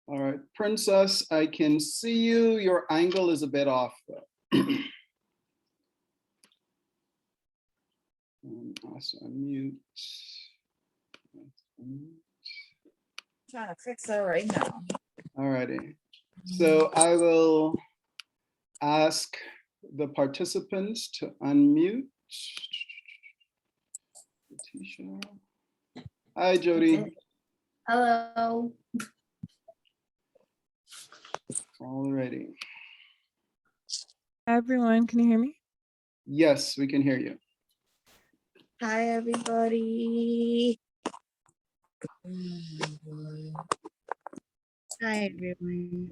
All right, Princess, I can see you. Your angle is a bit off. Also unmute. Trying to fix that right now. All righty. So I will ask the participants to unmute. Hi, Jody. Hello. All righty. Hi, everyone. Can you hear me? Yes, we can hear you. Hi, everybody. Hi, everyone.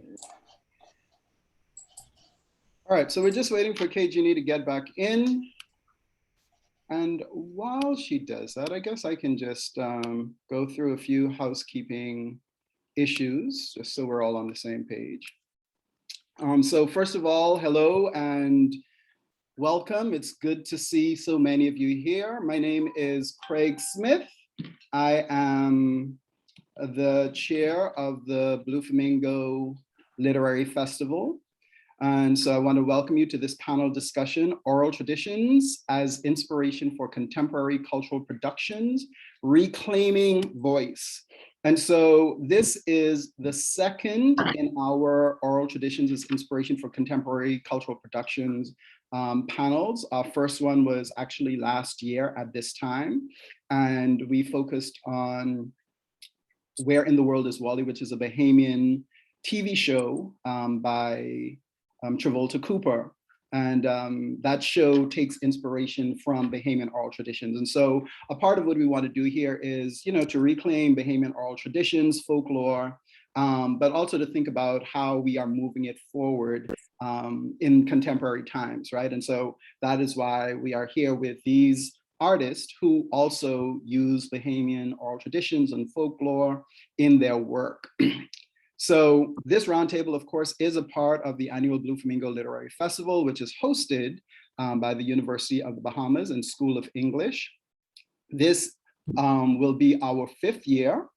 All right, so we're just waiting for KGNE to get back in. And while she does that, I guess I can just go through a few housekeeping issues, just so we're all on the same page. So first of all, hello and welcome. It's good to see so many of you here. My name is Craig Smith. I am the chair of the Blue Flamingo Literary Festival. And so I want to welcome you to this panel discussion, Oral Traditions as Inspiration for Contemporary Cultural Productions, Reclaiming Voice. And so this is the second in our Oral Traditions as Inspiration for Contemporary Cultural Productions panels. Our first one was actually last year at this time, and we focused on Where in the World is Wally, which is a Bahamian TV show by Travolta Cooper. And that show takes inspiration from Bahamian oral traditions. And so a part of what we want to do here is, to reclaim Bahamian oral traditions, folklore, but also to think about how we are moving it forward in contemporary times, right? And so that is why we are here with these artists who also use Bahamian oral traditions and folklore in their work. So this roundtable, of course, is a part of the annual Blue Flamingo Literary Festival, which is hosted by the University of the Bahamas and School of English. This will be our 5th year.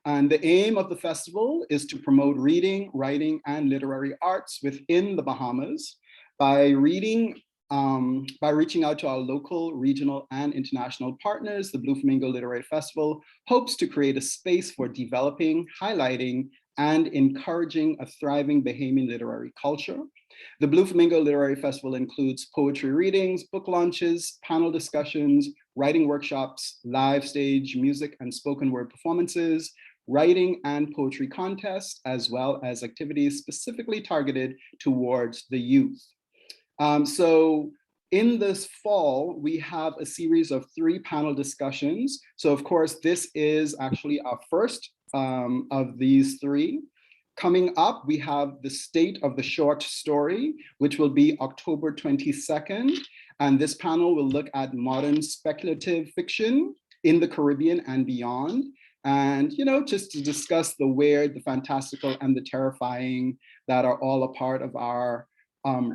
And the aim of the festival is to promote reading, writing, and literary arts within the Bahamas by reaching out to our local, regional, and international partners. The Blue Flamingo Literary Festival hopes to create a space for developing, highlighting, and encouraging a thriving Bahamian literary culture. The Blue Flamingo Literary Festival includes poetry readings, book launches, panel discussions, writing workshops, live stage music and spoken word performances, writing and poetry contests, as well as activities specifically targeted towards the youth. So in this fall, we have a series of 3 panel discussions. So of course, this is actually our first of these 3. Coming up, we have the State of the Short Story, which will be October 22nd. And this panel will look at modern speculative fiction in the Caribbean and beyond. And, just to discuss the weird, the fantastical, and the terrifying that are all a part of our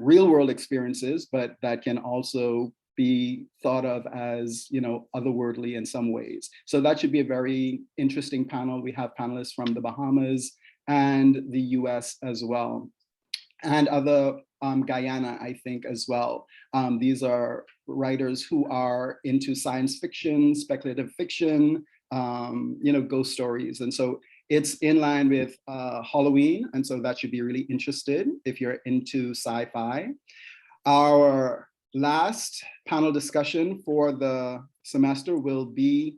real world experiences, but that can also be thought of as, otherworldly in some ways. So that should be a very interesting panel. We have panelists from the Bahamas and the US as well, and other Guyana, I think, as well. These are writers who are into science fiction, speculative fiction, ghost stories. And so it's in line with Halloween. And so that should be really interested if you're into sci-fi. Our last panel discussion for the semester will be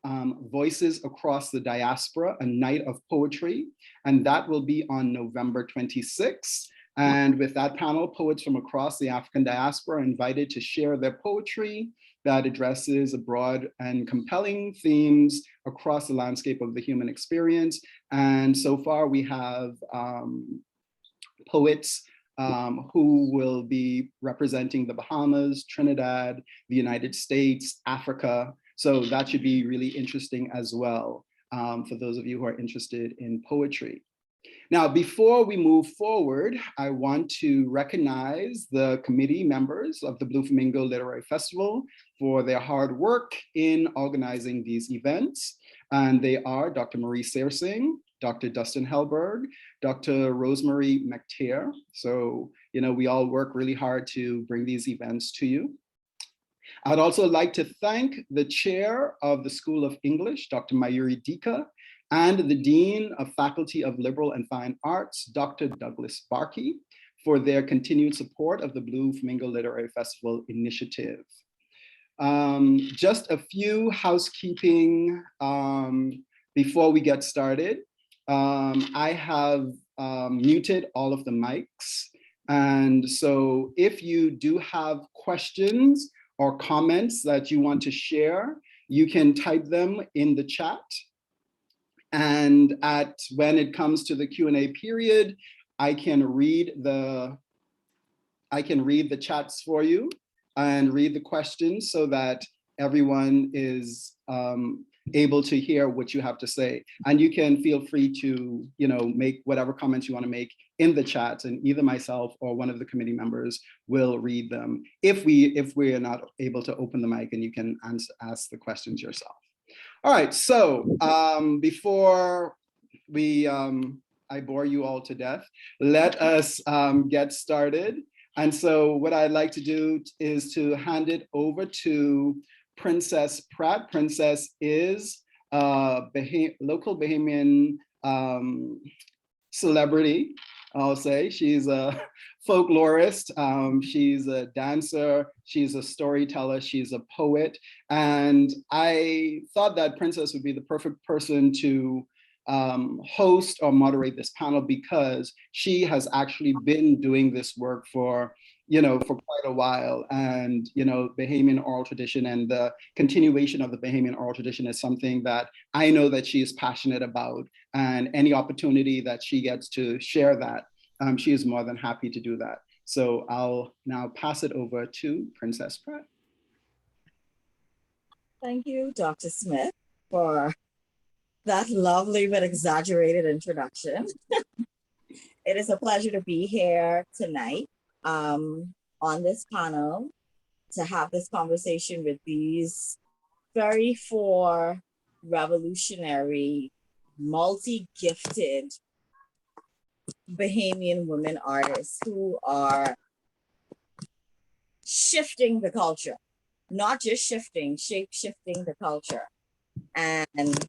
Voices Across the Diaspora, a Night of Poetry. And that will be on November 26th. And with that panel, poets from across the African diaspora are invited to share their poetry that addresses a broad and compelling themes across the landscape of the human experience. And so far we have poets who will be representing the Bahamas, Trinidad, the United States, Africa. So that should be really interesting as well for those of you who are interested in poetry. Now, before we move forward, I want to recognize the committee members of the Blue Flamingo Literary Festival for their hard work in organizing these events. And they are Dr. Marie Searsing, Dr. Dustin Helberg, Dr. Rosemary McTeer. So, we all work really hard to bring these events to you. I'd also like to thank the chair of the School of English, Dr. Mayuri Dika, and the Dean of Faculty of Liberal and Fine Arts, Dr. Douglas Barkey, for their continued support of the Blue Flamingo Literary Festival initiative. Just a few housekeeping before we get started. I have muted all of the mics. And so if you do have questions or comments that you want to share, you can type them in the chat. And when it comes to the Q&A period, I can read the chats for you and read the questions so that everyone is able to hear what you have to say. And you can feel free to, make whatever comments you want to make in the chat, and either myself or one of the committee members will read them if we are not able to open the mic, and you can ask the questions yourself. All right, so before I bore you all to death, let us get started. And so what I'd like to do is to hand it over to Princess Pratt. Princess is a local Bahamian celebrity, I'll say. She's a folklorist, she's a dancer, she's a storyteller, she's a poet. And I thought that Princess would be the perfect person to host or moderate this panel, because she has actually been doing this work for quite a while. And, Bahamian oral tradition and the continuation of the Bahamian oral tradition is something that I know that she is passionate about. And any opportunity that she gets to share that, she is more than happy to do that. So I'll now pass it over to Princess Pratt. Thank you, Dr. Smith, for that lovely but exaggerated introduction. It is a pleasure to be here tonight on this panel to have this conversation with these very four revolutionary, multi-gifted Bahamian women artists who are shifting the culture, not just shifting, shape-shifting the culture. And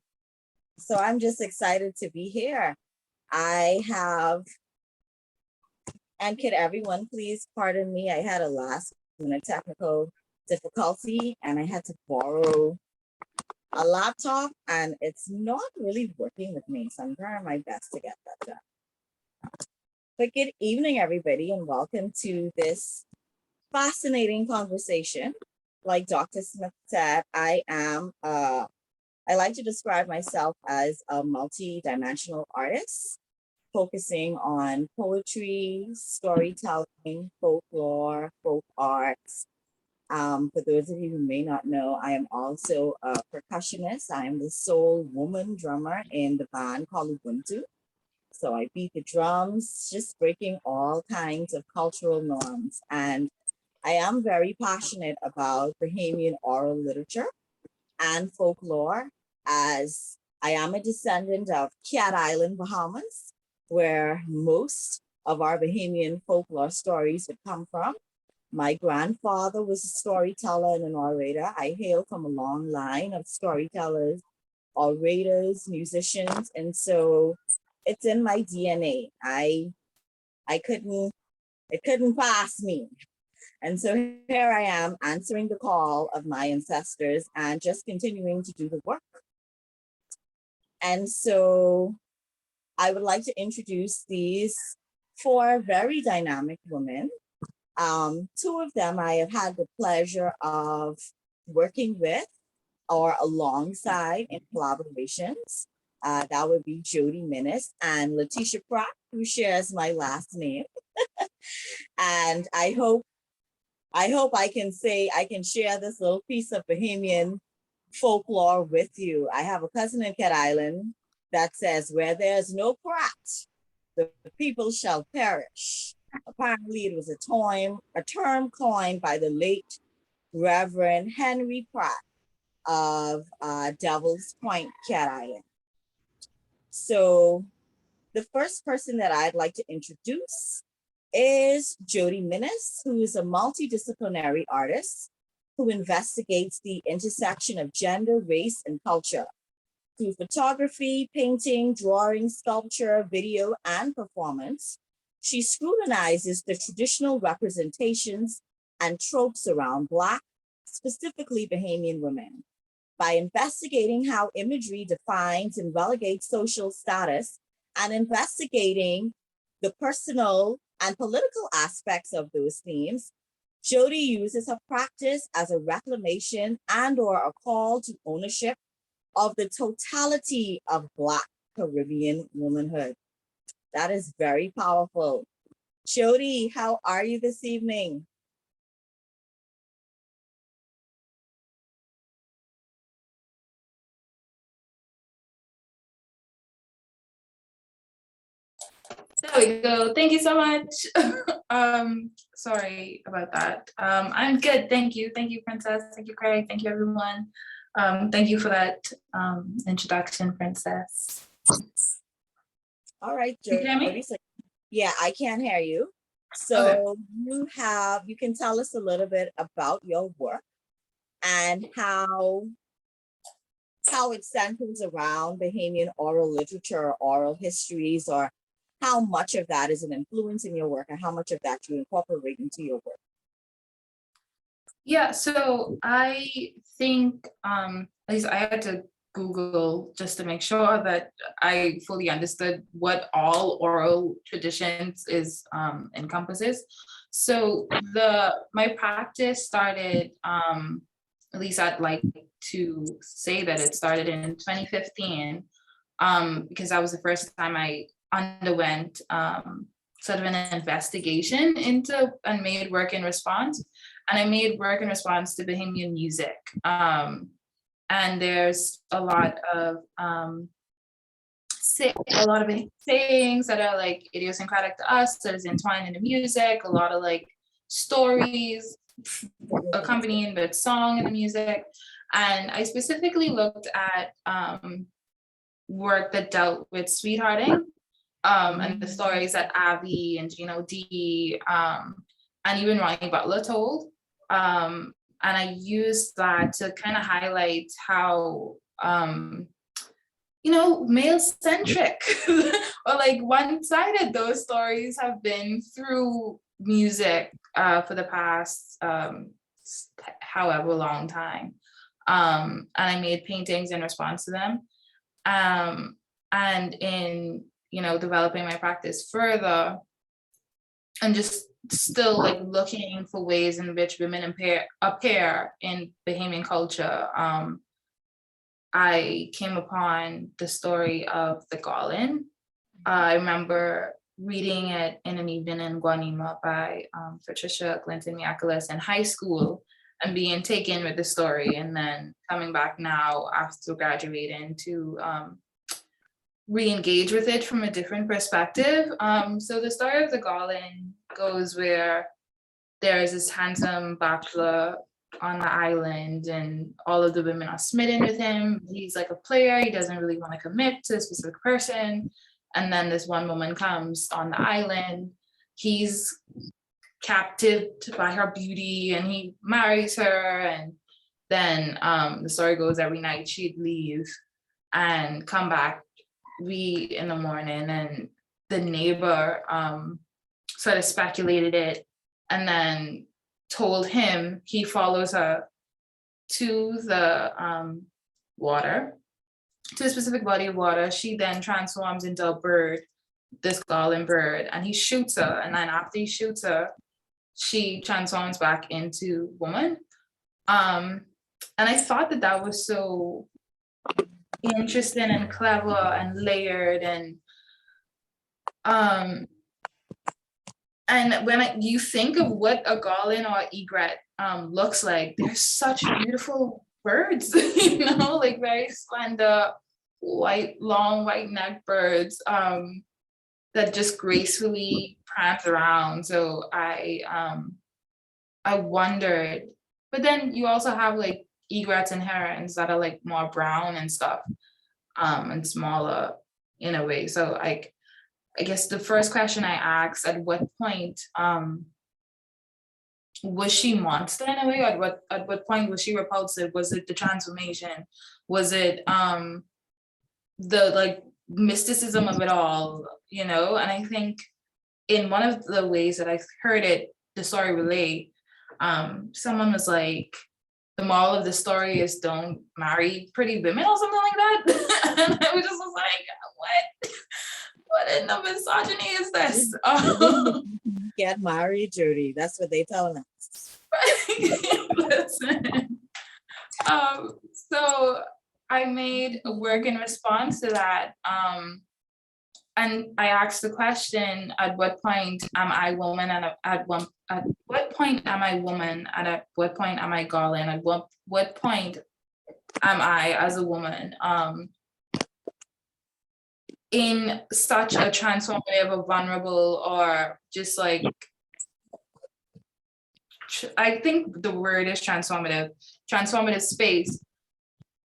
so I'm just excited to be here. And could everyone please pardon me? I had a last minute technical difficulty and I had to borrow a laptop and it's not really working with me. So I'm trying my best to get that done. But good evening, everybody, and welcome to this fascinating conversation. Like Dr. Smith said, I like to describe myself as a multi-dimensional artist, focusing on poetry, storytelling, folklore, folk arts. For those of you who may not know, I am also a percussionist. I am the sole woman drummer in the band called Ubuntu. So I beat the drums, just breaking all kinds of cultural norms. And I am very passionate about Bahamian oral literature and folklore, as I am a descendant of Cat Island, Bahamas, where most of our Bahamian folklore stories would come from. My grandfather was a storyteller and an orator. I hail from a long line of storytellers, orators, musicians, and so it's in my DNA. It couldn't pass me. And so here I am answering the call of my ancestors and just continuing to do the work. And so I would like to introduce these four very dynamic women. Two of them I have had the pleasure of working with or alongside in collaborations. That would be Jody Minnis and Letitia Pratt, who shares my last name. And I hope I can share this little piece of Bahamian folklore with you. I have a cousin in Cat Island that says, where there's no Pratt, the people shall perish. Apparently it was a term coined by the late Reverend Henry Pratt of Devil's Point, Cat Island. So the first person that I'd like to introduce is Jody Minnis, who is a multidisciplinary artist who investigates the intersection of gender, race, and culture through photography, painting, drawing, sculpture, video, and performance. She scrutinizes the traditional representations and tropes around Black, specifically Bahamian women. By investigating how imagery defines and relegates social status and investigating the personal and political aspects of those themes, Jody uses her practice as a reclamation and/or a call to ownership of the totality of Black Caribbean womanhood. That is very powerful. Jody, how are you this evening? There we go. Thank you so much. Sorry about that. I'm good. Thank you. Thank you, Princess. Thank you, Craig. Thank you, everyone. Thank you for that introduction, Princess. All right, Can you hear me? Jody. So, yeah, I can hear you. So you can tell us a little bit about your work and how it centers around Bahamian oral literature, or oral histories, or how much of that is an influence in your work and how much of that you incorporate into your work. Yeah, so I think at least I had to Google just to make sure that I fully understood what all oral traditions is encompasses. So my practice started, at least I'd like to say that it started in 2015, because that was the first time I underwent sort of an investigation into and made work in response. And I made work in response to Bahamian music. And there's a lot of sayings that are like idiosyncratic to us, that is entwined in the music, a lot of like stories accompanying with song and the music. And I specifically looked at work that dealt with sweethearting, and the stories that Abby and Gino D and even Ronnie Butler told. And I used that to kind of highlight how, male-centric or like one-sided those stories have been through music for the past however long time. And I made paintings in response to them. And in, developing my practice further and just still like looking for ways in which women appear in Bahamian culture, I came upon the story of the Garland. I remember reading it in an evening in Guanima by Patricia Clinton Miacolis in high school and being taken with the story, and then coming back now after graduating to re-engage with it from a different perspective. So the story of the Garland goes where there is this handsome bachelor on the island and all of the women are smitten with him. He's like a player, he doesn't really want to commit to a specific person. And then this one woman comes on the island, he's captive by her beauty and he marries her. And then the story goes every night she'd leave and come back in the morning, and the neighbor sort of speculated it and then told him he follows her to the water, to a specific body of water. She then transforms into a bird, this Garland bird, and he shoots her. And then after he shoots her, she transforms back into woman. And I thought that was so interesting and clever and layered, and when you think of what a garland or egret looks like, they're such beautiful birds, like very slender, long white neck birds that just gracefully prance around. So I wondered, but then you also have like egrets and herons that are like more brown and stuff, and smaller. in a way. So like, I guess the first question I asked, at what point was she monster in a way? At what point was she repulsive? Was it the transformation? Was it the like mysticism of it all, you know? And I think in one of the ways that I heard it, the story relate, someone was like, the moral of the story is don't marry pretty women or something like that. And I was just like, what in the misogyny is this? Get married, Judy. That's what they telling us. Listen. So I made a work in response to that. And I asked the question, at what point am I woman, and at what point am I woman, and at what point am I Garland? At what point am I as a woman in such a transformative or vulnerable, or just like, I think the word is transformative space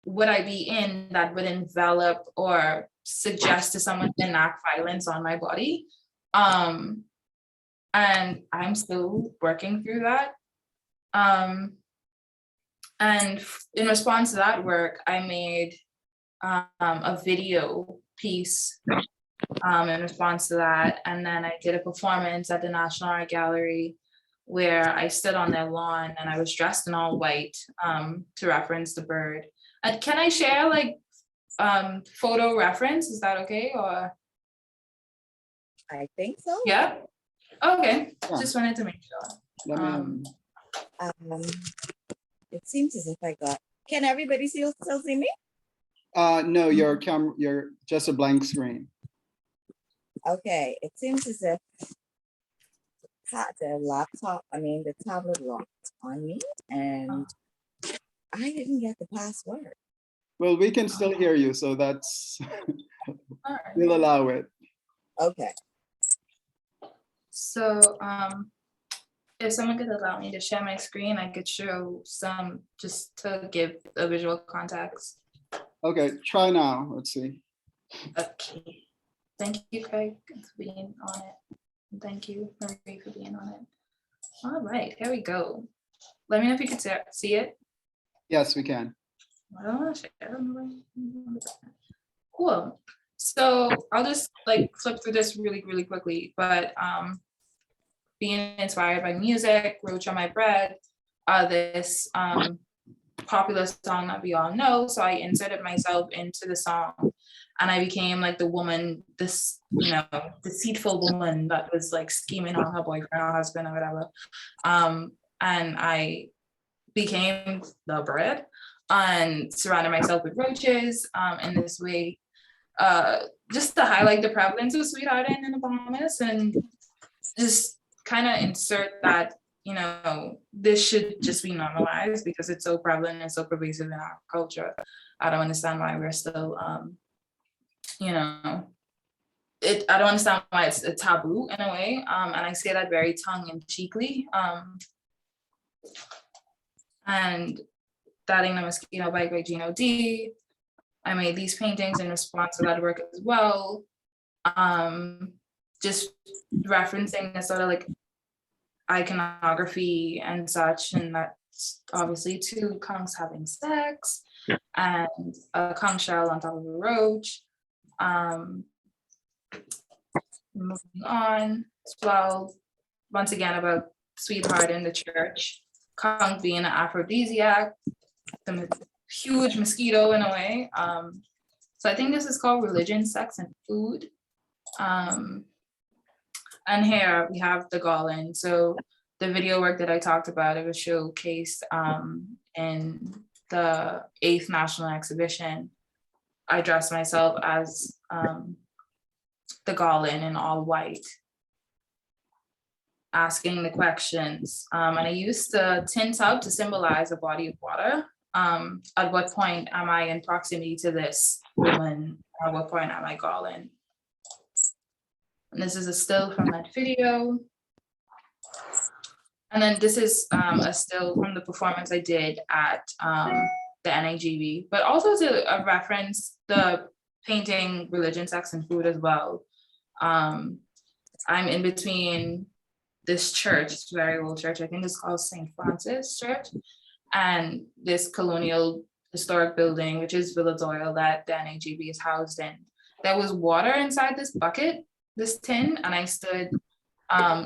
would I be in that would envelop or suggest to someone to enact violence on my body? And I'm still working through that. And in response to that work, I made a video piece in response to that. And then I did a performance at the National Art Gallery where I stood on their lawn and I was dressed in all white to reference the bird. Can I share like photo reference? Is that okay? Or I think so. yeah. Okay. Yeah. Just wanted to make sure. Let me, It seems as if I got. Can everybody still see me? no, your camera, you're just a blank screen. Okay. It seems as if the tablet locked on me, and I didn't get the password. Well, we can still hear you, so that's, All right. we'll allow it. Okay. So if someone could allow me to share my screen, I could show some just to give a visual context. Okay, try now. Let's see. Okay. Thank you, Craig, for being on it. And thank you, Marie, for being on it. All right, here we go. Let me know if you can see it. Yes, we can. I don't want to share. Cool. So I'll just like flip through this really quickly, but being inspired by music, Roach on My Bread, this popular song that we all know. So I inserted myself into the song and I became like the woman, this, deceitful woman that was like scheming on her boyfriend or husband or whatever. And I became the bread and surrounded myself with roaches in this way, just to highlight the prevalence of sweethearting in the Bahamas and just kind of insert that, this should just be normalized because it's so prevalent and so pervasive in our culture. I don't understand why we're still, I don't understand why it's a taboo in a way. And I say that very tongue-in-cheekly. And That Ain't a Mosquito by Gino D. I made these paintings in response to that work as well. Just referencing the sort of like iconography and such, and that's obviously two conchs having sex and a conch shell on top of a roach. Moving on as well, once again about sweetheart in the church, conch being an aphrodisiac, the huge mosquito in a way. So I think this is called Religion, Sex, and Food. And here we have the Garland. So the video work that I talked about, it was showcased in the 8th National Exhibition. I dressed myself as the Garland in all white, asking the questions. And I used the tin tub to symbolize a body of water. At what point am I in proximity to this woman? At what point am I Garland? And this is a still from that video. And then this is a still from the performance I did at the NAGB, but also to reference the painting religion, sex, and food as well. I'm in between this church, it's a very old church, I think it's called St. Francis Church, and this colonial historic building, which is Villa Doyle, that the NAGB is housed in. There was water inside this bucket, this tin, and I stood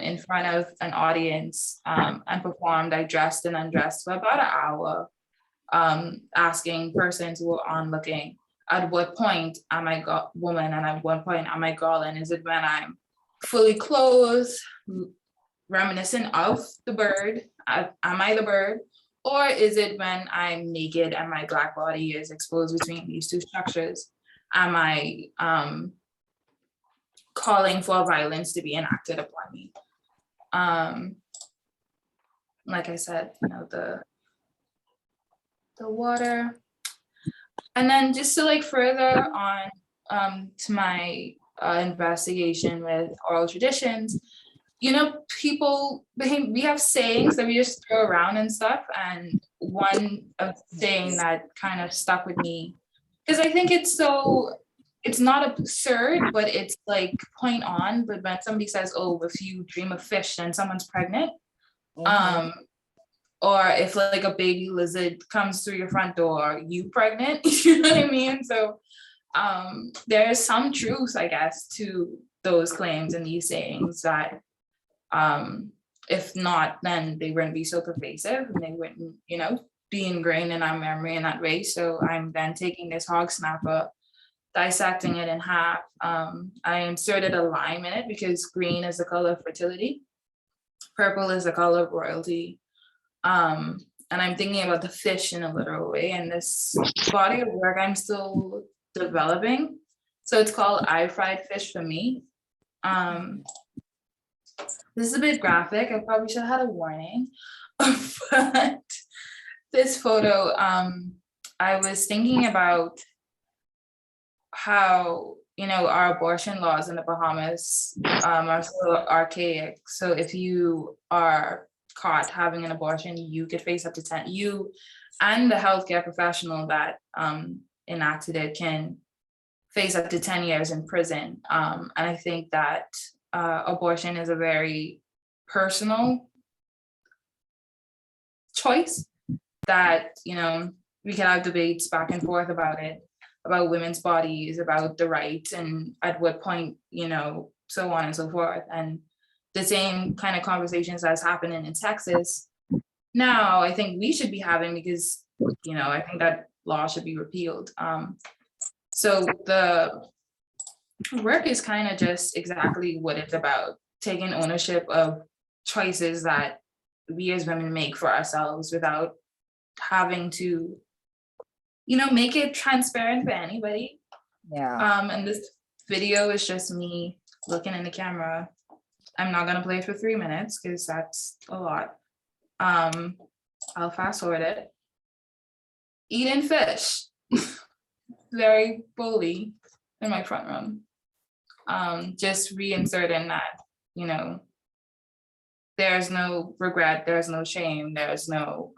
in front of an audience and performed. I dressed and undressed for about an hour, asking persons who were onlooking, at what point am I woman, and at what point am I girl, and is it when I'm fully clothed, reminiscent of the bird, am I the bird, or is it when I'm naked and my Black body is exposed between these two structures? Am I calling for violence to be enacted upon me? Like I said, you know, the water. And then just to like further on to my investigation with oral traditions, you know, we have sayings that we just throw around and stuff. And one of the saying that kind of stuck with me, because I think it's not absurd, but it's like point on. But when somebody says, oh, if you dream of fish, then someone's pregnant. Or if like a baby lizard comes through your front door, you pregnant, you know what I mean? So there is some truth, I guess, to those claims and these sayings that if not, then they wouldn't be so pervasive and they wouldn't, you know, be ingrained in our memory in that way. So I'm then taking this hog snapper, dissecting it in half. I inserted a lime in it because green is the color of fertility. Purple is the color of royalty. And I'm thinking about the fish in a literal way, and this body of work I'm still developing. So it's called I Fried Fish for Me. This is a bit graphic. I probably should have had a warning, but this photo, I was thinking about how, you know, our abortion laws in the Bahamas are so archaic. So if you are caught having an abortion, you could face up to 10, you and the healthcare professional that enacted it can face up to 10 years in prison. And I think that abortion is a very personal choice that, you know, we can have debates back and forth about it, about women's bodies, about the rights, and at what point, you know, so on and so forth. And the same kind of conversations that's happening in Texas now, I think we should be having, because, you know, I think that law should be repealed. So the work is kind of just exactly what it's about, taking ownership of choices that we as women make for ourselves without having to, you know, make it transparent for anybody. Yeah. And this video is just me looking in the camera. I'm not gonna play it for 3 minutes because that's a lot. I'll fast forward it. Eating fish, very bully in my front room. Just reinserting that, you know, there's no regret, there's no shame, there's no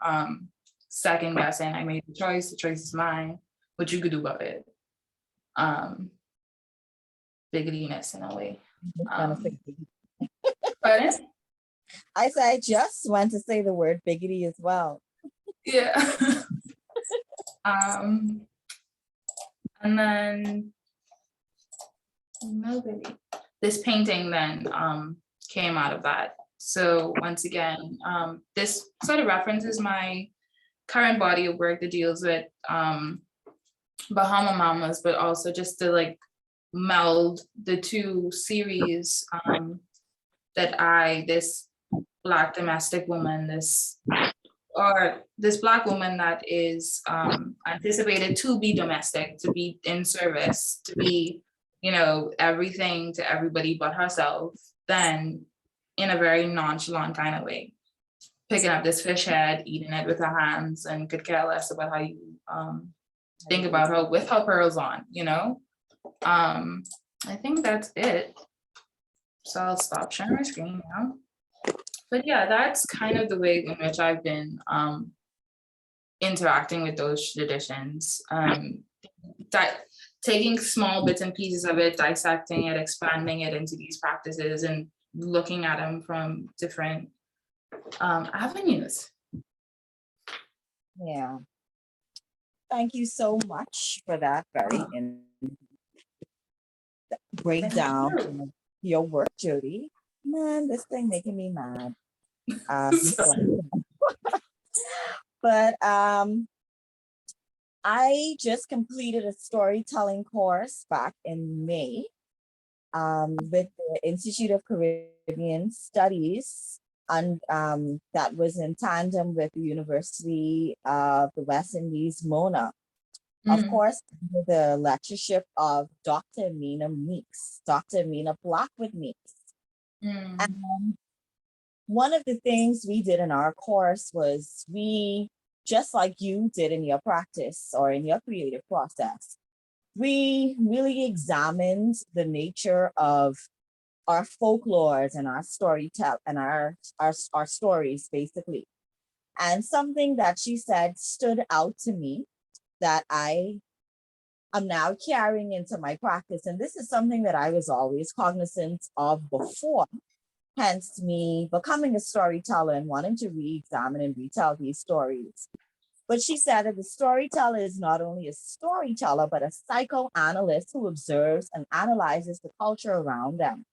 second guessing. I made the choice is mine. What you could do about it. Bigotiness in a way. Pardon? I said I just want to say the word biggity as well. Yeah. And then nobody. This painting then came out of that. So once again, this sort of references my current body of work that deals with Bahama Mamas, but also just to like meld the two series that this Black domestic woman, this Black woman that is anticipated to be domestic, to be in service, to be, you know, everything to everybody but herself, then in a very nonchalant kind of way, picking up this fish head, eating it with her hands, and could care less about how you think about her with her pearls on, you know? I think that's it. So I'll stop sharing my screen now. But yeah, that's kind of the way in which I've been interacting with those traditions. That taking small bits and pieces of it, dissecting it, expanding it into these practices, and looking at them from different avenues. Yeah. Thank you so much for that very breakdown of your work, Jody. Man, this thing making me mad. But I just completed a storytelling course back in May with the Institute of Caribbean Studies, and that was in tandem with the University of the West Indies, Mona. Of course, under the lectureship of Dr. Mina Meeks, Dr. Mina Blackwood Meeks. And one of the things we did in our course was we, just like you did in your practice or in your creative process, we really examined the nature of our folklores and our storytelling and our stories, basically. And something that she said stood out to me that I am now carrying into my practice. And this is something that I was always cognizant of before, hence me becoming a storyteller and wanting to re-examine and retell these stories. But she said that the storyteller is not only a storyteller, but a psychoanalyst who observes and analyzes the culture around them.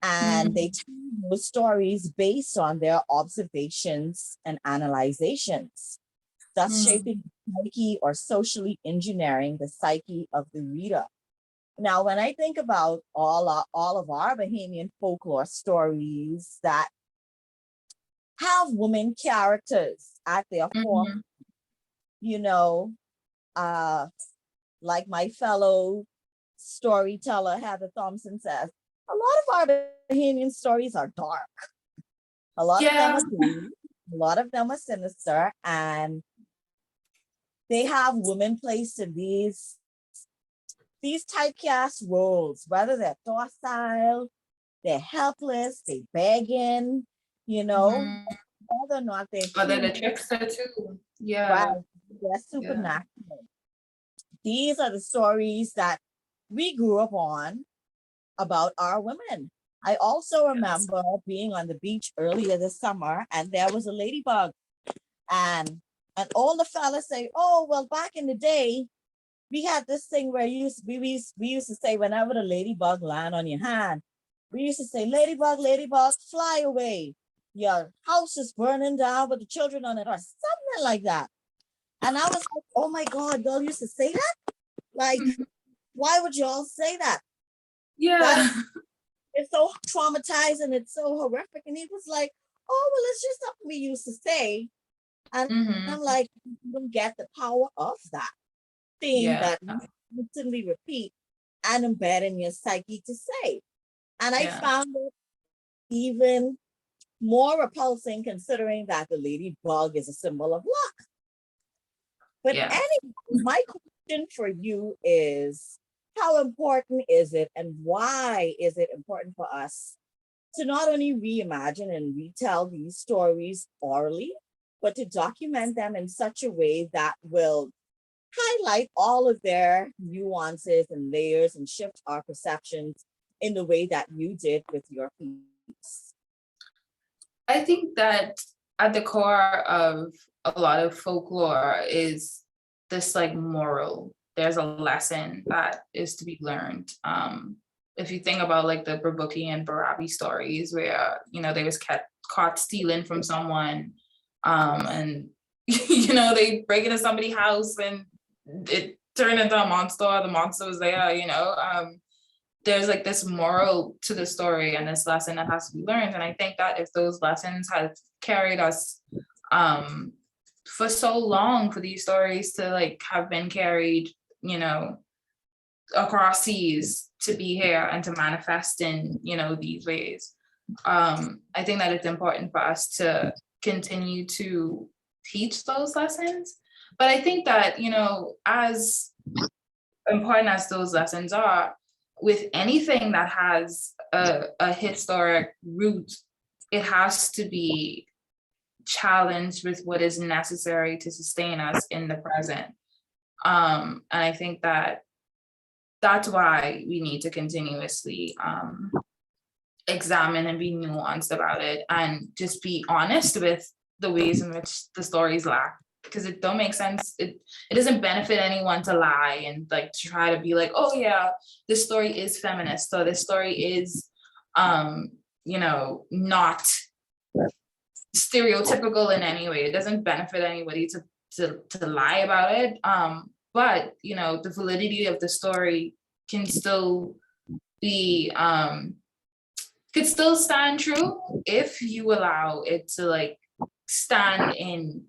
And they tell those stories based on their observations and analyzations, thus shaping the psyche or socially engineering the psyche of the reader. Now, when I think about all of our Bahamian folklore stories that have women characters at their core, you know, like my fellow storyteller Heather Thompson says, a lot of our Bahamian stories are dark. A lot of them are gloomy, a lot of them are sinister, and they have women placed in these typecast roles, whether they're docile, they're helpless, they're begging, you know, whether or not they're But then the trickster too. Yeah. Right, they're supernatural. These are the stories that we grew up on about our women. I also remember being on the beach earlier this summer, and there was a ladybug, and all the fellas say, "Oh, well, back in the day, we had this thing where we used to say, whenever the ladybug land on your hand, we used to say, ladybug, ladybug, fly away. Your house is burning down with the children on it," or something like that. And I was like, oh my God, y'all used to say that? Like, why would y'all say that? Yeah. It's so traumatizing, it's so horrific. And he was like, oh, well, it's just something we used to say. And I'm like, you don't get the power of that thing that you constantly repeat and embed in your psyche to say. And I found it even more repulsing considering that the ladybug is a symbol of luck. But anyway, my question for you is, how important is it and why is it important for us to not only reimagine and retell these stories orally, but to document them in such a way that will highlight all of their nuances and layers and shift our perceptions in the way that you did with your piece? I think that at the core of a lot of folklore is this like moral. There's a lesson that is to be learned. If you think about like the Babuki and Barabi stories where, you know, they was caught stealing from someone, and you know, they break into somebody's house and it turned into a monster, the monster was there, you know. There's like this moral to the story and this lesson that has to be learned. And I think that if those lessons have carried us for so long, for these stories to like have been carried, you know, across seas to be here and to manifest in, you know, these ways, I think that it's important for us to continue to teach those lessons. But I think that, you know, as important as those lessons are, with anything that has a historic root, it has to be challenged with what is necessary to sustain us in the present. And I think that that's why we need to continuously examine and be nuanced about it and just be honest with the ways in which the stories lack, because it don't make sense. It doesn't benefit anyone to lie and like to try to be like, oh yeah, this story is feminist, or this story is you know, not stereotypical in any way. It doesn't benefit anybody to lie about it. But you know, the validity of the story can still be could still stand true if you allow it to like stand in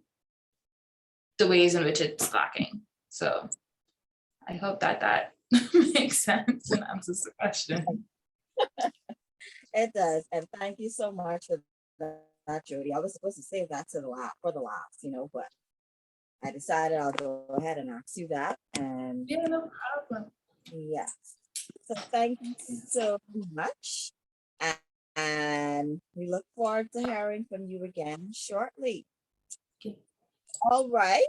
the ways in which it's lacking. So I hope that makes sense and answers the question. It does, and thank you so much for that, Jody. I was supposed to save that to the last for the last, you know, but I decided I'll go ahead and ask you that. And Yeah, no problem. yes, so thank you so much, and we look forward to hearing from you again shortly. Okay. All right.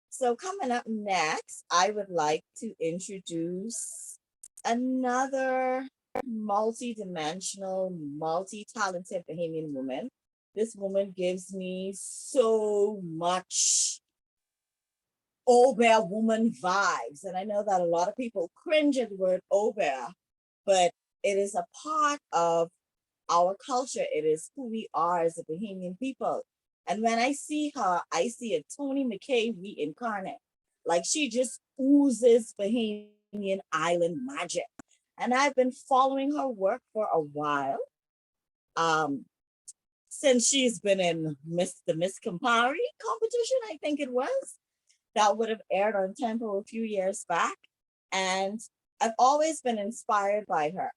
So coming up next, I would like to introduce another multi-dimensional, multi-talented Bahamian woman. This woman gives me so much Obeah woman vibes. And I know that a lot of people cringe at the word Obeah, but it is a part of our culture. It is who we are as a Bahamian people. And when I see her, I see a Tony McKay reincarnate. Like she just oozes Bahamian island magic. And I've been following her work for a while. Since she's been in the Miss Campari competition, I think it was, that would have aired on Tempo a few years back. And I've always been inspired by her.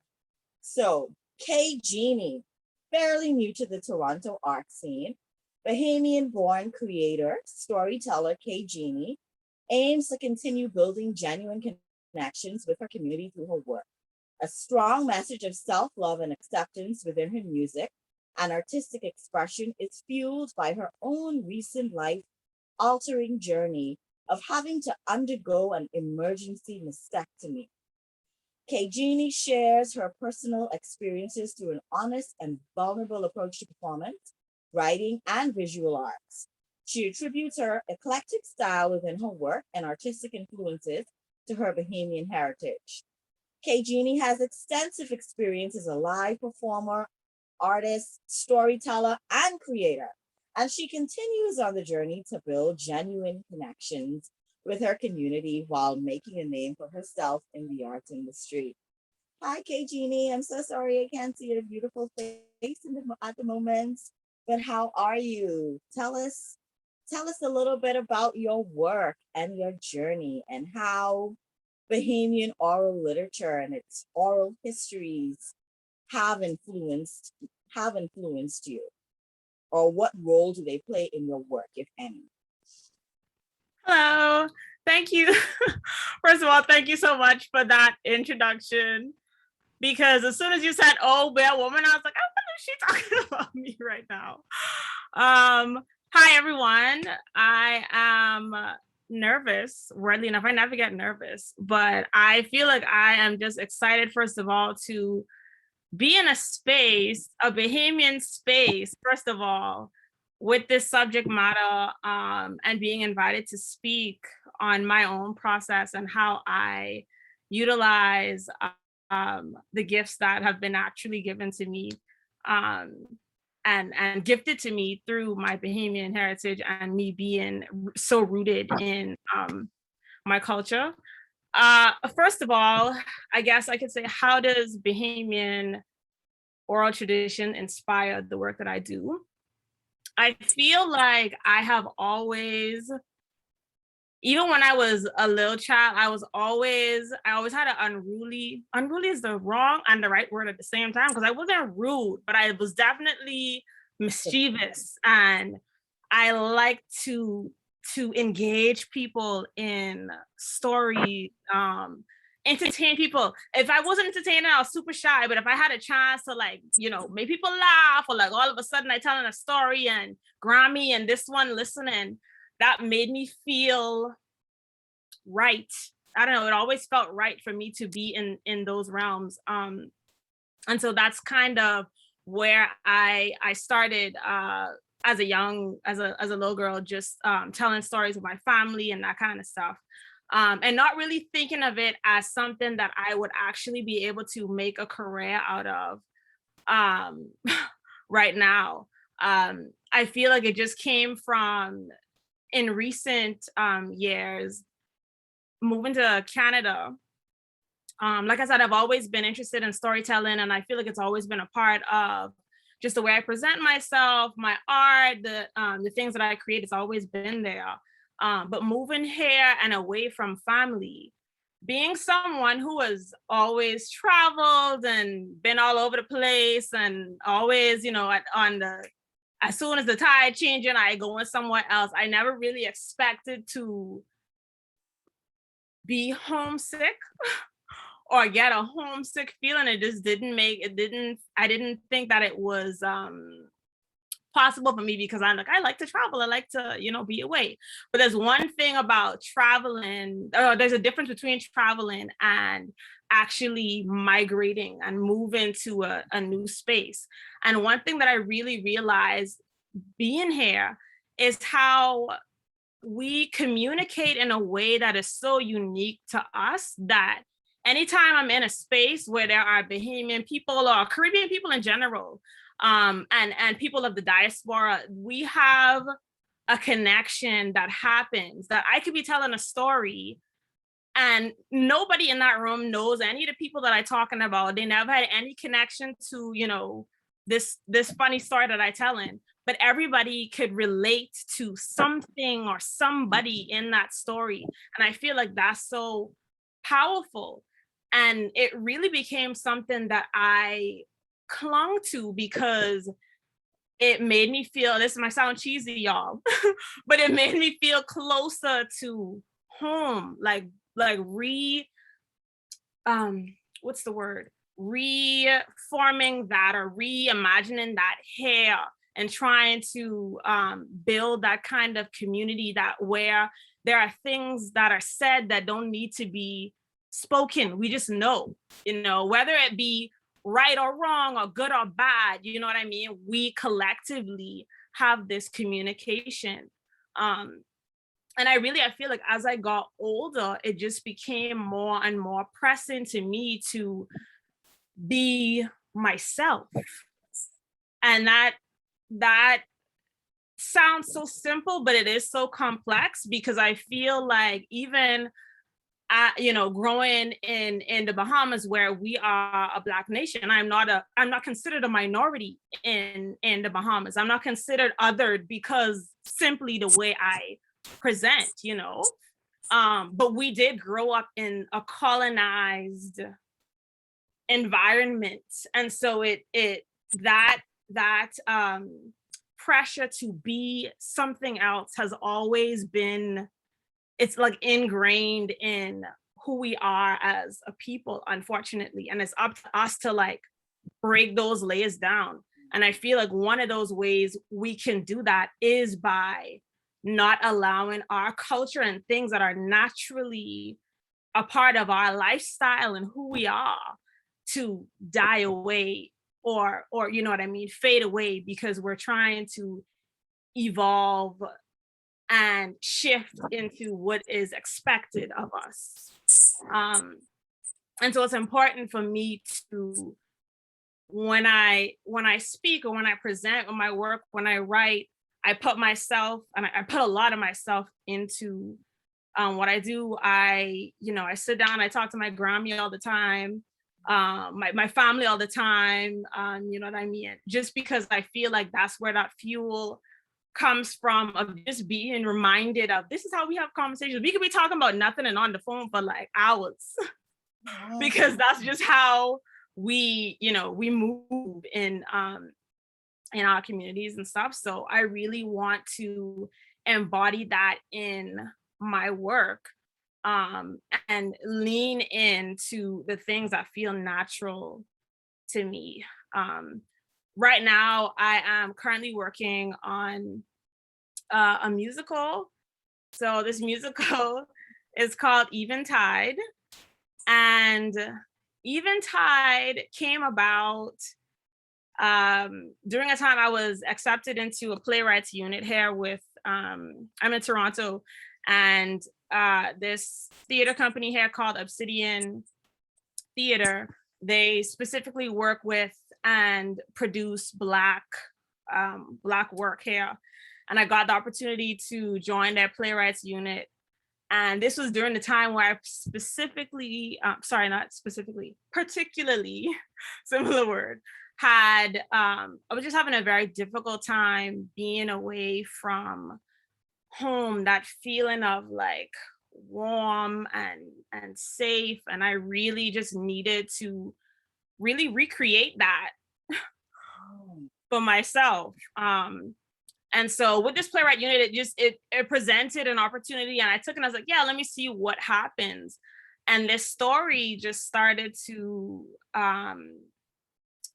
So Kay Jeannie, fairly new to the Toronto art scene, Bahamian-born creator, storyteller Kay Jeannie aims to continue building genuine connections with her community through her work. A strong message of self-love and acceptance within her music and artistic expression is fueled by her own recent life-altering journey of having to undergo an emergency mastectomy. Kay Jeannie shares her personal experiences through an honest and vulnerable approach to performance, writing, and visual arts. She attributes her eclectic style within her work and artistic influences to her Bahamian heritage. Kay Jeannie has extensive experience as a live performer, artist, storyteller, and creator, and she continues on the journey to build genuine connections with her community while making a name for herself in the arts industry. Hi, Kay Jeannie. I'm so sorry I can't see your beautiful face at the moment, but how are you? Tell us a little bit about your work and your journey and how Bahamian oral literature and its oral histories have influenced you, or what role do they play in your work, if any? Hello, thank you. First of all, thank you so much for that introduction, because as soon as you said, oh, Bear Woman, I was like, I wonder if she's talking about me right now. Hi, everyone. I am nervous. Weirdly enough, I never get nervous, but I feel like I am just excited, first of all, to be in a space, a Bahamian space, first of all, with this subject matter, and being invited to speak on my own process and how I utilize the gifts that have been actually given to me, and gifted to me through my Bahamian heritage and me being so rooted in my culture. First of all, I guess I could say, how does Bahamian oral tradition inspire the work that I do? I feel like I have always, even when I was a little child, I always had an unruly is the wrong and the right word at the same time, because I wasn't rude, but I was definitely mischievous, and I like to engage people in story, entertain people. If I wasn't entertaining, I was super shy, but if I had a chance to, like, you know, make people laugh, or like all of a sudden I telling a story and Grammy and this one listening, that made me feel right I don't know, it always felt right for me to be in those realms. And so that's kind of where I started as a little girl, just telling stories of my family and that kind of stuff. And not really thinking of it as something that I would actually be able to make a career out of right now. I feel like it just came from, in recent years, moving to Canada. Like I said, I've always been interested in storytelling, and I feel like it's always been a part of just the way I present myself, my art, the things that I create. It's always been there. But moving here and away from family, being someone who has always traveled and been all over the place, and always, as soon as the tide changing, I go somewhere else. I never really expected to be homesick or get a homesick feeling. It just I didn't think that it was possible for me, because I like to travel. I like to, be away. But there's one thing about traveling, there's a difference between traveling and actually migrating and moving to a new space. And one thing that I really realized being here is how we communicate in a way that is so unique to us, that anytime I'm in a space where there are Bahamian people or Caribbean people in general, and people of the diaspora, we have a connection that happens, that I could be telling a story and nobody in that room knows any of the people that I'm talking about. They never had any connection to, this funny story that I'm telling, but everybody could relate to something or somebody in that story. And I feel like that's so powerful. And it really became something that I clung to, because it made me feel, this might sound cheesy, y'all, but it made me feel closer to home, like what's the word? Reforming that, or reimagining that here, and trying to build that kind of community, that where there are things that are said that don't need to be spoken. We just know, whether it be right or wrong or good or bad, you know what I mean? We collectively have this communication. And I feel like as I got older, it just became more and more pressing to me to be myself. And that sounds so simple, but it is so complex, because I feel like even growing in the Bahamas, where we are a Black nation, I'm not considered a minority in the Bahamas. I'm not considered othered because simply the way I present, but we did grow up in a colonized environment, and so that pressure to be something else has always been, it's like ingrained in who we are as a people, unfortunately. And it's up to us to like break those layers down. And I feel like one of those ways we can do that is by not allowing our culture and things that are naturally a part of our lifestyle and who we are to die away, or you know what I mean, fade away, because we're trying to evolve and shift into what is expected of us. And so it's important for me to, when I speak or when I present on my work, when I write, I put myself, and I put a lot of myself into what I do. I sit down, I talk to my Grammy all the time, my family all the time, you know what I mean? Just because I feel like that's where that fuel comes from, of just being reminded of, this is how we have conversations. We could be talking about nothing and on the phone for like hours, because that's just how we move in our communities and stuff. So I really want to embody that in my work, and lean into the things that feel natural to me. Right now, I am currently working on a musical. So this musical is called Eventide. And Eventide came about during a time I was accepted into a playwrights unit here with, I'm in Toronto, and this theater company here called Obsidian Theater, they specifically work with and produce Black work here. And I got the opportunity to join their playwrights unit. And this was during the time where I particularly, similar word, I was just having a very difficult time being away from home, that feeling of like warm and safe. And I really just needed to really recreate that for myself. And so with this playwright unit, it presented an opportunity, and I took it and I was like, yeah, let me see what happens. And this story just started to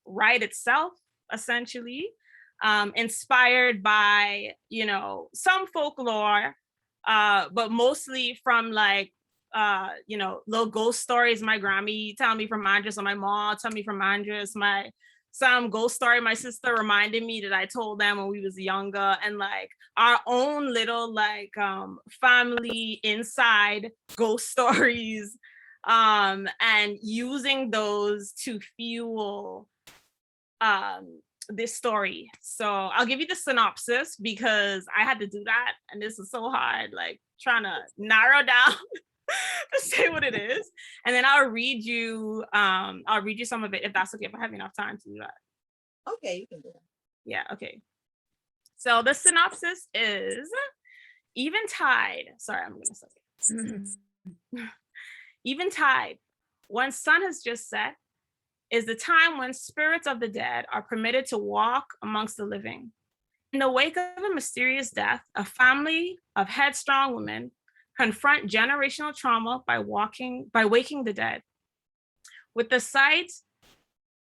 write itself, essentially, inspired by, some folklore, but mostly from like, little ghost stories my Grammy tell me from Andres, or my mom tell me from Andres, some ghost story my sister reminded me that I told them when we was younger, and like our own little like family inside ghost stories, and using those to fuel this story. So I'll give you the synopsis because I had to do that, and this is so hard, like trying to narrow down to say what it is, and then I'll read you some of it if that's okay, if I have enough time to do that. Okay, you can do that. Yeah, okay. So the synopsis is Eventide. Sorry, I'm gonna say Eventide, when sun has just set, is the time when spirits of the dead are permitted to walk amongst the living. In the wake of a mysterious death, a family of headstrong women confront generational trauma by waking the dead. With the sight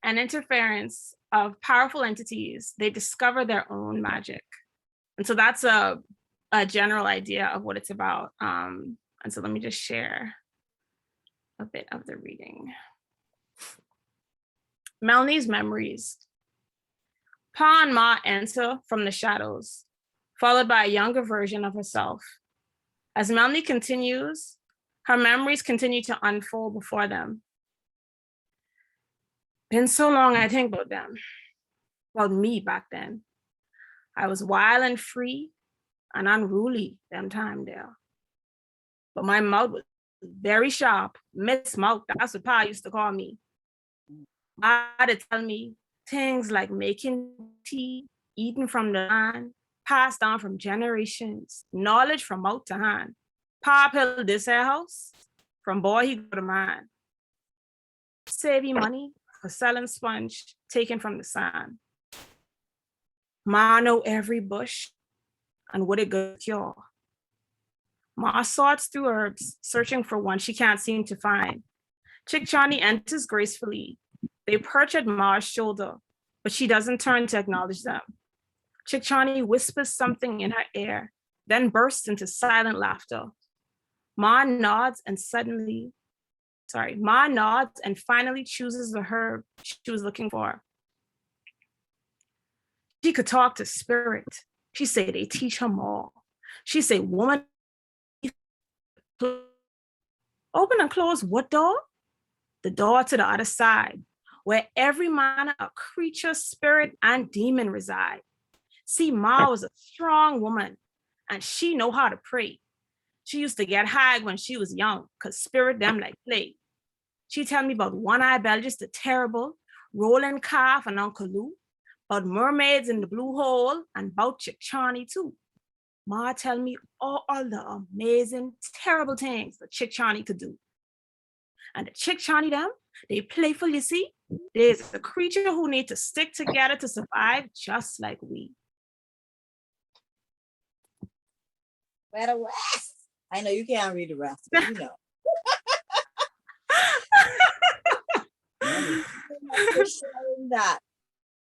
and interference of powerful entities, they discover their own magic. And so that's a general idea of what it's about. And so let me just share a bit of the reading. Melanie's memories. Pa and Ma enter from the shadows, followed by a younger version of herself. As Melanie continues, her memories continue to unfold before them. Been so long I think about them, about me back then. I was wild and free and unruly them time there. But my mouth was very sharp, Miss Mouth, that's what Pa used to call me. Pa to tell me things like making tea, eating from the land, passed down from generations, knowledge from mouth to hand. Pa built this here house, from boy he go to man. Saving money for selling sponge taken from the sand. Ma know every bush and what it good cure. Ma sorts through herbs, searching for one she can't seem to find. Chick Chani enters gracefully. They perch at Ma's shoulder, but she doesn't turn to acknowledge them. Chick Chani whispers something in her ear, then bursts into silent laughter. Ma nods and finally chooses the herb she was looking for. She could talk to spirit. She say they teach her more. She say, woman, open and close what door? The door to the other side, where every manner of creature, spirit, and demon reside. See, Ma was a strong woman, and she know how to pray. She used to get high when she was young, cause spirit them like play. She tell me about One-Eye Belgius the Terrible, Roland Calf and Uncle Lou, about mermaids in the blue hole, and about Chick Chani too. Ma tell me all the amazing, terrible things that Chick Chani could do. And the Chick Chani them, they playful, you see? There's a creature who need to stick together to survive just like we. Where the rest? I know you can't read the rest, but you know. For sharing that.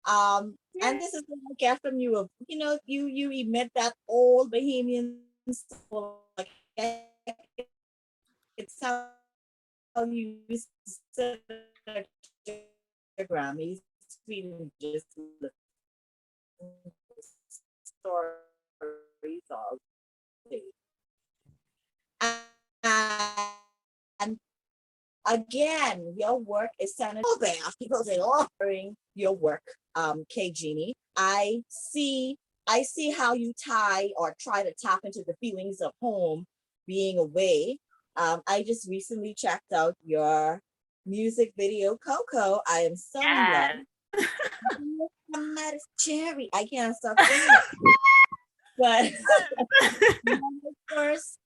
And this is what I get from you of, you emit that old Bahamian soul, like it's how you search your Grammys, feeding just stories all day. And again, your work is centered there because they are offering your work, K Genie. I see how you tie or try to tap into the feelings of home being away. I just recently checked out your music video, Coco. I am so in love. I'm not a cherry. I can't stop singing it. But first,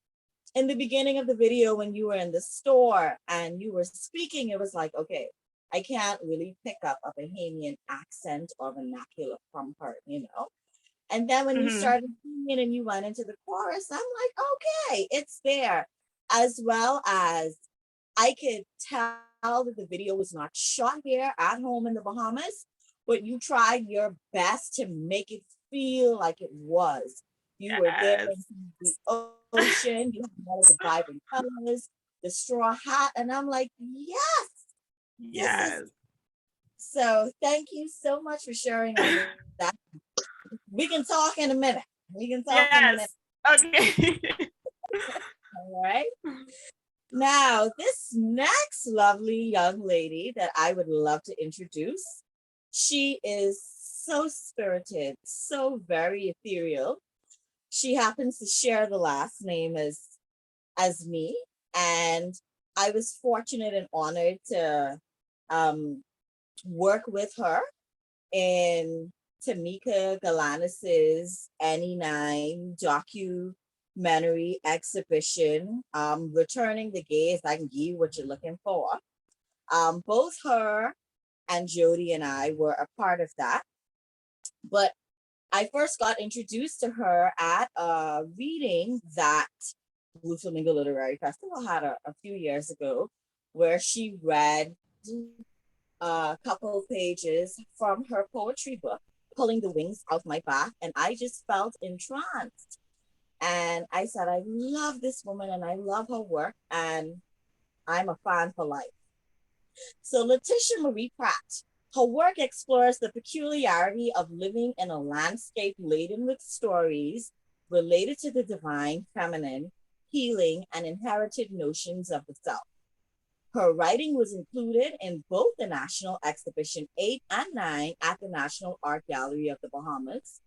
in the beginning of the video, when you were in the store and you were speaking, it was like, okay, I can't really pick up a Bahamian accent or vernacular from her, you know? And then when you started singing and you went into the chorus, I'm like, okay, it's there. As well as I could tell that the video was not shot here at home in the Bahamas, but you tried your best to make it feel like it was. You were there in the ocean, you had all of the vibrant colors, the straw hat, and I'm like, yes, Yes. So thank you so much for sharing all that. We can talk in a minute. We can talk in a minute. Okay. All right. Now, this next lovely young lady that I would love to introduce, she is so spirited, so very ethereal. She happens to share the last name as me, and I was fortunate and honored to work with her in Tamika Galanis's Any9 documentary exhibition, Returning the Gaze. I can give you what you're looking for. Both her and Jody and I were a part of that. But I first got introduced to her at a reading that Blue Flamingo Literary Festival had a few years ago, where she read a couple of pages from her poetry book, Pulling the Wings Off My Back, and I just felt entranced. And I said, I love this woman and I love her work, and I'm a fan for life. So Letitia Marie Pratt, her work explores the peculiarity of living in a landscape laden with stories related to the divine, feminine, healing, and inherited notions of the self. Her writing was included in both the National Exhibition 8 and 9 at the National Art Gallery of the Bahamas,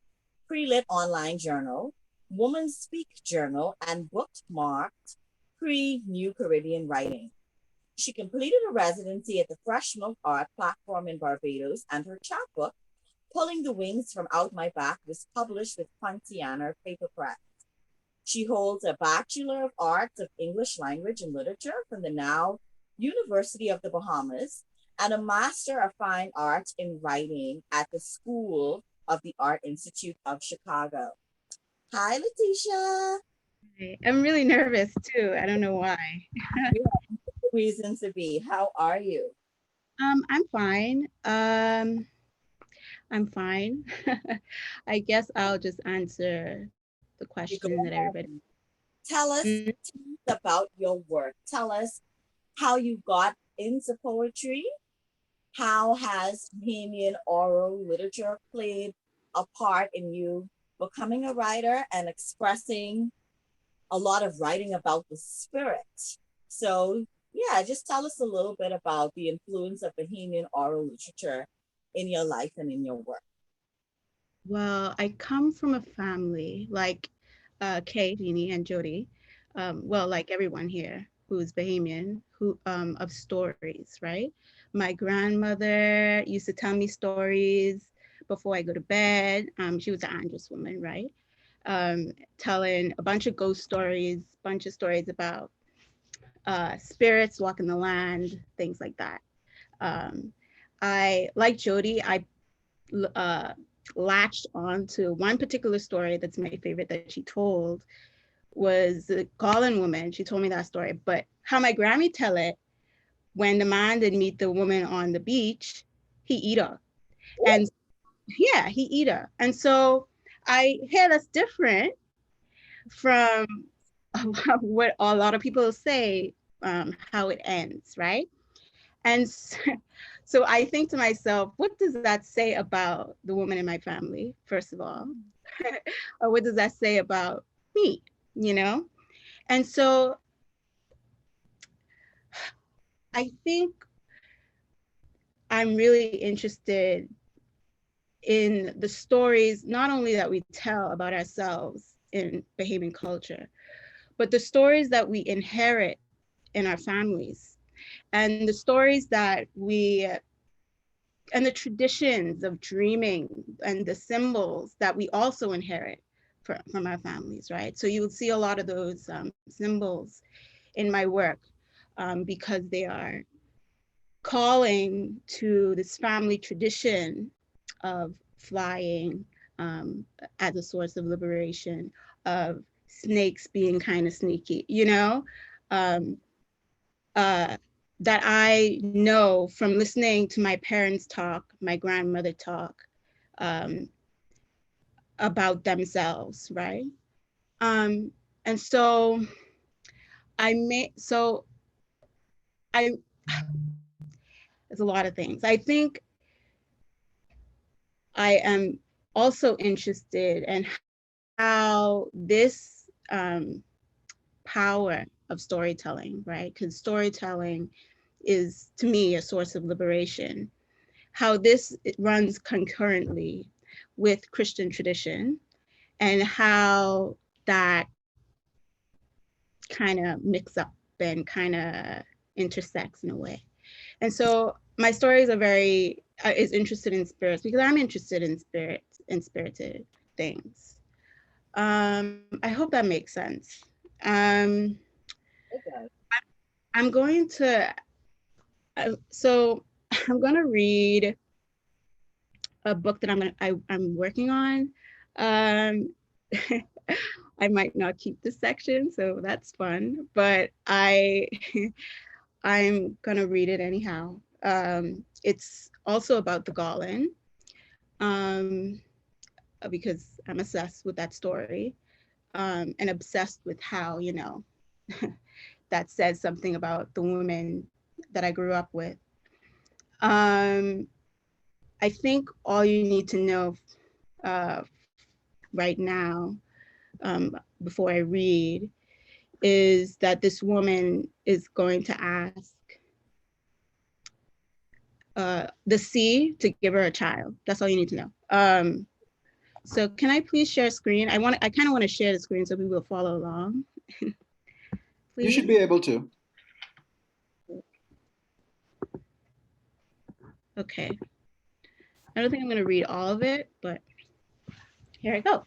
Pre-Lit Online Journal, Woman Speak Journal, and bookmarked Pre-New Caribbean Writing. She completed a residency at the Fresh Milk Art Platform in Barbados, and her chapbook, Pulling the Wings from Out My Back, was published with Poinciana Paper Press. She holds a Bachelor of Arts of English Language and Literature from the now University of the Bahamas and a Master of Fine Arts in Writing at the School of the Art Institute of Chicago. Hi, Letitia. Hi. I'm really nervous too. I don't know why. Reason to be. How are you? I'm fine. I'm fine. I guess I'll just answer the question that everybody. Tell us about your work. Tell us how you got into poetry. How has Bahamian oral literature played a part in you becoming a writer and expressing a lot of writing about the spirit? So yeah, just tell us a little bit about the influence of Bahamian oral literature in your life and in your work. Well, I come from a family like Kay, Jeannie, and Jody. Well, like everyone here who's Bahamian, who of stories, right? My grandmother used to tell me stories before I go to bed. She was an Andros woman, right? Telling a bunch of ghost stories, bunch of stories about spirits walking the land, things like that. I, like Jody, I latched on to one particular story that's my favorite that she told was the Garland woman. She told me that story, but how my Grammy tell it, when the man did meet the woman on the beach, he eat her. And yeah, he eat her. And so I hear that's different from what a lot of people say how it ends, right? And so I think to myself, what does that say about the woman in my family, first of all? Or what does that say about me, you know? And so I think I'm really interested in the stories, not only that we tell about ourselves in Bahamian culture, but the stories that we inherit in our families, and the stories that we, and the traditions of dreaming and the symbols that we also inherit from our families, right? So you will see a lot of those symbols in my work, because they are calling to this family tradition of flying, as a source of liberation, of snakes being kind of sneaky, you know, um, uh, that I know from listening to my parents talk, my grandmother talk, um, about themselves, right? And so so I, there's a lot of things. I think I am also interested in how this power of storytelling, right? Because storytelling is, to me, a source of liberation. How this runs concurrently with Christian tradition, and how that kind of mix up and kind of intersects in a way. And so my stories are very, is interested in spirits, because I'm interested in spirits and spirited things. I hope that makes sense. Um, Okay. I'm going to, so I'm going to read a book that I'm working on. Um, I might not keep this section, so that's fun, but I'm gonna read it anyhow. It's also about the Garland, um, because I'm obsessed with that story, and obsessed with how, you know, that says something about the woman that I grew up with. Um, I think all you need to know uh, right now, before I read, is that this woman is going to ask the sea to give her a child. That's all you need to know. So can I please share screen? I kind of want to share the screen so people will follow along. You should Please. be able to. Okay. I don't think I'm going to read all of it, but here I go.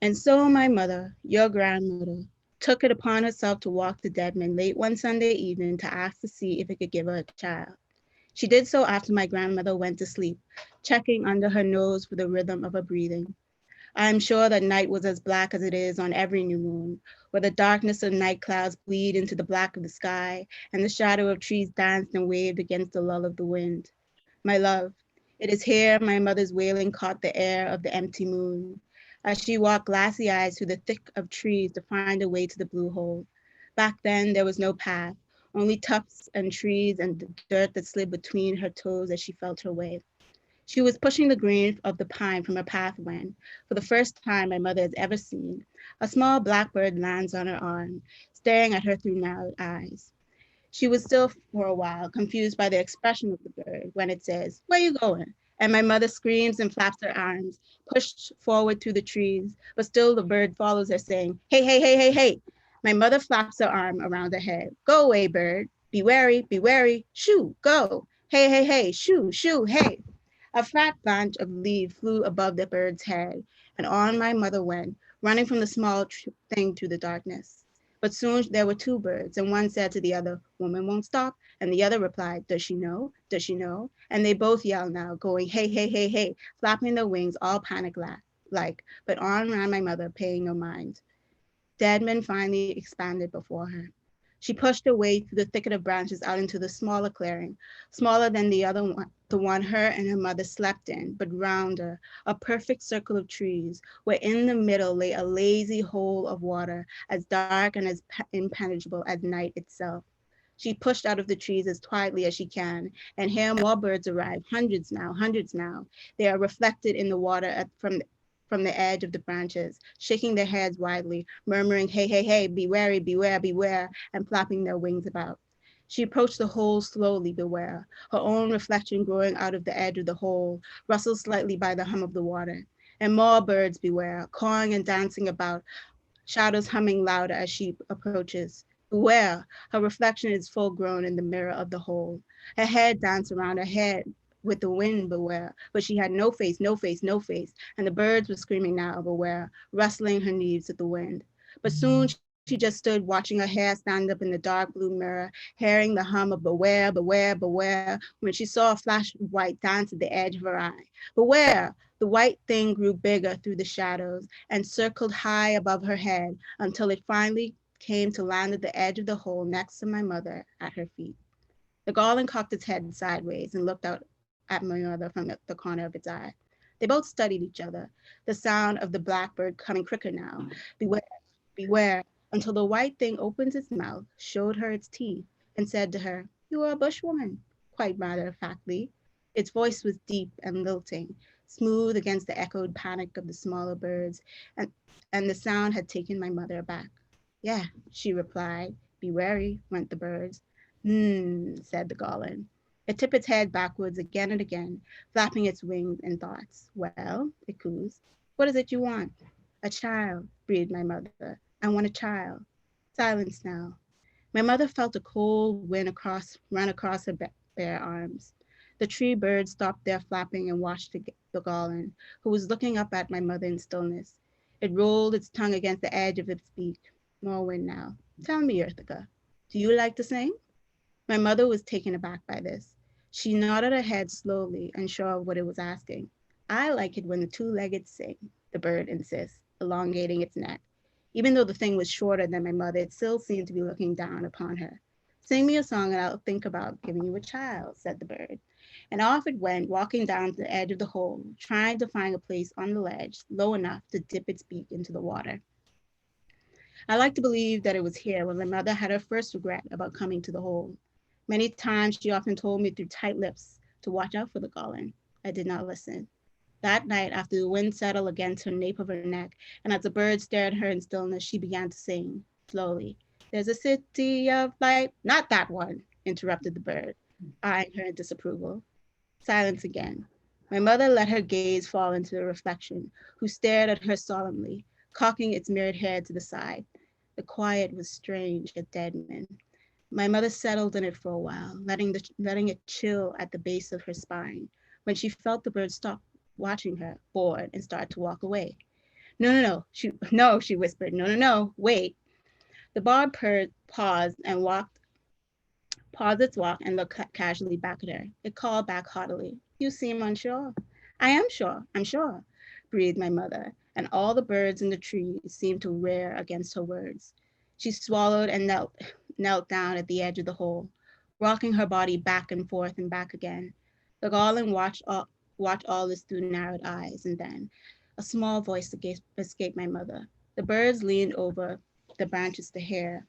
And so my mother, your grandmother, took it upon herself to walk to Deadman late one Sunday evening to ask to see if it could give her a child. She did so after my grandmother went to sleep, checking under her nose for the rhythm of her breathing. I am sure that night was as black as it is on every new moon, where the darkness of night clouds bleed into the black of the sky, and the shadow of trees danced and waved against the lull of the wind. My love, it is here my mother's wailing caught the air of the empty moon, as she walked glassy eyes through the thick of trees to find a way to the blue hole. Back then, there was no path, only tufts and trees and the dirt that slid between her toes as she felt her way. She was pushing the green of the pine from her path when, for the first time my mother has ever seen, a small blackbird lands on her arm, staring at her through narrowed eyes. She was still for a while, confused by the expression of the bird when it says, "Where you going?" And my mother screams and flaps her arms, pushed forward through the trees, but still the bird follows her saying, "Hey, hey, hey, hey, hey." My mother flaps her arm around her head. "Go away, bird. Be wary. Shoo, go. Hey, hey, hey, shoo, shoo, hey." A fat bunch of leaves flew above the bird's head, and on my mother went, running from the small thing through the darkness. But soon there were two birds, and one said to the other, "Woman won't stop." And the other replied, "Does she know? Does she know?" And they both yelled now, going, "Hey, hey, hey, hey," flapping their wings, all panic like, but on ran my mother, paying no mind. Deadman finally expanded before her. She pushed her way through the thicket of branches out into the smaller clearing, smaller than the other one, the one her and her mother slept in, but rounder, a perfect circle of trees, where in the middle lay a lazy hole of water, as dark and as impenetrable as night itself. She pushed out of the trees as quietly as she can, and here more birds arrive, hundreds now, hundreds now. They are reflected in the water from the edge of the branches, shaking their heads widely, murmuring, hey, hey, hey, be wary, beware, beware, and flapping their wings about. She approached the hole slowly, beware, her own reflection growing out of the edge of the hole, rustled slightly by the hum of the water. And more birds beware, cawing and dancing about, shadows humming louder as she approaches. Beware, her reflection is full grown in the mirror of the hole. Her head danced around her head with the wind, beware, but she had no face, no face, no face, and the birds were screaming now, beware, rustling her leaves at the wind. But soon she just stood watching her hair stand up in the dark blue mirror, hearing the hum of beware, beware, beware, when she saw a flash of white dance at the edge of her eye. Beware! The white thing grew bigger through the shadows and circled high above her head until it finally came to land at the edge of the hole next to my mother at her feet. The garland cocked its head sideways and looked out at my mother from the corner of its eye. They both studied each other, the sound of the blackbird coming quicker now. Beware, beware, until the white thing opened its mouth, showed her its teeth, and said to her, you are a bushwoman, quite matter-of-factly. Its voice was deep and lilting, smooth against the echoed panic of the smaller birds, and the sound had taken my mother aback. Yeah, she replied. Be wary, went the birds. Said the garland. It tipped its head backwards again and again, flapping its wings in thoughts. Well, it coos, what is it you want? A child, breathed my mother. I want a child. Silence now. My mother felt a cold wind run across her bare arms. The tree birds stopped their flapping and watched the garland, who was looking up at my mother in stillness. It rolled its tongue against the edge of its beak. More wind now. Tell me, Earthica, do you like to sing? My mother was taken aback by this. She nodded her head slowly, unsure of what it was asking. I like it when the two-legged sing, the bird insists, elongating its neck. Even though the thing was shorter than my mother, it still seemed to be looking down upon her. Sing me a song and I'll think about giving you a child, said the bird. And off it went, walking down to the edge of the hole, trying to find a place on the ledge low enough to dip its beak into the water. I like to believe that it was here when my mother had her first regret about coming to the hole. Many times she often told me through tight lips to watch out for the garland. I did not listen. That night, after the wind settled against her nape of her neck, and as the bird stared at her in stillness, she began to sing, slowly. There's a city of light. Not that one, interrupted the bird, eyeing her in disapproval. Silence again. My mother let her gaze fall into the reflection, who stared at her solemnly, cocking its mirrored head to the side. The quiet was strange yet deadened. My mother settled in it for a while, letting it chill at the base of her spine. When she felt the bird stop watching her, bored, and start to walk away. No, she whispered. No, wait. The barred bird paused its walk and looked casually back at her. It called back haughtily. You seem unsure. I'm sure, breathed my mother, and all the birds in the trees seemed to rear against her words. She swallowed and knelt down at the edge of the hole, rocking her body back and forth and back again. The garland watched all this through narrowed eyes, and then a small voice escaped my mother. The birds leaned over the branches to hear.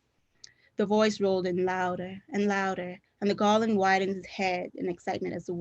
The voice rolled in louder and louder, and the garland widened its head in excitement as the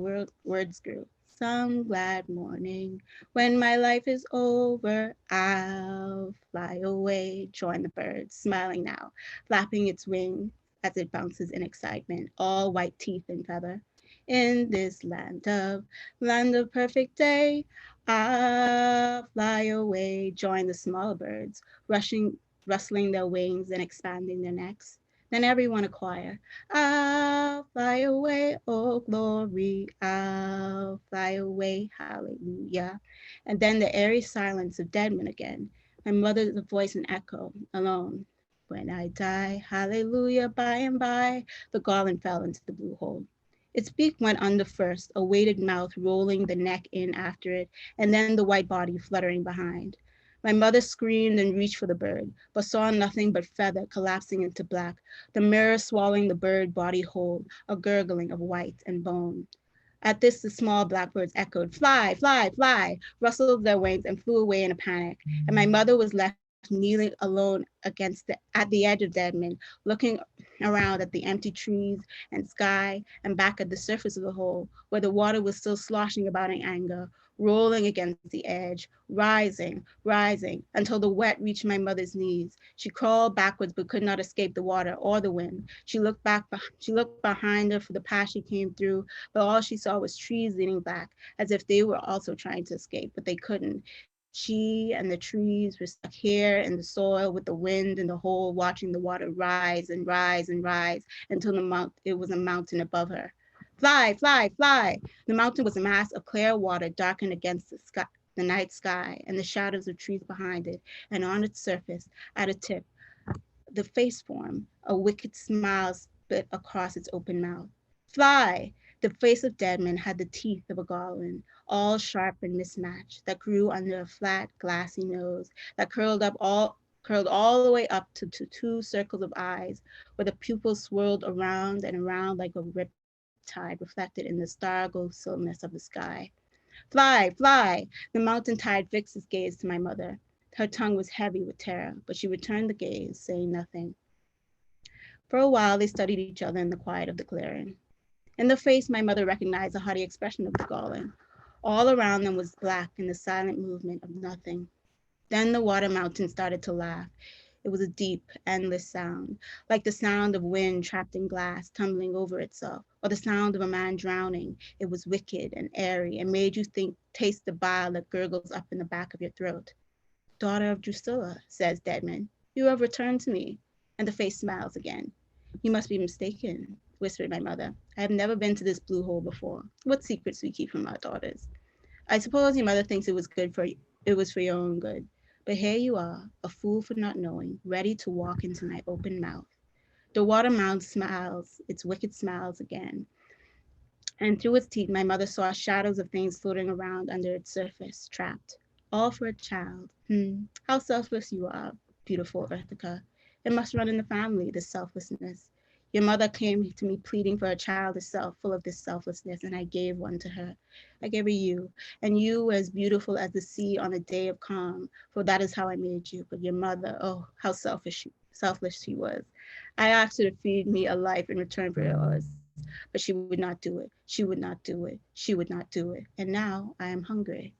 words grew. Some glad morning, when my life is over, I'll fly away, joined the bird, smiling now, flapping its wings as it bounces in excitement, all white teeth and feather. In this land of perfect day, I'll fly away, joined the smaller birds, rustling their wings and expanding their necks. Then everyone a choir. I'll fly away, oh glory, I'll fly away, hallelujah. And then the airy silence of Deadman again. My mother's voice an echo, alone. When I die, hallelujah, by and by, the garland fell into the blue hole. Its beak went under first, a weighted mouth rolling the neck in after it, and then the white body fluttering behind. My mother screamed and reached for the bird, but saw nothing but feather collapsing into black, the mirror swallowing the bird body whole, a gurgling of white and bone. At this, the small blackbirds echoed, fly, fly, fly, rustled their wings and flew away in a panic. And my mother was left kneeling alone at the edge of Deadman, looking around at the empty trees and sky and back at the surface of the hole, where the water was still sloshing about in anger, rolling against the edge, rising, rising, until the wet reached my mother's knees. She crawled backwards but could not escape the water or the wind. She looked behind her for the path she came through, but all she saw was trees leaning back, as if they were also trying to escape, but they couldn't. She and the trees were stuck here in the soil with the wind in the hole, watching the water rise and rise and rise until it was a mountain above her. Fly, fly, fly. The mountain was a mass of clear water darkened against the night sky and the shadows of trees behind it, and on its surface, at a tip, the face form, a wicked smile split across its open mouth. Fly! The face of Deadman had the teeth of a garland, all sharp and mismatched, that grew under a flat, glassy nose, that curled all the way up to two circles of eyes, where the pupils swirled around and around like a riptide reflected in the star-gold silliness of the sky. Fly, fly! The mountain tide fixed its gaze to my mother. Her tongue was heavy with terror, but she returned the gaze, saying nothing. For a while, they studied each other in the quiet of the clearing. In the face, my mother recognized the haughty expression of the Garland. All around them was black in the silent movement of nothing. Then the water mountain started to laugh. It was a deep, endless sound, like the sound of wind trapped in glass tumbling over itself, or the sound of a man drowning. It was wicked and airy and made you taste the bile that gurgles up in the back of your throat. Daughter of Drusilla, says Deadman, you have returned to me. And the face smiles again. You must be mistaken, whispered my mother. I have never been to this blue hole before. What secrets we keep from our daughters? I suppose your mother thinks it was for your own good. But here you are, a fool for not knowing, ready to walk into my open mouth. The water mound smiles, its wicked smiles again. And through its teeth, my mother saw shadows of things floating around under its surface, trapped. All for a child. How selfless you are, beautiful Earthica. It must run in the family, this selflessness. Your mother came to me pleading for a child herself, full of this selflessness, and I gave one to her. I gave her you, and you were as beautiful as the sea on a day of calm, for that is how I made you. But your mother, oh, how selfless she was. I asked her to feed me a life in return for yours, but she would not do it. She would not do it. She would not do it. And now I am hungry.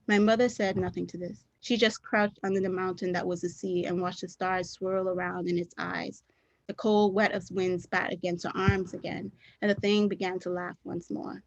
My mother said nothing to this. She just crouched under the mountain that was the sea and watched the stars swirl around in its eyes. The cold wet of wind spat against her arms again, and the thing began to laugh once more.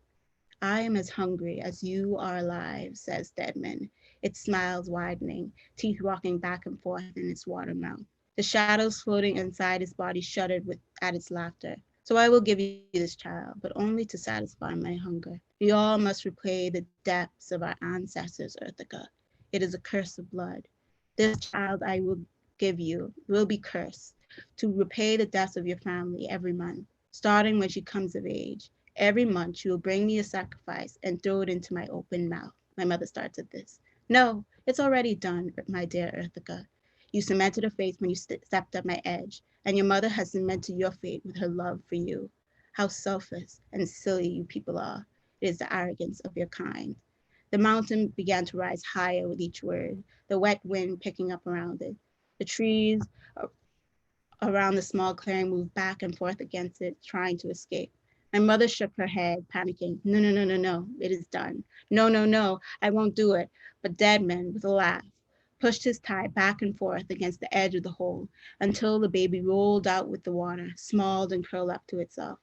I am as hungry as you are alive, says Deadman, its smiles widening, teeth rocking back and forth in its water mouth. The shadows floating inside his body shuddered at its laughter. So I will give you this child, but only to satisfy my hunger. We all must repay the depths of our ancestors, Earthica. It is a curse of blood. This child I will give you will be cursed to repay the debts of your family every month, starting when she comes of age. Every month you will bring me a sacrifice and throw it into my open mouth. My mother starts at this. No, it's already done, my dear Earthica. You cemented a faith when you stepped at my edge, and your mother has cemented your fate with her love for you. How selfless and silly you people are. It is the arrogance of your kind. The mountain began to rise higher with each word, the wet wind picking up around it. The trees around the small clearing moved back and forth against it, trying to escape. My mother shook her head, panicking. No, no, no, no, no, it is done. No, no, no, I won't do it. But Deadman, with a laugh, pushed his tie back and forth against the edge of the hole until the baby rolled out with the water, smalled and curled up to itself.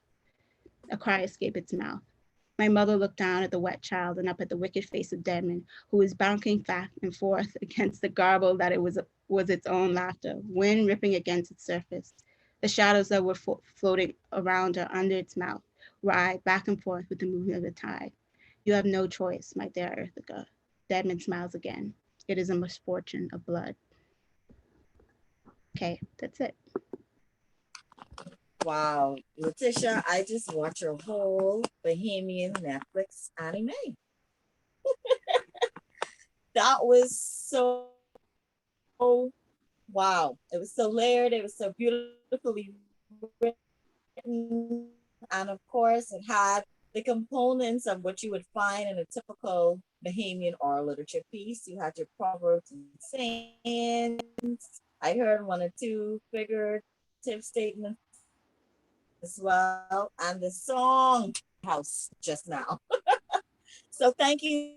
A cry escaped its mouth. My mother looked down at the wet child and up at the wicked face of Deadman, who was bouncing back and forth against the garble that it was its own laughter, wind ripping against its surface. The shadows that were floating around her under its mouth writhed back and forth with the movement of the tide. You have no choice, my dear Earthica. Deadman smiles again. It is a misfortune of blood. Okay, that's it. Wow, Letitia, I just watched your whole Bahamian Netflix anime. That was so wow, it was so layered, it was so beautifully written, and of course it had the components of what you would find in a typical Bahamian oral literature piece. You had your proverbs and sayings. I heard one or two figurative statements as well, and the song house just now. So thank you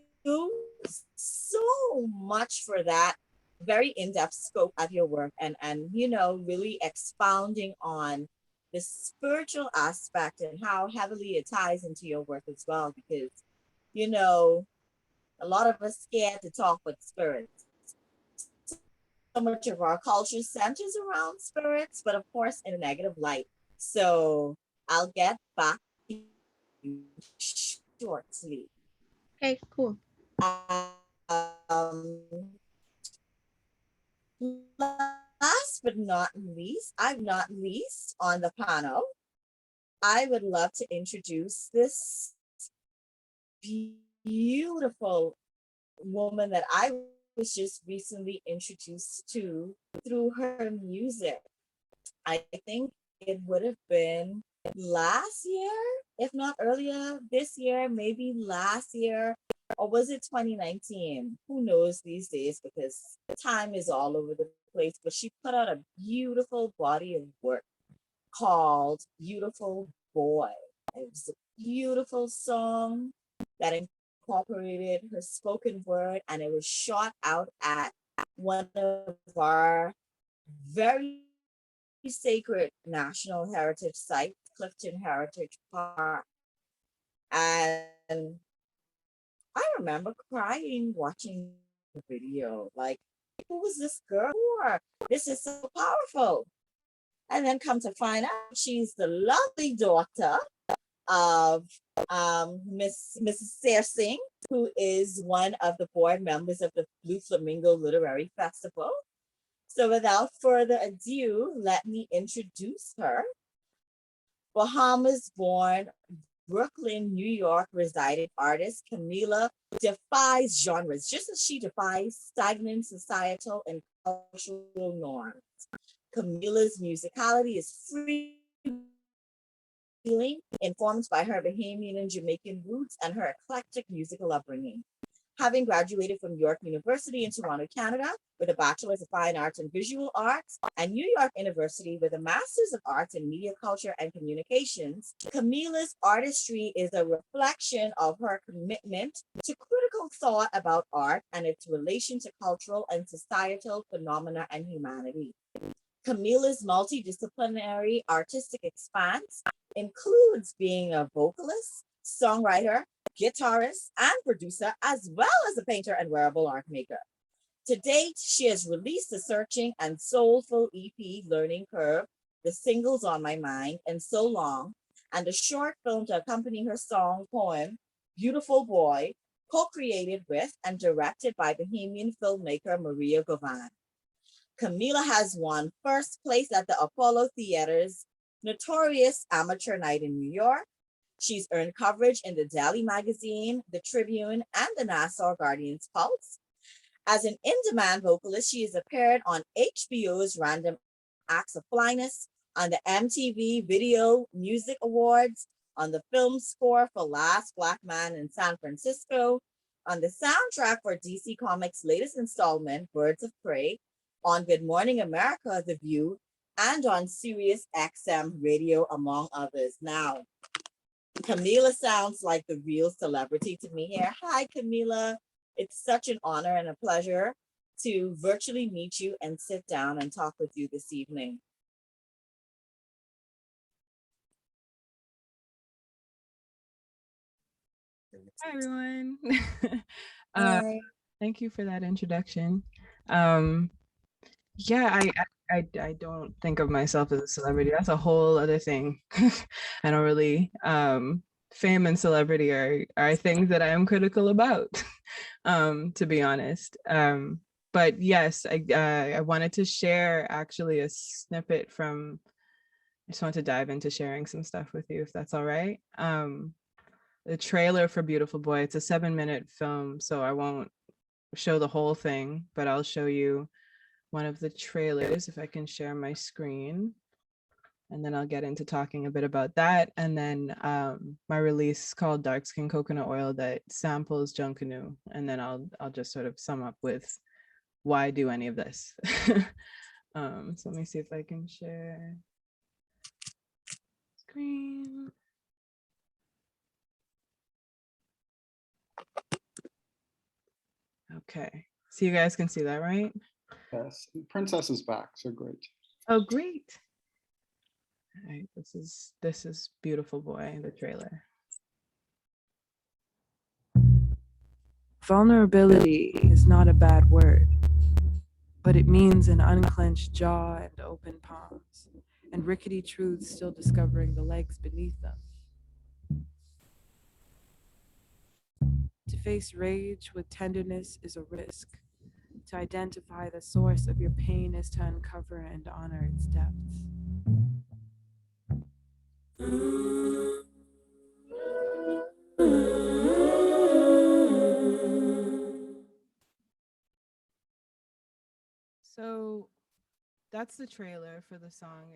so much for that very in-depth scope of your work, and really expounding on the spiritual aspect and how heavily it ties into your work as well, because you know a lot of us scared to talk with spirits. So much of our culture centers around spirits, but of course in a negative light. So I'll get back to you shortly. Okay, cool. Um, Last but not least, I'm not least on the panel, I would love to introduce this beautiful woman that I was just recently introduced to through her music. I think it would have been last year, if not earlier this year, maybe last year, or was it 2019? Who knows these days, because time is all over the place. But she put out a beautiful body of work called Beautiful Boy. It was a beautiful song that incorporated her spoken word, and it was shot out at one of our very sacred national heritage site, Clifton Heritage Park. And I remember crying watching the video. Like, who was this girl for? This is so powerful. And then come to find out she's the lovely daughter of Mrs. Sayre Singh, who is one of the board members of the Blue Flamingo Literary Festival. So without further ado, let me introduce her. Bahamas born, Brooklyn, New York resided artist Camila defies genres, just as she defies stagnant societal and cultural norms. Camila's musicality is free, informed by her Bahamian and Jamaican roots and her eclectic musical upbringing. Having graduated from York University in Toronto, Canada, with a Bachelor's of Fine Arts and Visual Arts, and New York University with a Master's of Arts in Media Culture and Communications, Camila's artistry is a reflection of her commitment to critical thought about art and its relation to cultural and societal phenomena and humanity. Camila's multidisciplinary artistic expanse includes being a vocalist, songwriter, guitarist, and producer, as well as a painter and wearable art maker. To date, she has released the searching and soulful EP Learning Curve, the singles On My Mind, and So Long, and a short film to accompany her song poem, Beautiful Boy, co-created with and directed by Bahamian filmmaker Maria Govan. Camila has won first place at the Apollo Theater's notorious Amateur Night in New York. She's earned coverage in the Daily Magazine, the Tribune, and the Nassau Guardian's Pulse. As an in-demand vocalist, she has appeared on HBO's Random Acts of Flyness, on the MTV Video Music Awards, on the film score for Last Black Man in San Francisco, on the soundtrack for DC Comics' latest installment, Birds of Prey, on Good Morning America, The View, and on Sirius XM Radio, among others. Now, Camila sounds like the real celebrity to me here. Hi, Camila. It's such an honor and a pleasure to virtually meet you and sit down and talk with you this evening. Hi, everyone. Hi. Thank you for that introduction. Yeah, I don't think of myself as a celebrity. That's a whole other thing. I don't really, fame and celebrity are things that I am critical about, to be honest. But yes, I wanted to share actually a snippet from, I just want to dive into sharing some stuff with you, if that's all right. The trailer for Beautiful Boy, it's a 7-minute film, so I won't show the whole thing, but I'll show you one of the trailers, if I can share my screen. And then I'll get into talking a bit about that. And then my release called Dark Skin Coconut Oil that samples Junkanoo. And then I'll just sort of sum up with why do any of this. So let me see if I can share screen. Okay, so you guys can see that, right? Yes, Princess is back, so great. Oh, great. All right, this is Beautiful Boy, the trailer. Vulnerability is not a bad word, but it means an unclenched jaw and open palms, and rickety truths still discovering the legs beneath them. To face rage with tenderness is a risk. To identify the source of your pain is to uncover and honor its depths. So that's the trailer for the song.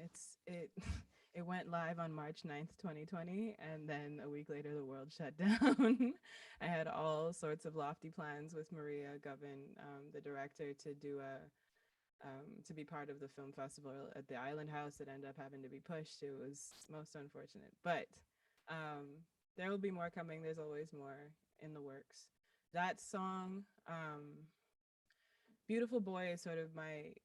It went live on March 9th, 2020, and then a week later the world shut down. I had all sorts of lofty plans with Maria Govan, the director, to do to be part of the film festival at the Island House. That ended up having to be pushed. It was most unfortunate, but there will be more coming. There's always more in the works. That song, Beautiful Boy, is sort of my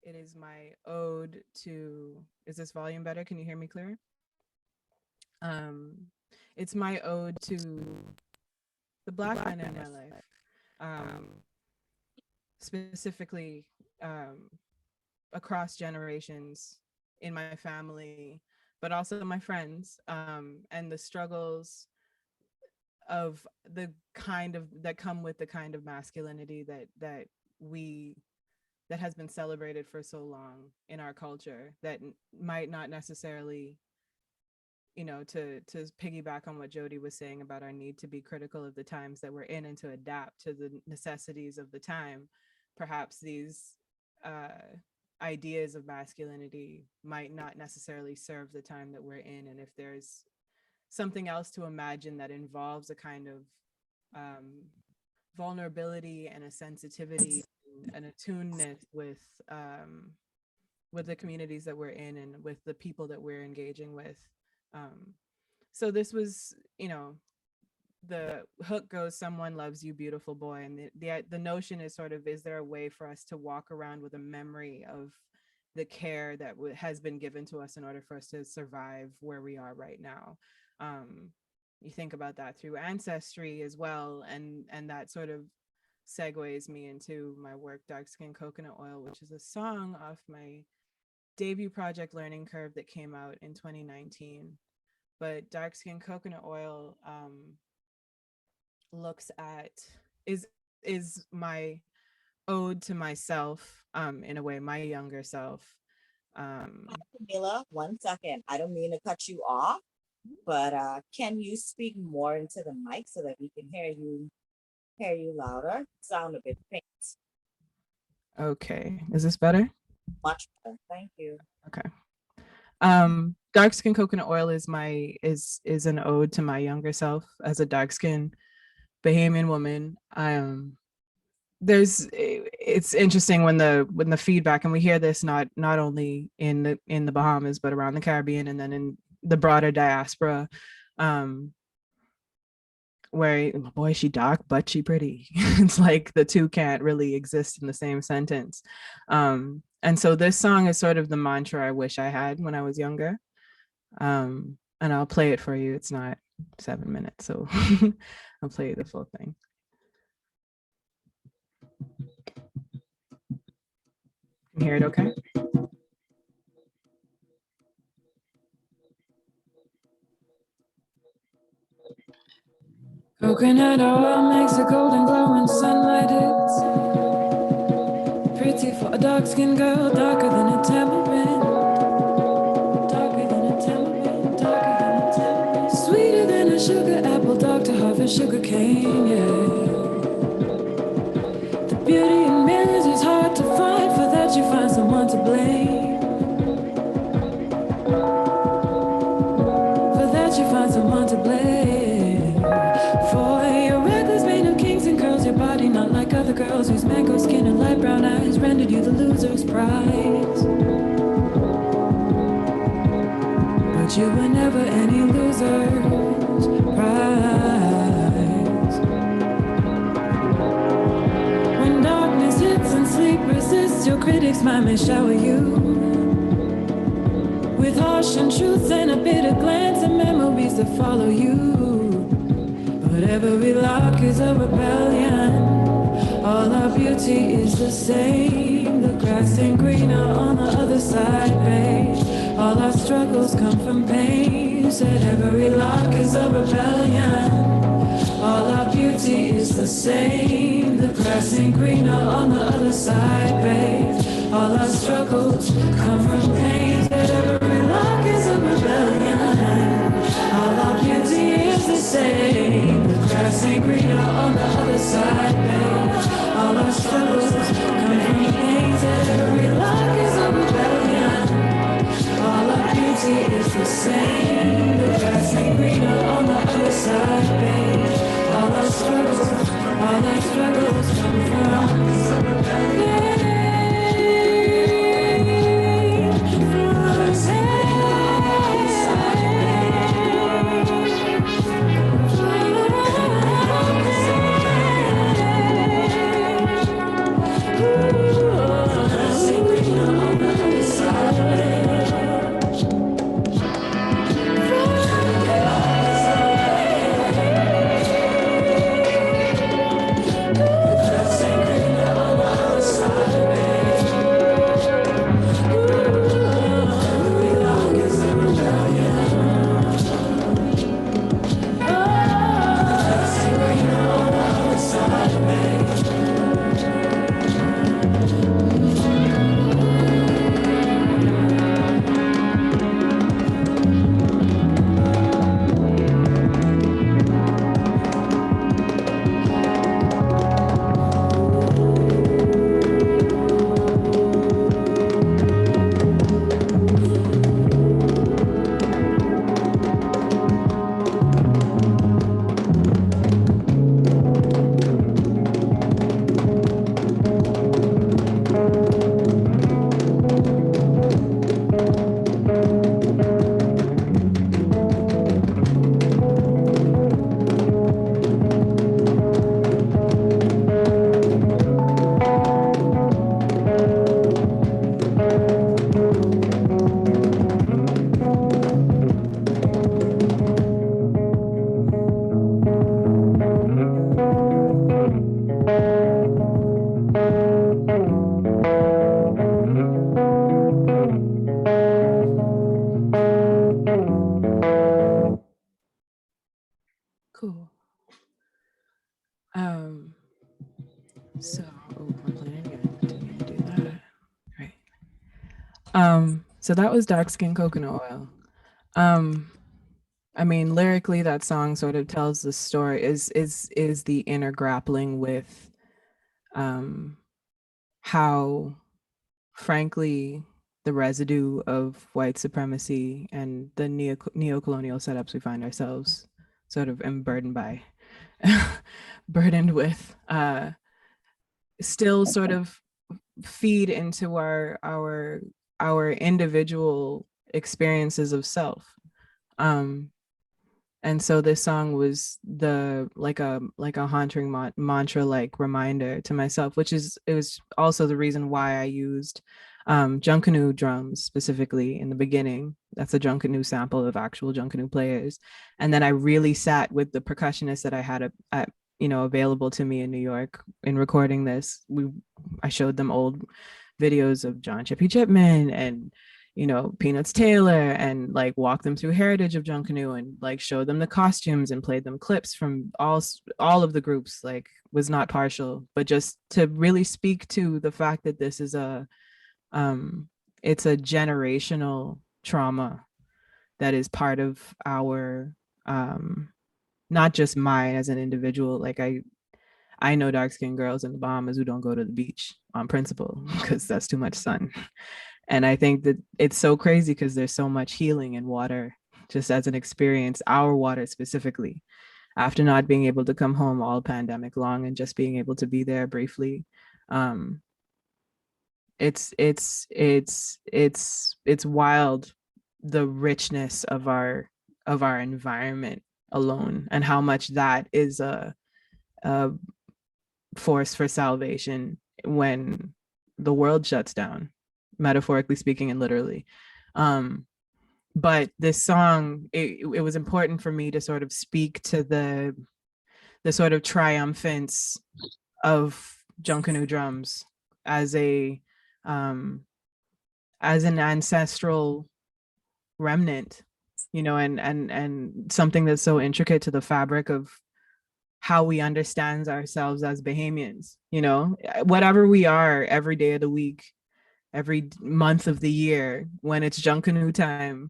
it is my ode to, is this volume better? Can you hear me clear? It's my ode to the Black men in my life, specifically across generations in my family, but also my friends, and the struggles of the kind of that come with the kind of masculinity that has been celebrated for so long in our culture, that might not necessarily, to piggyback on what Jody was saying about our need to be critical of the times that we're in and to adapt to the necessities of the time. Perhaps these ideas of masculinity might not necessarily serve the time that we're in. And if there's something else to imagine that involves a kind of vulnerability and a sensitivity and attuneness with the communities that we're in and with the people that we're engaging with. So this was, the hook goes, someone loves you, beautiful boy. And the notion is sort of, is there a way for us to walk around with a memory of the care that has been given to us in order for us to survive where we are right now? You think about that through ancestry as well, and that sort of segues me into my work, Dark Skin Coconut Oil, which is a song off my debut project, Learning Curve, that came out in 2019. But Dark Skin Coconut Oil looks at, is my ode to myself, in a way, my younger self. Camila, 1 second. I don't mean to cut you off, but can you speak more into the mic so that we can hear you louder? Sound a bit faint. Okay, is this better? Much better. Thank you. Okay. Dark Skin Coconut Oil is is an ode to my younger self as a dark skin Bahamian woman. It's interesting when the feedback, and we hear this not only in the Bahamas but around the Caribbean and then in the broader diaspora, where, boy, she dark but she pretty. It's like the two can't really exist in the same sentence. And so this song is sort of the mantra I wish I had when I was younger. And I'll play it for you. It's not 7 minutes, so I'll play you the full thing. Can you hear it okay? Coconut oil makes a golden glow in sunlight. It's pretty for a dark-skinned girl, darker than a tamarind. Darker than a tamarind, darker than a tamarind. Sweeter than a sugar apple, dark to harvest sugar cane, yeah. that you find someone to blame. For that you find someone to blame. For your reckless vein of kings and curls, your body not like other girls whose mango skin and light brown eyes rendered you the loser's prize. But you were never any loser's prize. When darkness hits and sleep resists, your critics' mind may shower you with harsh untruths and a bitter glance and memories that follow you. But every lock is a rebellion. All our beauty is the same. The grass ain't greener on the other side, babe. All our struggles come from pain. Said every lock is a rebellion. All our beauty is the same. The grass ain't greener on the other side, babe. All our struggles come from pain. Said every lock is a rebellion. All our beauty is the same. The grass ain't greener on the other side, babe. All our struggles come from pain. Said every lock is a rebellion. All our beauty is the same. The grass ain't greener on the other side, babe. All our struggles come from pain. Cool. So I'm playing again. Didn't do that. Right. So that was Dark Skin Coconut Oil. I mean, lyrically, that song sort of tells the story, is the inner grappling with how, frankly, the residue of white supremacy and the neo-colonial setups we find ourselves sort of burdened by, burdened with, still sort of feed into our individual experiences of self. And so this song was like a haunting mantra, like reminder to myself, it was also the reason why I used Junkanoo drums specifically in the beginning. That's a Junkanoo sample of actual Junkanoo players. And then I really sat with the percussionists that I had available to me in New York in recording this. I showed them old videos of John Chippy Chipman and Peanuts Taylor, and like walk them through heritage of Junkanoo and like show them the costumes and played them clips from all of the groups, like was not partial, but just to really speak to the fact that this is it's a generational trauma that is part of our not just mine as an individual. Like I know dark-skinned girls in the Bahamas who don't go to the beach on principle because that's too much sun. And I think that it's so crazy because there's so much healing in water, just as an experience, our water specifically, after not being able to come home all pandemic long and just being able to be there briefly. It's wild, the richness of our environment alone, and how much that is a force for salvation when the world shuts down, metaphorically speaking and literally. But this song, it was important for me to sort of speak to the sort of triumphance of Junkanoo drums as a as an ancestral remnant, you know, and something that's so intricate to the fabric of how we understand ourselves as Bahamians, you know, whatever we are every day of the week, every month of the year, when it's Junkanoo time,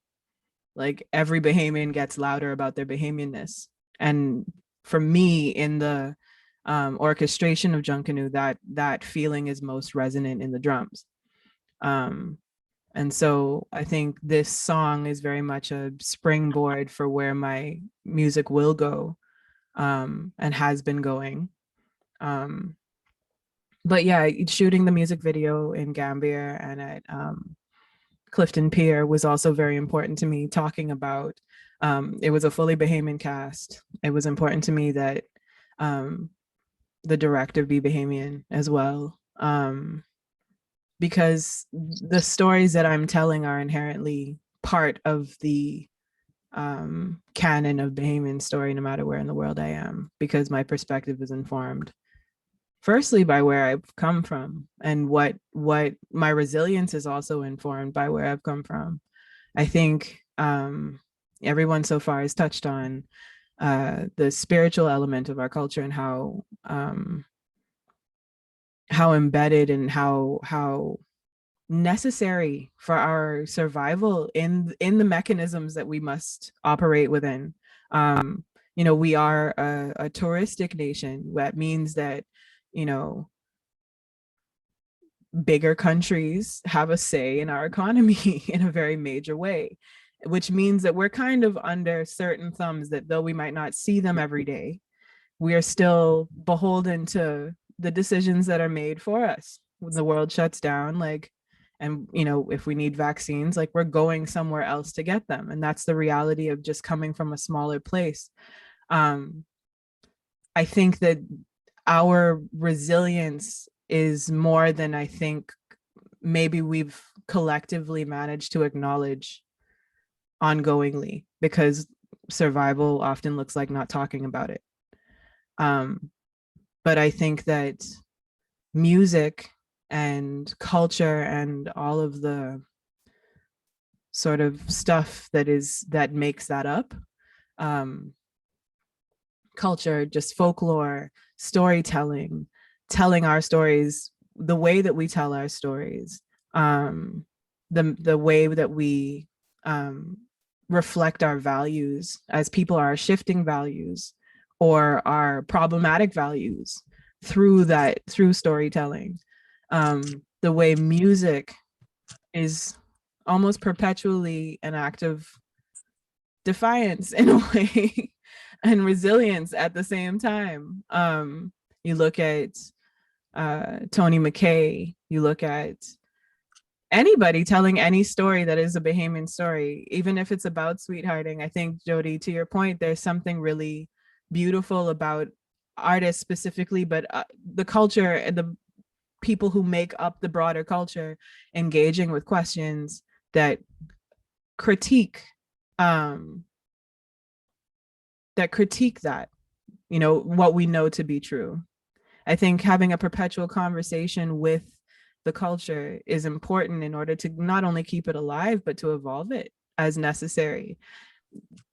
like every Bahamian gets louder about their Bahamianness. And for me, in the orchestration of Junkanoo, that feeling is most resonant in the drums. And so I think this song is very much a springboard for where my music will go, and has been going. But yeah, shooting the music video in Gambia and at Clifton Pier was also very important to me, talking about, it was a fully Bahamian cast. It was important to me that the director be Bahamian as well. Because the stories that I'm telling are inherently part of the canon of Bahamian story, no matter where in the world I am, because my perspective is informed firstly by where I've come from, and what my resilience is also informed by where I've come from. I think everyone so far has touched on the spiritual element of our culture and how embedded and how necessary for our survival in the mechanisms that we must operate within. You know, we are a touristic nation. That means that, you know, bigger countries have a say in our economy in a very major way, which means that we're kind of under certain thumbs that, though we might not see them every day, we are still beholden to the decisions that are made for us. When the world shuts down, like, and, you know, if we need vaccines, like, we're going somewhere else to get them. And that's the reality of just coming from a smaller place. I think that our resilience is more than I think maybe we've collectively managed to acknowledge ongoingly, because survival often looks like not talking about it. But I think that music and culture and all of the sort of stuff that makes that up, culture, just folklore, storytelling, telling our stories, the way that we tell our stories, the way that we reflect our values as people, are shifting values or our problematic values through storytelling. The way music is almost perpetually an act of defiance in a way and resilience at the same time. You look at Tony McKay, you look at anybody telling any story that is a Bahamian story, even if it's about sweethearting. I think, Jody, to your point, there's something really beautiful about artists specifically, but the culture and the people who make up the broader culture engaging with questions that critique that, you know, what we know to be true. I think having a perpetual conversation with the culture is important in order to not only keep it alive, but to evolve it as necessary.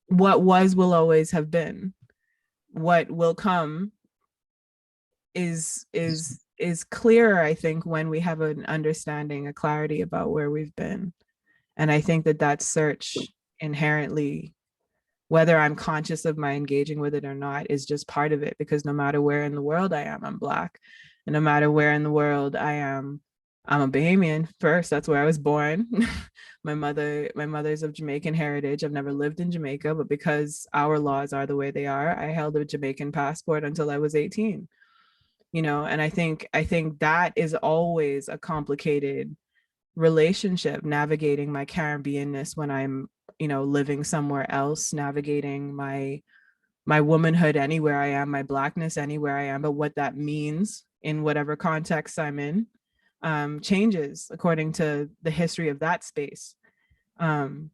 What was will always have been. What will come is clearer, I think, when we have an understanding, a clarity about where we've been. And I think that search inherently whether I'm conscious of my engaging with it or not is just part of it, because no matter where in the world I am, I'm Black. And no matter where in the world I am, I'm a Bahamian first. That's where I was born. My mother's of Jamaican heritage. I've never lived in Jamaica, but because our laws are the way they are, I held a Jamaican passport until I was 18. And I think that is always a complicated relationship, navigating my Caribbeanness when I'm, living somewhere else, navigating my womanhood anywhere I am, my Blackness anywhere I am, but what that means in whatever context I'm in changes according to the history of that space. And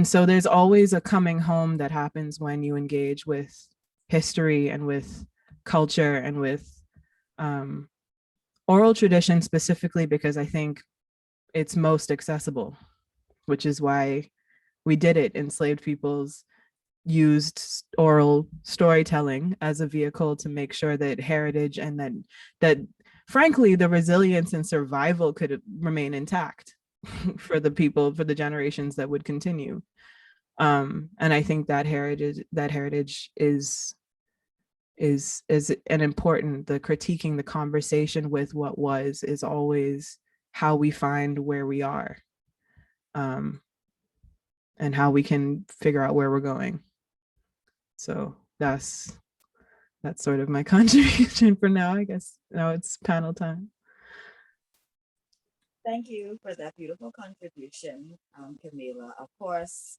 so there's always a coming home that happens when you engage with history and with culture and with oral tradition specifically, because I think it's most accessible, which is why we did it. Enslaved peoples used oral storytelling as a vehicle to make sure that heritage and that frankly the resilience and survival could remain intact for the people, for the generations that would continue. And I think that heritage is an important, the critiquing the conversation with what was is always how we find where we are, and how we can figure out where we're going. So that's sort of my contribution for now. I guess now it's panel time. Thank you for that beautiful contribution, Camila. Of course,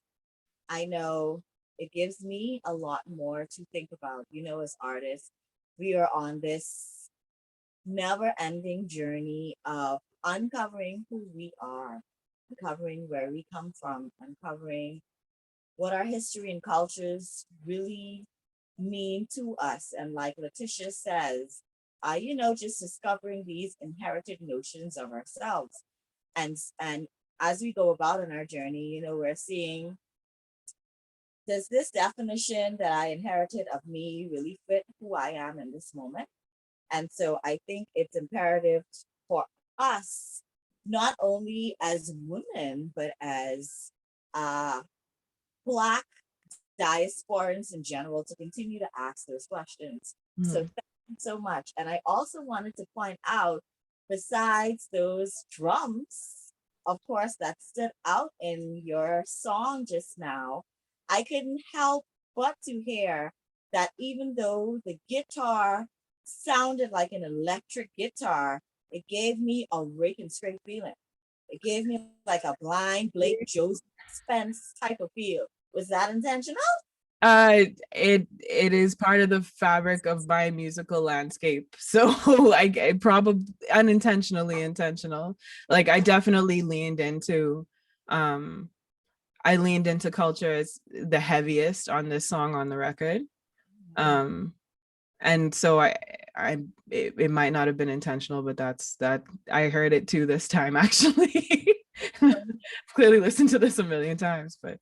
I know it gives me a lot more to think about. As artists, we are on this never-ending journey of uncovering who we are, uncovering where we come from, uncovering what our history and cultures really mean to us. And like Letitia says, just discovering these inherited notions of ourselves. And as we go about in our journey, we're seeing, does this definition that I inherited of me really fit who I am in this moment? And so I think it's imperative for us, not only as women, but as Black diasporans in general, to continue to ask those questions. So thank you so much. And I also wanted to point out, besides those drums, of course, that stood out in your song just now, I couldn't help but to hear that even though the guitar sounded like an electric guitar, it gave me a rake and scrape feeling. It gave me like a blind Blake Joseph Spence type of feel. Was that intentional? It is part of the fabric of my musical landscape. So I probably unintentionally intentional. Like I definitely leaned into culture as the heaviest on this song on the record. And so it might not have been intentional, but that I heard it too this time actually. Clearly listened to this a million times, but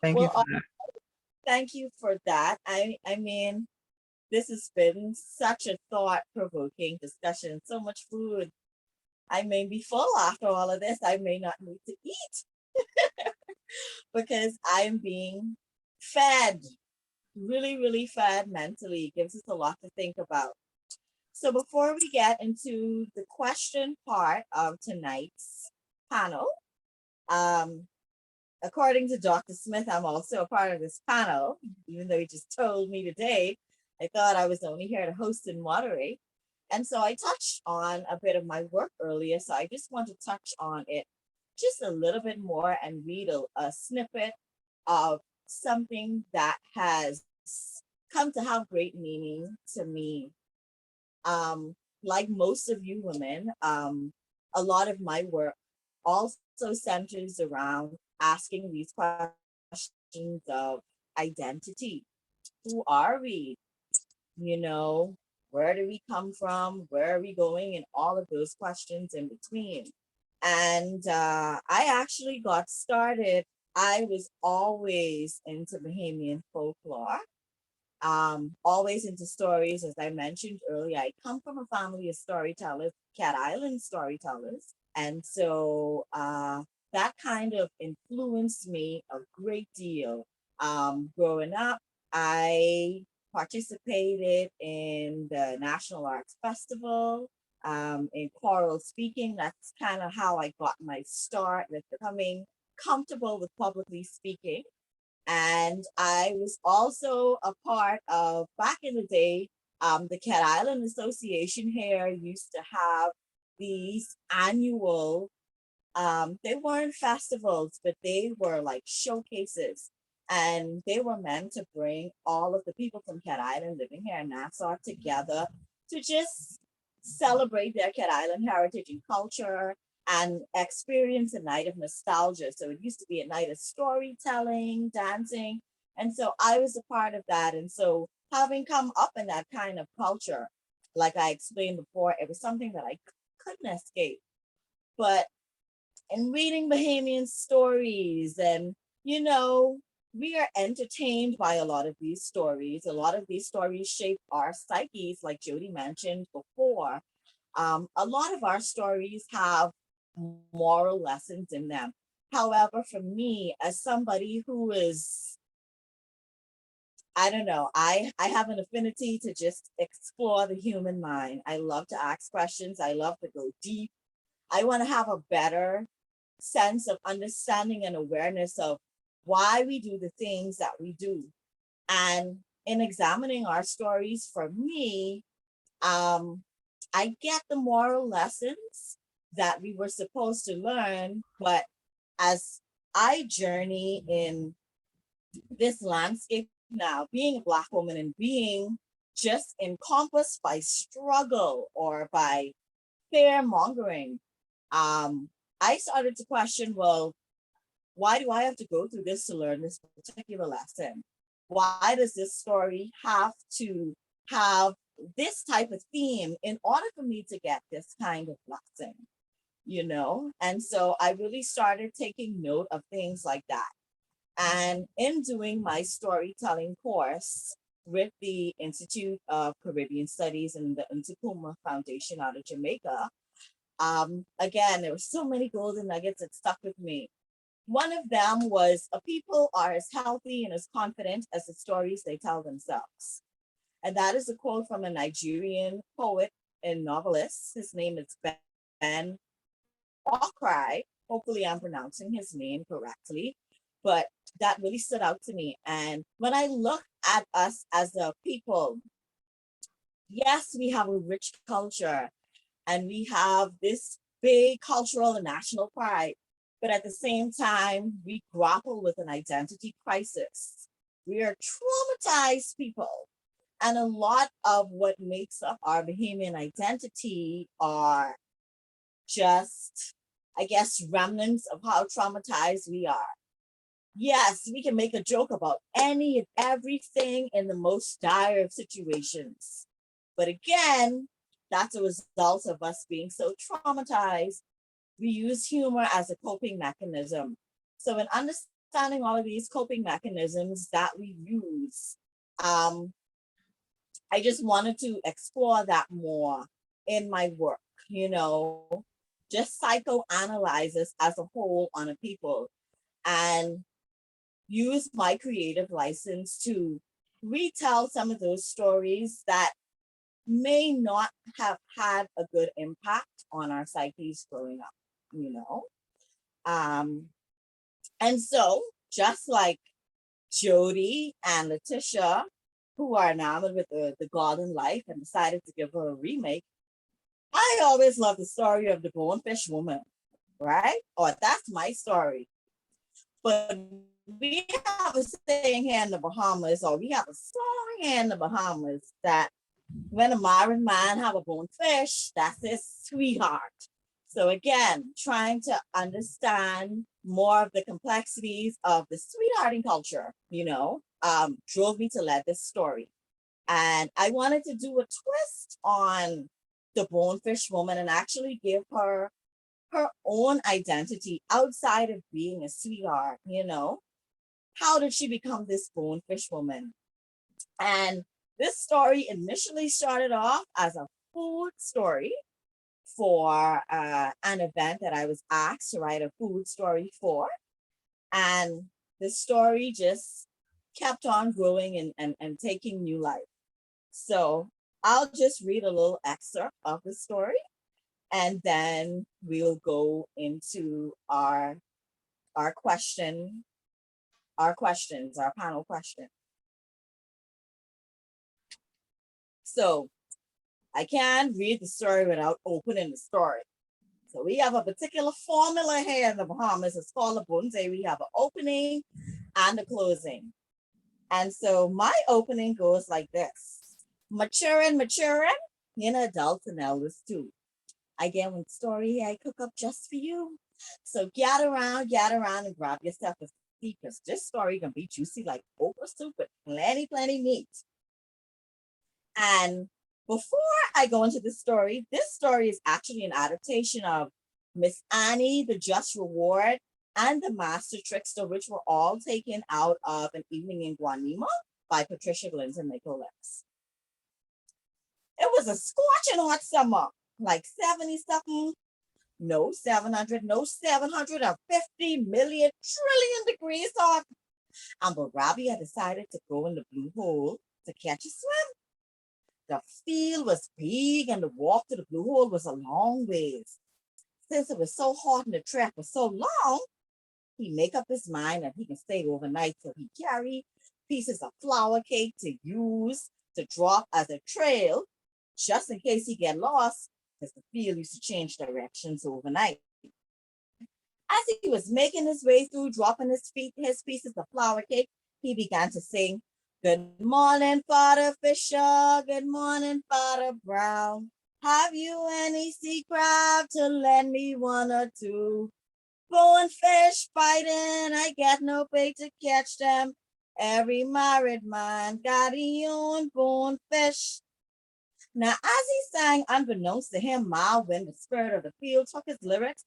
thank you for that. Thank you for that. I mean, this has been such a thought-provoking discussion, so much food. I may be full after all of this. I may not need to eat because I am being fed, really, really fed mentally. It gives us a lot to think about. So before we get into the question part of tonight's panel, according to Dr. Smith, I'm also a part of this panel, even though he just told me today. I thought I was only here to host and moderate. And so I touched on a bit of my work earlier. So I just want to touch on it just a little bit more and read a snippet of something that has come to have great meaning to me. Like most of you women, a lot of my work also centers around asking these questions of identity. Who are we? Where do we come from? Where are we going? And all of those questions in between. And I actually got started. I was always into Bahamian folklore, always into stories. As I mentioned earlier, I come from a family of storytellers, Cat Island storytellers. And so that kind of influenced me a great deal. Growing up, I participated in the National Arts Festival, in choral speaking. That's kind of how I got my start with becoming comfortable with publicly speaking. And I was also a part of, back in the day, the Cat Island Association here used to have these annual, they weren't festivals, but they were like showcases. And they were meant to bring all of the people from Cat Island living here in Nassau together to just celebrate their Cat Island heritage and culture and experience a night of nostalgia. So it used to be a night of storytelling, dancing. And so I was a part of that. And so having come up in that kind of culture, like I explained before, it was something that I couldn't escape. But in reading Bahamian stories, and you know, we are entertained by a lot of these stories. A lot of these stories shape our psyches, like Jody mentioned before. A lot of our stories have moral lessons in them. However, for me, as somebody who is, I don't know, I have an affinity to just explore the human mind. I love to ask questions. I love to go deep. I want to have a better sense of understanding and awareness of why we do the things that we do. And in examining our stories, for me, I get the moral lessons that we were supposed to learn, but as I journey in this landscape now, being a Black woman and being just encompassed by struggle or by fear mongering, I started to question, well, why do I have to go through this to learn this particular lesson? Why does this story have to have this type of theme in order for me to get this kind of lesson? You know? And so I really started taking note of things like that. And in doing my storytelling course with the Institute of Caribbean Studies and the Untapuma Foundation out of Jamaica, again, there were so many golden nuggets that stuck with me. One of them was, a people are as healthy and as confident as the stories they tell themselves. And that is a quote from a Nigerian poet and novelist. His name is Ben Okrai. Hopefully I'm pronouncing his name correctly, but that really stood out to me. And when I look at us as a people, yes, we have a rich culture and we have this big cultural and national pride, but at the same time, we grapple with an identity crisis. We are traumatized people. And a lot of what makes up our Bahamian identity are just, I guess, remnants of how traumatized we are. Yes, we can make a joke about any and everything in the most dire of situations. But again, that's a result of us being so traumatized. We use humor as a coping mechanism. So in understanding all of these coping mechanisms that we use, I just wanted to explore that more in my work, you know, just psychoanalyze us as a whole on a people and use my creative license to retell some of those stories that may not have had a good impact on our psyches growing up, you know? And so, just like Jody and Letitia, who are enamored with the Golden Life and decided to give her a remake, I always love the story of the Bonefish Woman, right? Or that's my story. But we have a saying here in the Bahamas, or we have a song here in the Bahamas, that when a married man have a bonefish, that's his sweetheart. So again, trying to understand more of the complexities of the sweethearting culture, you know, drove me to let this story. And I wanted to do a twist on the Bonefish Woman and actually give her her own identity outside of being a sweetheart, you know? How did she become this Bonefish Woman? And this story initially started off as a food story for an event that I was asked to write a food story for. And the story just kept on growing and taking new life. So I'll just read a little excerpt of the story, and then we'll go into our questions, our panel question. So I can't read the story without opening the story. So we have a particular formula here in the Bahamas. It's called a bunze. We have an opening and a closing. And so my opening goes like this. Maturing, adults and elders too. I get one story I cook up just for you. So gather around and grab yourself a seat, because this story gonna be juicy like okra soup with plenty meat. And before I go into the story, this story is actually an adaptation of Miss Annie, the Just Reward, and the Master Trickster, which were all taken out of An Evening in Guanima by Patricia Glinton Nicholas. It was a scorching hot summer, like 70 something, no 700, no 750 million trillion degrees hot. And Barabi had decided to go in the blue hole to catch a swim. The field was big and the walk to the blue hole was a long ways. Since it was so hot and the trek was so long, he make up his mind that he can stay overnight, so he carry pieces of flour cake to use to drop as a trail, just in case he get lost, because the field used to change directions overnight. As he was making his way through, dropping his pieces of flour cake, he began to sing, "Good morning, Father Fisher. Good morning, Father Brown. Have you any sea crab to lend me one or two? Bone fish fighting, I get no bait to catch them. Every married man got his own bone fish." Now, as he sang, unbeknownst to him, mild wind, the spirit of the field, took his lyrics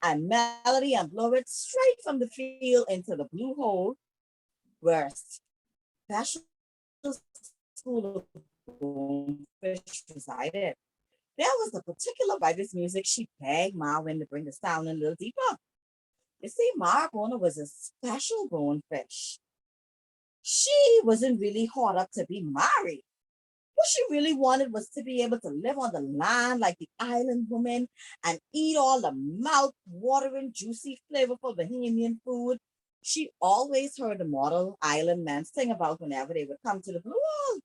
and melody and blew it straight from the field into the blue hole, where a special school of bonefish resided. There was a particular by this music. She begged Marvin to bring the sound in a little deeper. You see, Marvin was a special bonefish. She wasn't really hot up to be married. What she really wanted was to be able to live on the land like the island woman and eat all the mouth-watering, juicy, flavorful Bahamian food she always heard the model island men sing about whenever they would come to the Blue Hole.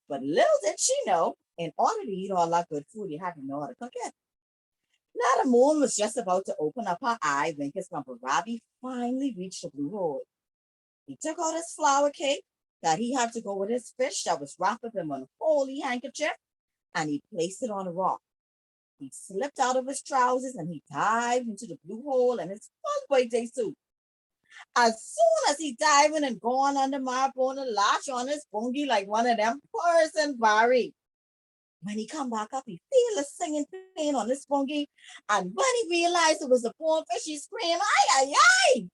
But little did she know, in order to eat all that good food, you had to know how to cook it. Now the moon was just about to open up her eye when his Uncle Robbie finally reached the Blue Hole. He took out his flour cake that he had to go with his fish that was wrapped up in a holy handkerchief, and he placed it on a rock. He slipped out of his trousers and he dived into the Blue Hole in his full birthday suit. As soon as he dived in and gone under my bone and latch on his bungie like one of them person Barry. When he come back up, he feel a singing pain on his bungie, and when he realized it was a bonefish, he screamed, "Ay, ay, ay!"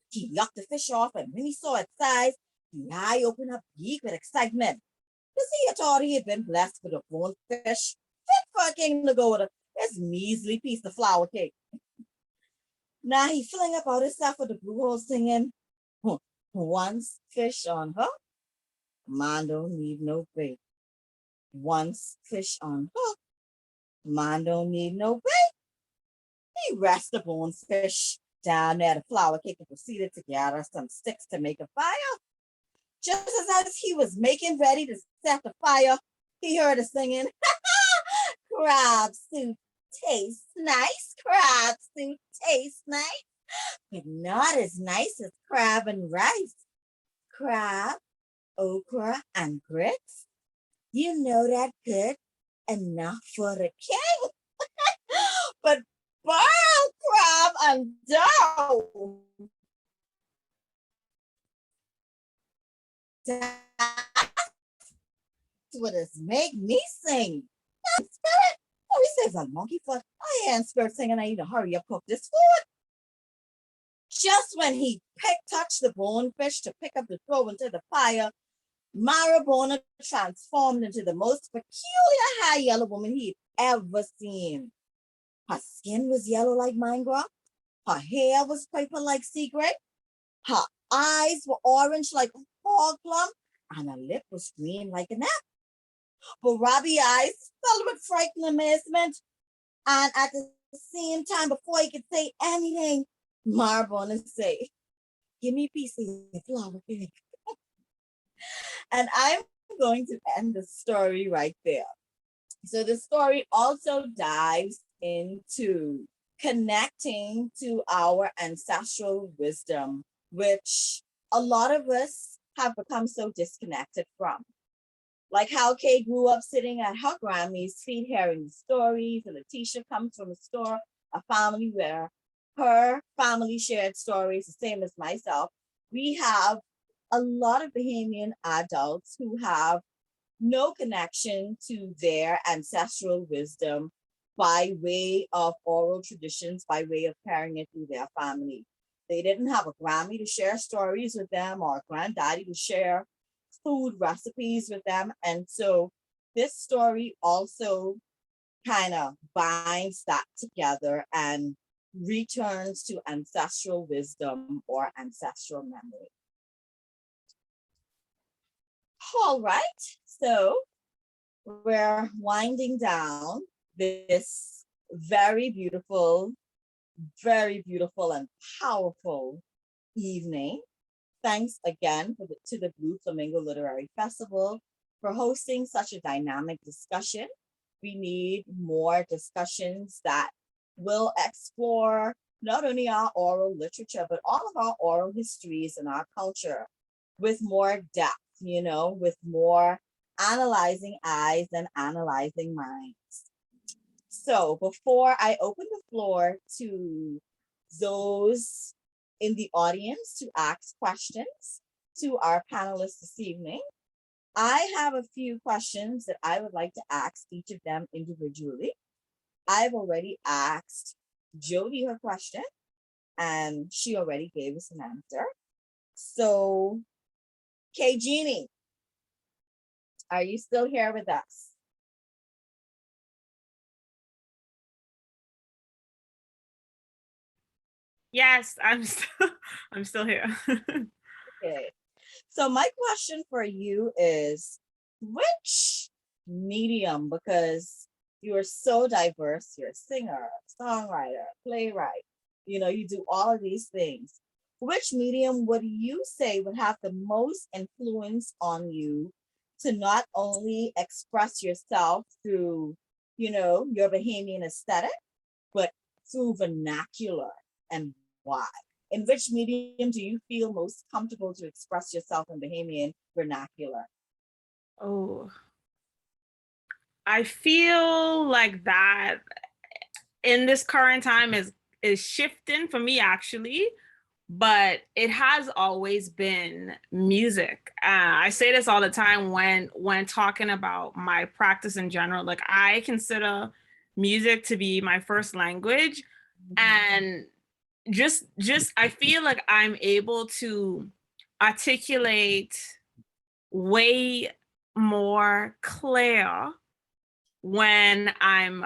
He yucked the fish off, and when he saw its size, his eye opened up big with excitement. Because he had thought he had been blessed with a bonefish fit for a king to go with his measly piece of flour cake. Now he fling about himself with the Blue Hole singing, "Once fish on hook, man don't need no bait. Once fish on hook, man don't need no bait." He rested the bonefish down there, the flour cake, and proceeded to gather some sticks to make a fire. Just as he was making ready to set the fire, he heard a singing, "Crab soup tastes nice, crab soup tastes nice, but not as nice as crab and rice. Crab, okra, and grits, you know that good enough for the king. But boiled crab and dough, that's what is make me sing. Spirit, oh, he says a monkey foot. I ain't spirit singing. I need to hurry up, cook this food. Just when he touched the bonefish to pick up the throw into the fire, Marabona transformed into the most peculiar high yellow woman he'd ever seen. Her skin was yellow like mangrove. Her hair was purple like sea grape. Her eyes were orange like a fog plum, and her lip was green like an apple. But Robbie's eyes filled with frightened amazement, and at the same time, before he could say anything, Marabona say, "Give me a piece of your flower cake." And I'm going to end the story right there. So the story also dives into connecting to our ancestral wisdom, which a lot of us have become so disconnected from. Like how Kay grew up sitting at her Grammy's feet hearing the stories, and Letitia comes from a family where her family shared stories, the same as myself. We have a lot of Bahamian adults who have no connection to their ancestral wisdom by way of oral traditions, by way of carrying it through their family. They didn't have a Grammy to share stories with them or a granddaddy to share food recipes with them. And so this story also kind of binds that together and returns to ancestral wisdom or ancestral memory. All right, so we're winding down this very beautiful and powerful evening. Thanks again to the Blue Flamingo Literary Festival for hosting such a dynamic discussion. We need more discussions that will explore not only our oral literature, but all of our oral histories and our culture with more depth, with more analyzing eyes and analyzing minds. So before I open the floor to those in the audience to ask questions to our panelists this evening, I have a few questions that I would like to ask each of them individually. I've already asked Jody her question, and she already gave us an answer. So, Kay Jeannie, are you still here with us? Yes, I'm still here. Okay. So my question for you is, which medium, because you are so diverse, you're a singer, songwriter, playwright, you do all of these things. Which medium would you say would have the most influence on you to not only express yourself through, your Bahamian aesthetic, but through vernacular, and why? In which medium do you feel most comfortable to express yourself in Bahamian vernacular? Oh, I feel like that in this current time is shifting for me actually, but it has always been music. I say this all the time when talking about my practice in general. Like I consider music to be my first language, and just I feel like I'm able to articulate way more clear when I'm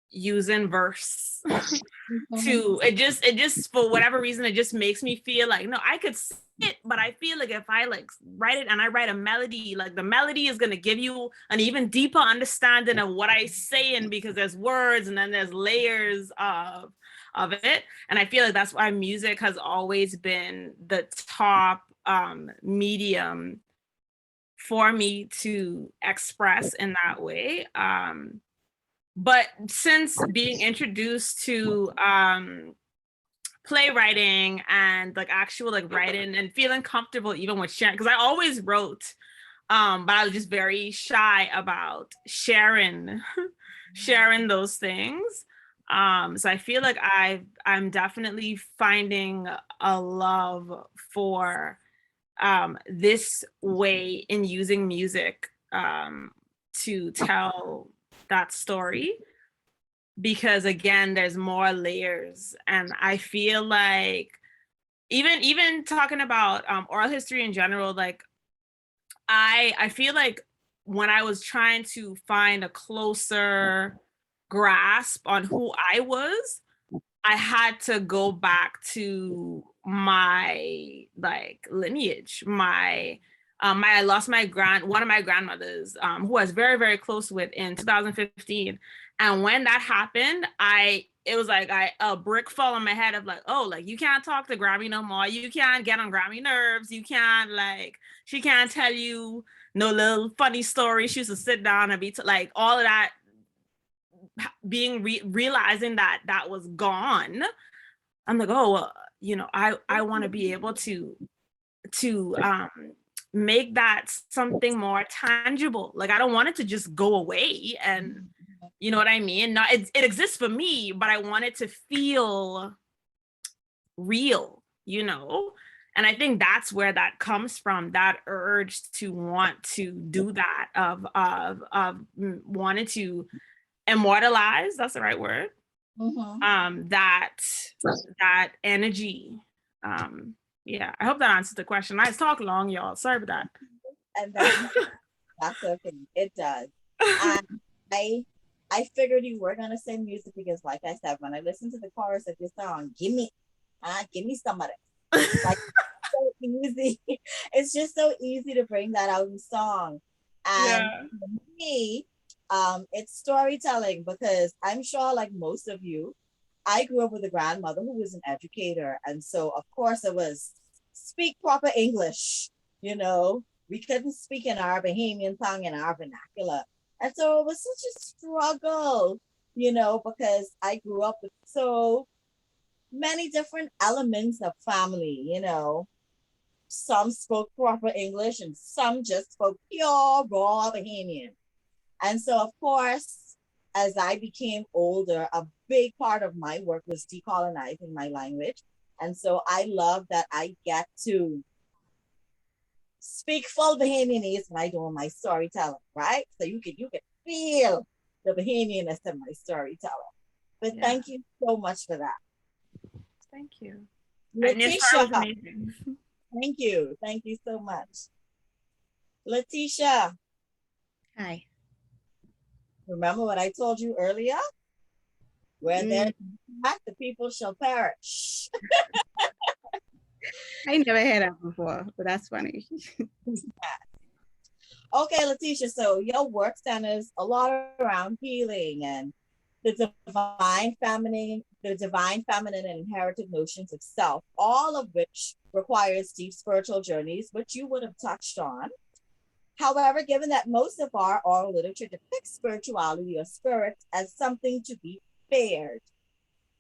using verse. To it just for whatever reason it just makes me feel like, no, I could sing it, but I feel like if I like write it and I write a melody, like the melody is going to give you an even deeper understanding of what I saying, because there's words and then there's layers of it. And I feel like that's why music has always been the top medium for me to express in that way. But since being introduced to playwriting and like actual like writing and feeling comfortable even with sharing, because I always wrote, but I was just very shy about sharing those things. So I feel like I'm definitely finding a love for this way in using music to tell that story, because again there's more layers. And I feel like even talking about oral history in general, like I feel like when I was trying to find a closer grasp on who I was, I had to go back to my like lineage. I lost one of my grandmothers, who I was very, very close with in 2015. And when that happened, it was like a brick fell on my head of like, oh, like you can't talk to Grammy no more. You can't get on Grammy nerves. You can't she can't tell you no little funny story. She used to sit down and be like all of that, realizing that that was gone. I'm like, oh, I want to be able to make that something more tangible. Like I don't want it to just go away, and you know what I mean? Not it exists for me, but I want it to feel real, And I think that's where that comes from, that urge to want to do that, of wanting to immortalize, that's the right word. That energy. Yeah, I hope that answers the question. I talk long, y'all. Sorry for that. And that's okay. It does. I figured you were gonna say music because, like I said, when I listen to the chorus of your song, give me some of it. Like so easy. It's just so easy to bring that out in song. And for me, it's storytelling, because I'm sure, like most of you, I grew up with a grandmother who was an educator. And so, of course, it was speak proper English. We couldn't speak in our Bahamian tongue, in our vernacular. And so it was such a struggle, because I grew up with so many different elements of family, Some spoke proper English and some just spoke pure, raw Bahamian. And so, of course, as I became older, a big part of my work was decolonizing my language. And so I love that I get to speak full Bahamianese when I do my storytelling, right? So you can feel the Bahamianness in my storytelling. But thank you so much for that. Thank you. Letitia, thank you. Thank you so much. Letitia. Hi. Remember what I told you earlier? Where there's the people shall perish. I never heard that before, but that's funny. Okay, Letitia, so your work centers a lot around healing and the divine feminine and inherited notions of self, all of which requires deep spiritual journeys, which you would have touched on. However, given that most of our oral literature depicts spirituality or spirits as something to be feared,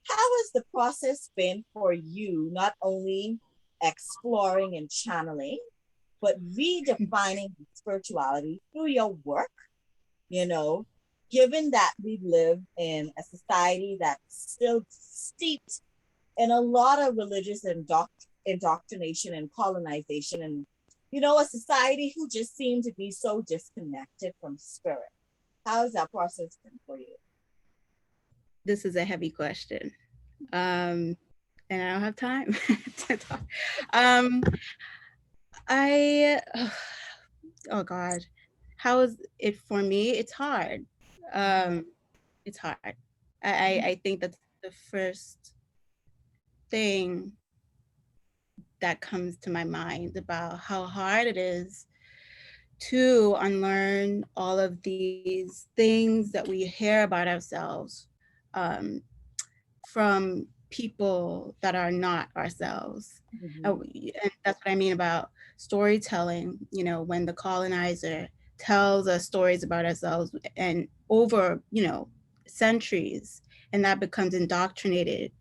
how has the process been for you, not only exploring and channeling, but redefining spirituality through your work? Given that we live in a society that's still steeped in a lot of religious indoctrination and colonization, and a society who just seem to be so disconnected from spirit. How has that process been for you? This is a heavy question. And I don't have time to talk. Oh God, how is it for me? It's hard. It's hard. I think that's the first thing that comes to my mind about how hard it is to unlearn all of these things that we hear about ourselves from people that are not ourselves. And that's what I mean about storytelling. When the colonizer tells us stories about ourselves and over, centuries, and that becomes indoctrinated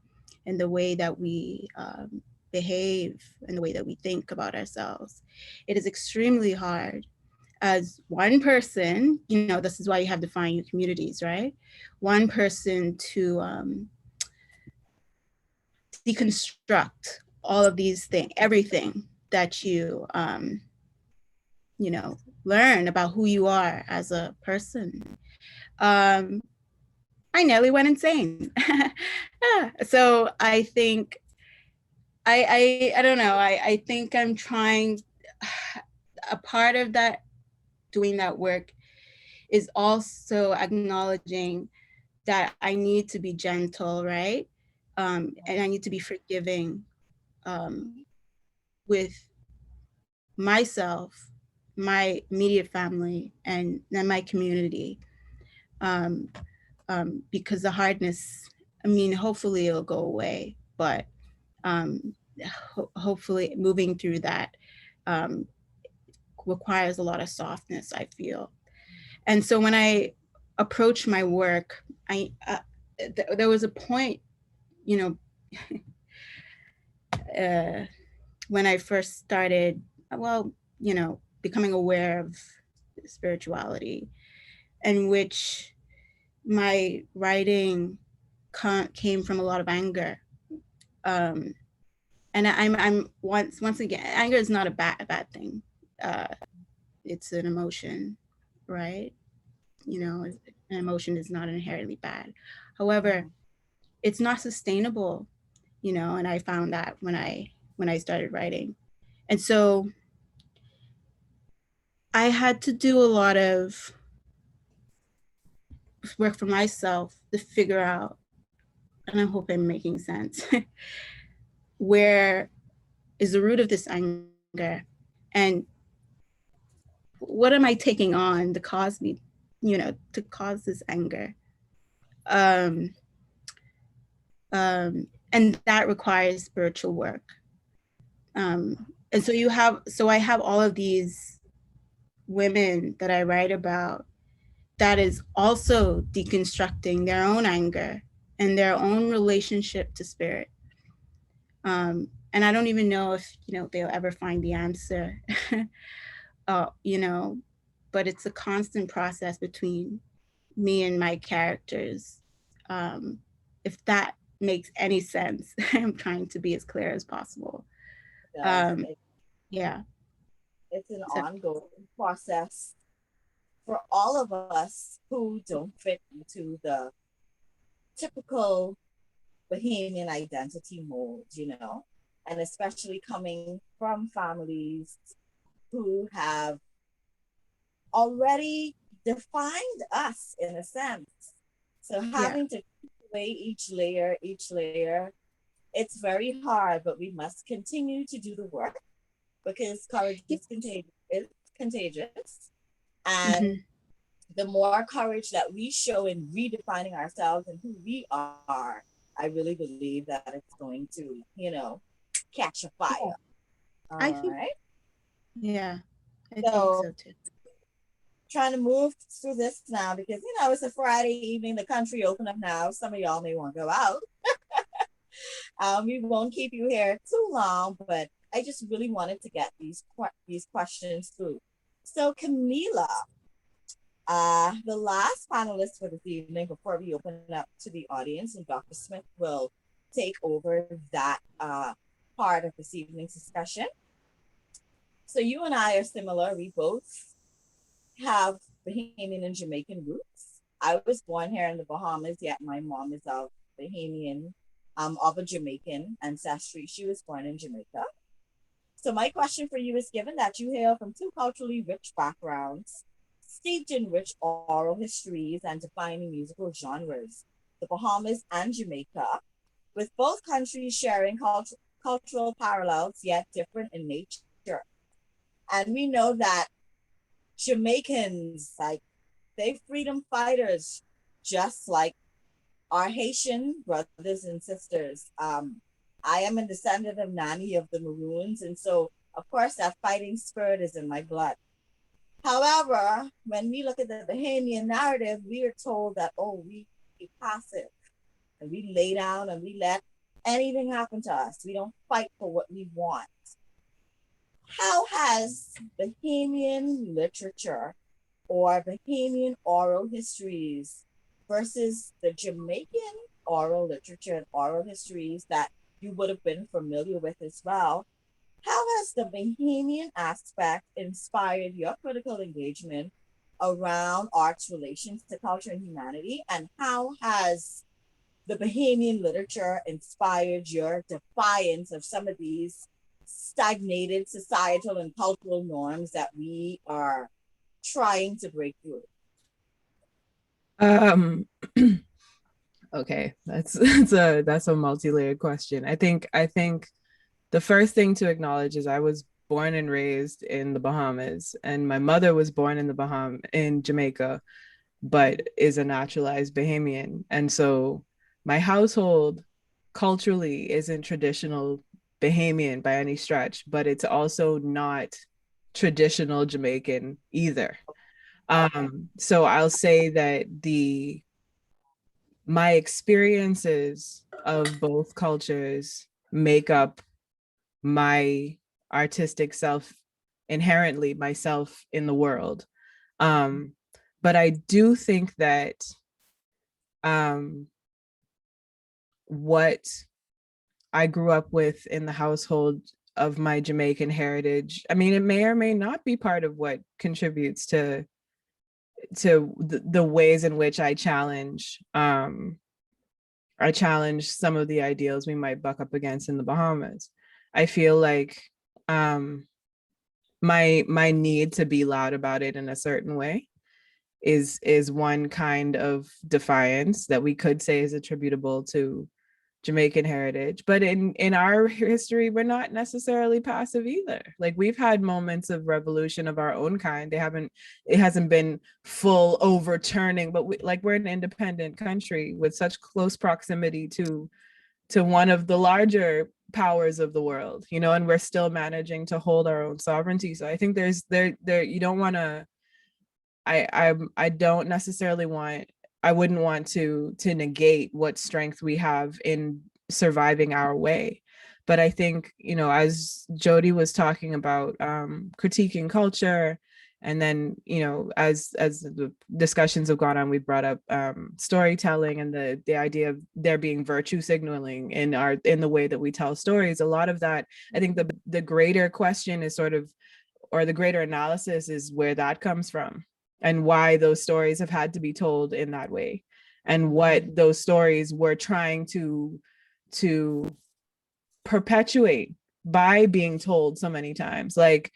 in the way that we behave and the way that we think about ourselves. It is extremely hard as one person, this is why you have defined your communities, right? One person to deconstruct all of these things, everything that you, learn about who you are as a person. I nearly went insane. So I think, I don't know, I think I'm trying, a part of that, doing that work, is also acknowledging that I need to be gentle, right? And I need to be forgiving with myself, my immediate family, and then my community. Because the hardness, I mean, hopefully it'll go away, but hopefully moving through that requires a lot of softness, I feel. And so when I approach my work, there was a point, you know, when I first started, well, you know, becoming aware of spirituality, in which my writing came from a lot of anger. And I'm once again, anger is not a bad thing. It's an emotion, right? You know, an emotion is not inherently bad. However, it's not sustainable, you know, and I found that when I started writing. And so I had to do a lot of work for myself to figure out, and I hope I'm making sense, where is the root of this anger, and what am I taking on to cause me, you know, to cause this anger? And that requires spiritual work. And so I have all of these women that I write about that is also deconstructing their own anger and their own relationship to spirit. And I don't even know if, you know, they'll ever find the answer, you know, but it's a constant process between me and my characters. If that makes any sense, I'm trying to be as clear as possible. Yeah. It's an So, ongoing process for all of us who don't fit into the typical Bahamian identity mold, you know, and especially coming from families who have already defined us in a sense. So having to take away each layer, it's very hard, but we must continue to do the work because courage is contagious. And the more courage that we show in redefining ourselves and who we are, I really believe that it's going to, you know, catch a fire. I think, right. Yeah, I think So so too. trying to move through this now because, you know, it's a Friday evening, the country open up now. Some of y'all may want to go out. We won't keep you here too long, but I just really wanted to get these questions through. So Camila, the last panelist for this evening before we open it up to the audience, and Dr. Smith will take over that part of this evening's discussion. So you and I are similar. We both have Bahamian and Jamaican roots. I was born here in the Bahamas, yet my mom is of Bahamian, of a Jamaican ancestry. She was born in Jamaica. So my question for you is, given that you hail from two culturally rich backgrounds, steeped in rich oral histories and defining musical genres, the Bahamas and Jamaica, with both countries sharing cultural parallels yet different in nature. And we know that Jamaicans, like, they freedom fighters, just like our Haitian brothers and sisters. I am a descendant of Nani of the Maroons, and so of course that fighting spirit is in my blood. However, when we look at the Bahamian narrative, we are told that, oh, we be passive and we lay down and we let anything happen to us. We don't fight for what we want. How has Bahamian literature or Bahamian oral histories versus the Jamaican oral literature and oral histories that you would have been familiar with as well, how has the Bahamian aspect inspired your critical engagement around art's relations to culture and humanity? And how has the Bahamian literature inspired your defiance of some of these stagnated societal and cultural norms that we are trying to break through? Okay, that's a multi-layered question. I think the first thing to acknowledge is I was born and raised in the Bahamas, and my mother was born in in Jamaica, but is a naturalized Bahamian. And so my household culturally isn't traditional Bahamian by any stretch, but it's also not traditional Jamaican either. So I'll say that my experiences of both cultures make up my artistic self, inherently myself in the world. But I do think that what I grew up with in the household of my Jamaican heritage, I mean, it may or may not be part of what contributes to the ways in which I challenge some of the ideals we might buck up against in the Bahamas. I feel like my need to be loud about it in a certain way is one kind of defiance that we could say is attributable to Jamaican heritage. But in our history, we're not necessarily passive either. Like, we've had moments of revolution of our own kind. It hasn't been full overturning, but we're an independent country with such close proximity to one of the larger powers of the world, and we're still managing to hold our own sovereignty. So I think you don't want to, I don't necessarily want, I wouldn't want to negate what strength we have in surviving our way. But I think, as Jody was talking about critiquing culture, and then, as the discussions have gone on, we brought up storytelling and the idea of there being virtue signaling in the way that we tell stories. A lot of that, I think the greater question is or the greater analysis is where that comes from, and why those stories have had to be told in that way, and what those stories were trying to perpetuate by being told so many times. Like,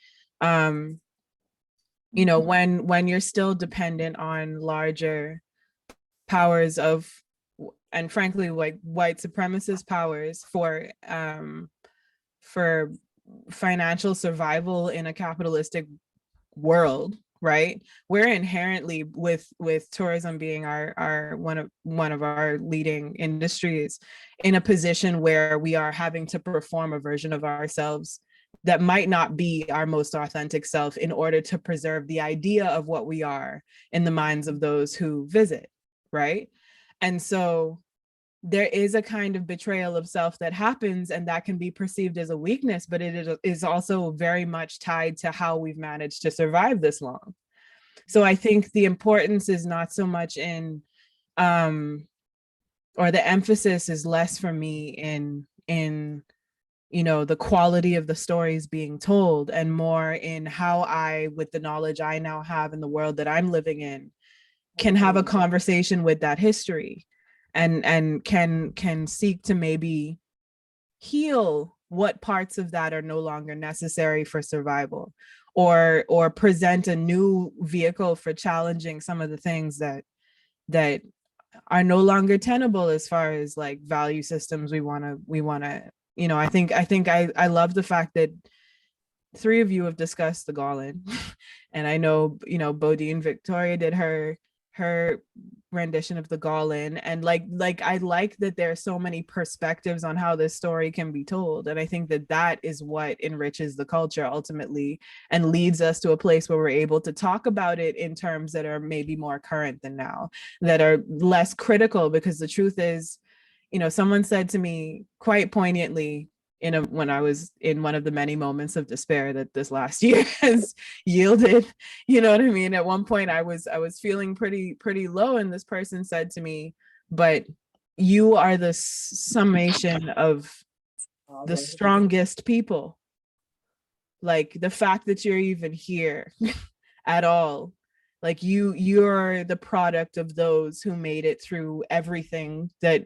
when you're still dependent on larger powers and frankly, like white supremacist powers for financial survival in a capitalistic world, right? We're inherently, with tourism being our one of our leading industries, in a position where we are having to perform a version of ourselves that might not be our most authentic self in order to preserve the idea of what we are in the minds of those who visit, right? And so there is a kind of betrayal of self that happens, and that can be perceived as a weakness, but it is also very much tied to how we've managed to survive this long. So I think the importance is not so much in, or the emphasis is less for me in the quality of the stories being told, and more in how I, with the knowledge I now have in the world that I'm living in, can have a conversation with that history, and can seek to maybe heal what parts of that are no longer necessary for survival, or present a new vehicle for challenging some of the things that are no longer tenable as far as like value systems we want to I think I love the fact that three of you have discussed the Garland, and I know Bodine Victoria did her rendition of the Garland, and like I like that there are so many perspectives on how this story can be told, and I think that is what enriches the culture ultimately, and leads us to a place where we're able to talk about it in terms that are maybe more current than now, that are less critical, because the truth is, someone said to me quite poignantly when I was in one of the many moments of despair that this last year has yielded, you know what I mean? At one point I was feeling pretty low, and this person said to me, but you are the summation of the strongest people. Like, the fact that you're even here at all, like you're the product of those who made it through everything that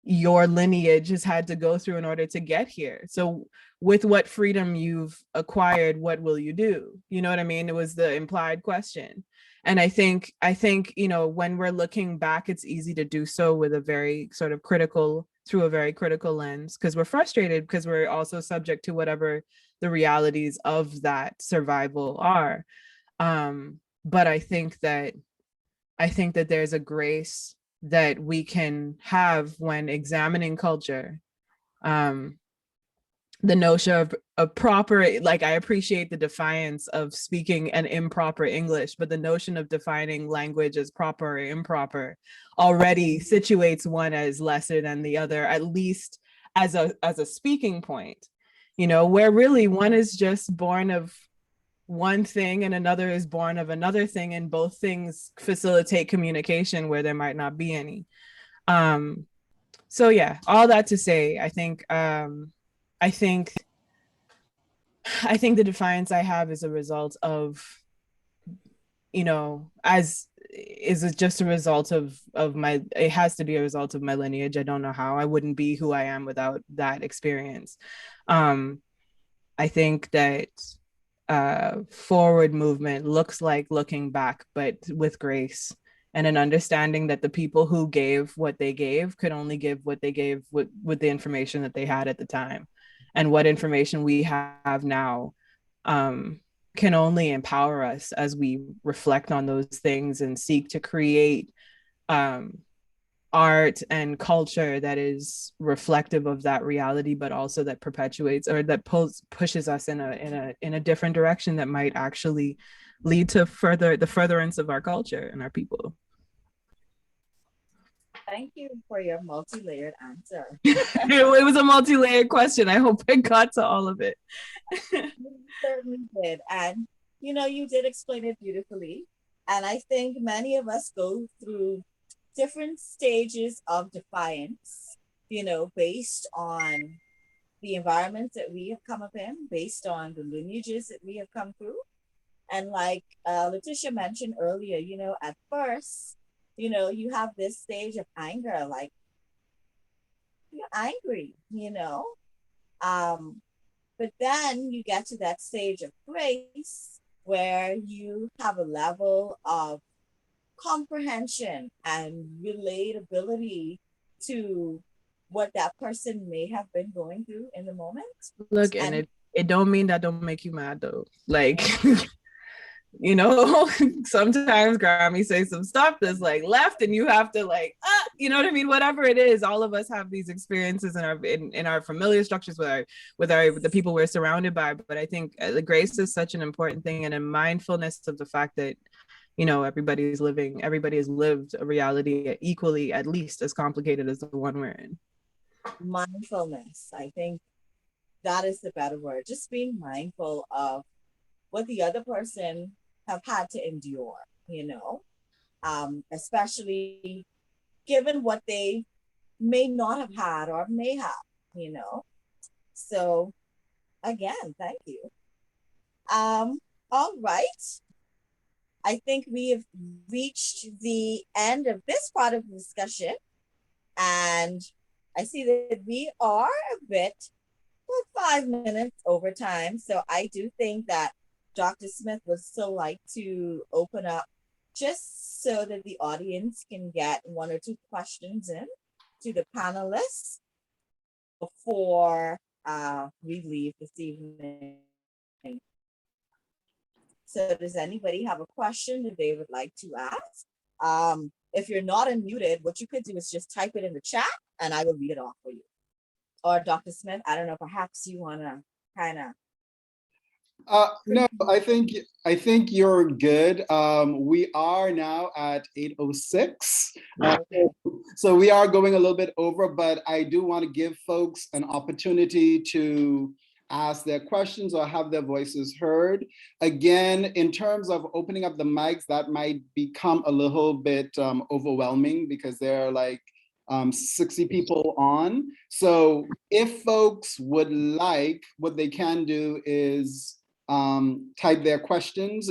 your lineage has had to go through in order to get here. So with what freedom you've acquired, what will you do? You know what I mean? It was the implied question. And I think, you know, when we're looking back, it's easy to do so with a very sort of critical, through a very critical lens, because we're frustrated because we're also subject to whatever the realities of that survival are. But I think that there's a grace that we can have when examining culture. The notion of proper, like, I appreciate the defiance of speaking an improper English, but the notion of defining language as proper or improper already situates one as lesser than the other, at least as a speaking point, you know, where really one is just born of one thing and another is born of another thing, and both things facilitate communication where there might not be any. So yeah, all that to say, I think the defiance I have is a result of, you know, just a result of my, it has to be a result of my lineage. I don't know how. I wouldn't be who I am without that experience. I think that forward movement looks like looking back, but with grace and an understanding that the people who gave what they gave could only give what they gave with the information that they had at the time. And what information we have now can only empower us as we reflect on those things and seek to create art and culture that is reflective of that reality, but also that perpetuates or that pushes us in a different direction that might actually lead to the furtherance of our culture and our people. Thank you for your multi-layered answer. It was a multi-layered question. I hope I got to all of it. You certainly did. And, you know, you did explain it beautifully. And I think many of us go through different stages of defiance, you know, based on the environments that we have come up in, based on the lineages that we have come through. And like Letitia mentioned earlier, you know, at first, you know, you have this stage of anger, like you're angry, you know. But then you get to that stage of grace where you have a level of comprehension and relatability to what that person may have been going through in the moment. Look, and it don't mean that don't make you mad though. Like, you know, sometimes Grammy say some stuff that's like left and you have to like, you know what I mean? Whatever it is, all of us have these experiences in our familiar structures with the people we're surrounded by. But I think the grace is such an important thing, and a mindfulness of the fact that, you know, everybody has lived a reality equally, at least as complicated as the one we're in. Mindfulness, I think that is the better word. Just being mindful of what the other person have had to endure, you know, especially given what they may not have had or may have, you know. So again, thank you. All right. I think we have reached the end of this part of the discussion, and I see that we are a bit, 5 minutes over time. So I do think that Dr. Smith would still like to open up just so that the audience can get 1 or 2 questions in to the panelists before we leave this evening. So does anybody have a question that they would like to ask? If you're not unmuted, what you could do is just type it in the chat and I will read it off for you. Or Dr. Smith, I don't know, perhaps you want to kind of. No, I think you're good. We are now at 8:06. So we are going a little bit over, but I do want to give folks an opportunity to ask their questions or have their voices heard. Again, in terms of opening up the mics, that might become a little bit overwhelming because there are like 60 people on. So if folks would like, what they can do is type their questions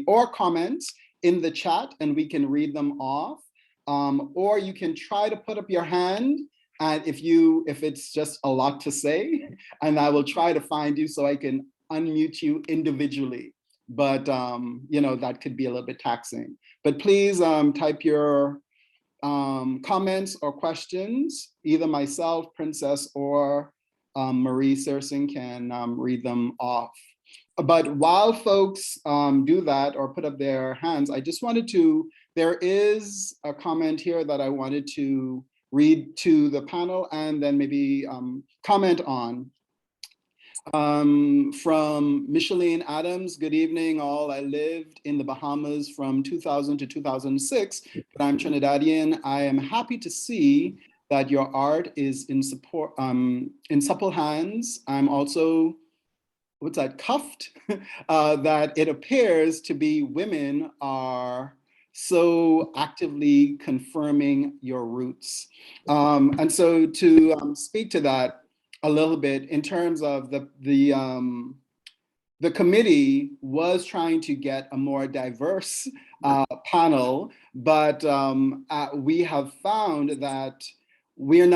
or comments in the chat and we can read them off. Or you can try to put up your hand And if it's just a lot to say, and I will try to find you so I can unmute you individually. But that could be a little bit taxing. But please type your comments or questions. Either myself, Princess, or Marie Sersing can read them off. But while folks do that or put up their hands, I just wanted to, there is a comment here that I wanted to read to the panel and then maybe comment on. From Micheline Adams, good evening all. I lived in the Bahamas from 2000 to 2006, but I'm Trinidadian. I am happy to see that your art is in support, in supple hands. I'm also, what's that, cuffed, that it appears to be women are so actively confirming your roots. And so to speak to that a little bit in terms of the committee was trying to get a more diverse panel, but we have found that we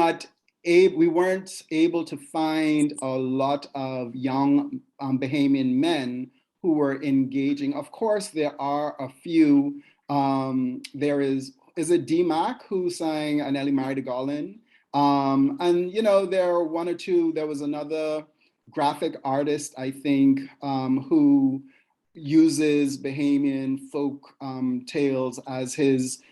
weren't able to find a lot of young Bahamian men who were engaging. Of course, there are a few. There is it D-Mac who sang Aneli Mari de Garland? And there are one or two. There was another graphic artist, I think, who uses Bahamian folk tales as his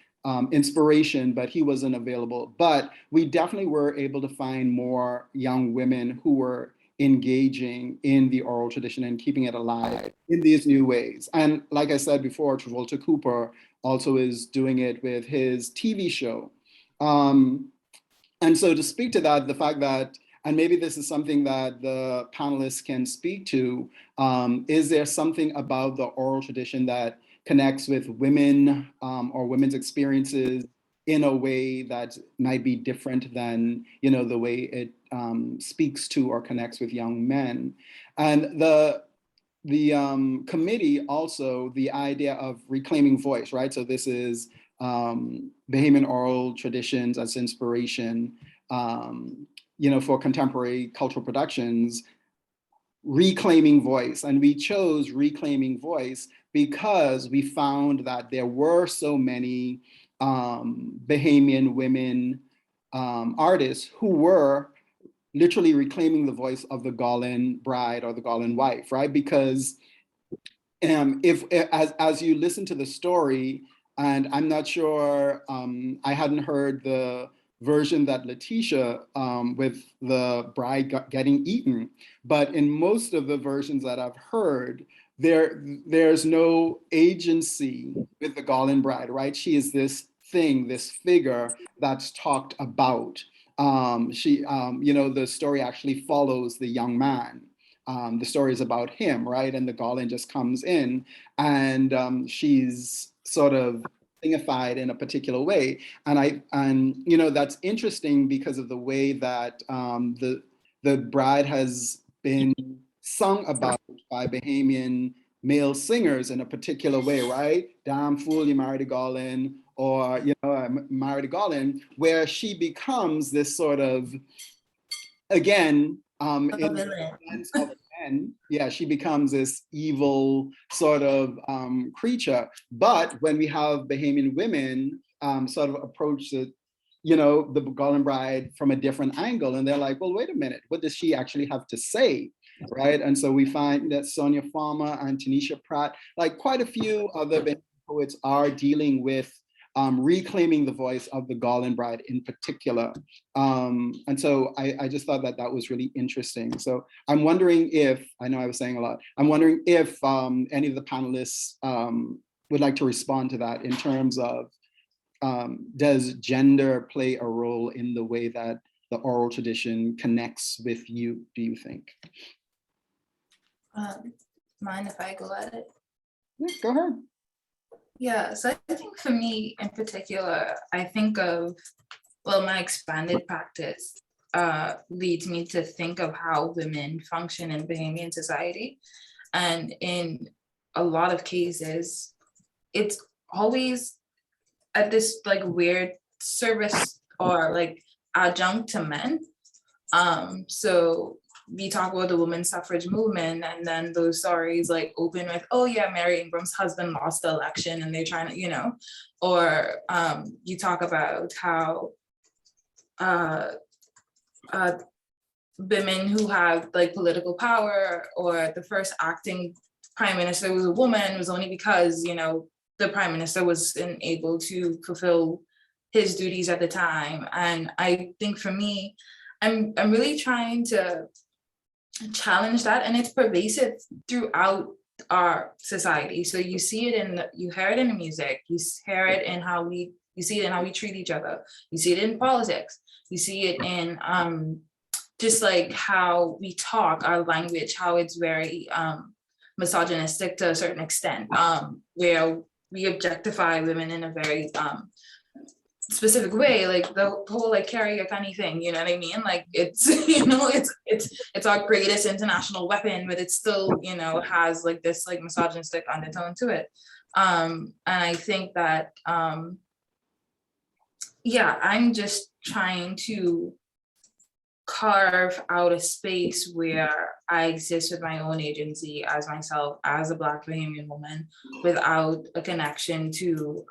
inspiration, but he wasn't available. But we definitely were able to find more young women who were engaging in the oral tradition and keeping it alive in these new ways. And like I said before, Travolta Cooper also is doing it with his TV show. And so to speak to that, the fact that, and maybe this is something that the panelists can speak to, is there something about the oral tradition that connects with women or women's experiences in a way that might be different than the way it speaks to or connects with young men? And the committee also, the idea of reclaiming voice, right? So this is Bahamian oral traditions as inspiration, for contemporary cultural productions, reclaiming voice. And we chose reclaiming voice because we found that there were so many Bahamian women artists who were literally reclaiming the voice of the Garland bride or the Garland wife, right? Because as you listen to the story, and I'm not sure, I hadn't heard the version that Letitia with the bride getting eaten, but in most of the versions that I've heard, there's no agency with the Garland bride, right? She is this thing, this figure that's talked about. The story actually follows the young man. The story is about him, right? And the Garland just comes in and she's sort of thingified in a particular way. And that's interesting because of the way that the bride has been sung about by Bahamian male singers in a particular way, right? Damn fool, you married a Garland, or married a Garland, where she becomes this sort of, again, in the sense of men, yeah, she becomes this evil sort of creature. But when we have Bahamian women sort of approach the Garland bride from a different angle, and they're like, well, wait a minute, what does she actually have to say, right? And so we find that Sonia Farmer and Tanisha Pratt, like quite a few other Bahamian poets, are dealing with reclaiming the voice of the Garland bride in particular. And so I just thought that was really interesting. So I'm wondering if, I know I was saying a lot, I'm wondering if any of the panelists would like to respond to that in terms of, does gender play a role in the way that the oral tradition connects with you, do you think? Mind if I go at it? Yeah, go ahead. Yeah, so I think for me in particular, I think of, well, my expanded practice leads me to think of how women function in Bahamian society. And in a lot of cases, it's always at this like weird service or like adjunct to men. So we talk about the women's suffrage movement, and then those stories like open with, oh yeah, Mary Ingram's husband lost the election and they're trying to, or you talk about how women who have like political power, or the first acting prime minister was a woman, was only because, the prime minister wasn't able to fulfill his duties at the time. And I think for me, I'm really trying to challenge that, and it's pervasive throughout our society. So you see it you hear it in the music, you hear it in you see it in how we treat each other, you see it in politics, you see it in just like how we talk, our language, how it's very misogynistic to a certain extent, where we objectify women in a very specific way, like the whole like carry a funny thing, you know what I mean? Like it's it's our greatest international weapon, but it still has like this like misogynistic undertone to it. And I think that I'm just trying to carve out a space where I exist with my own agency as myself, as a Black Bahamian woman, without a connection to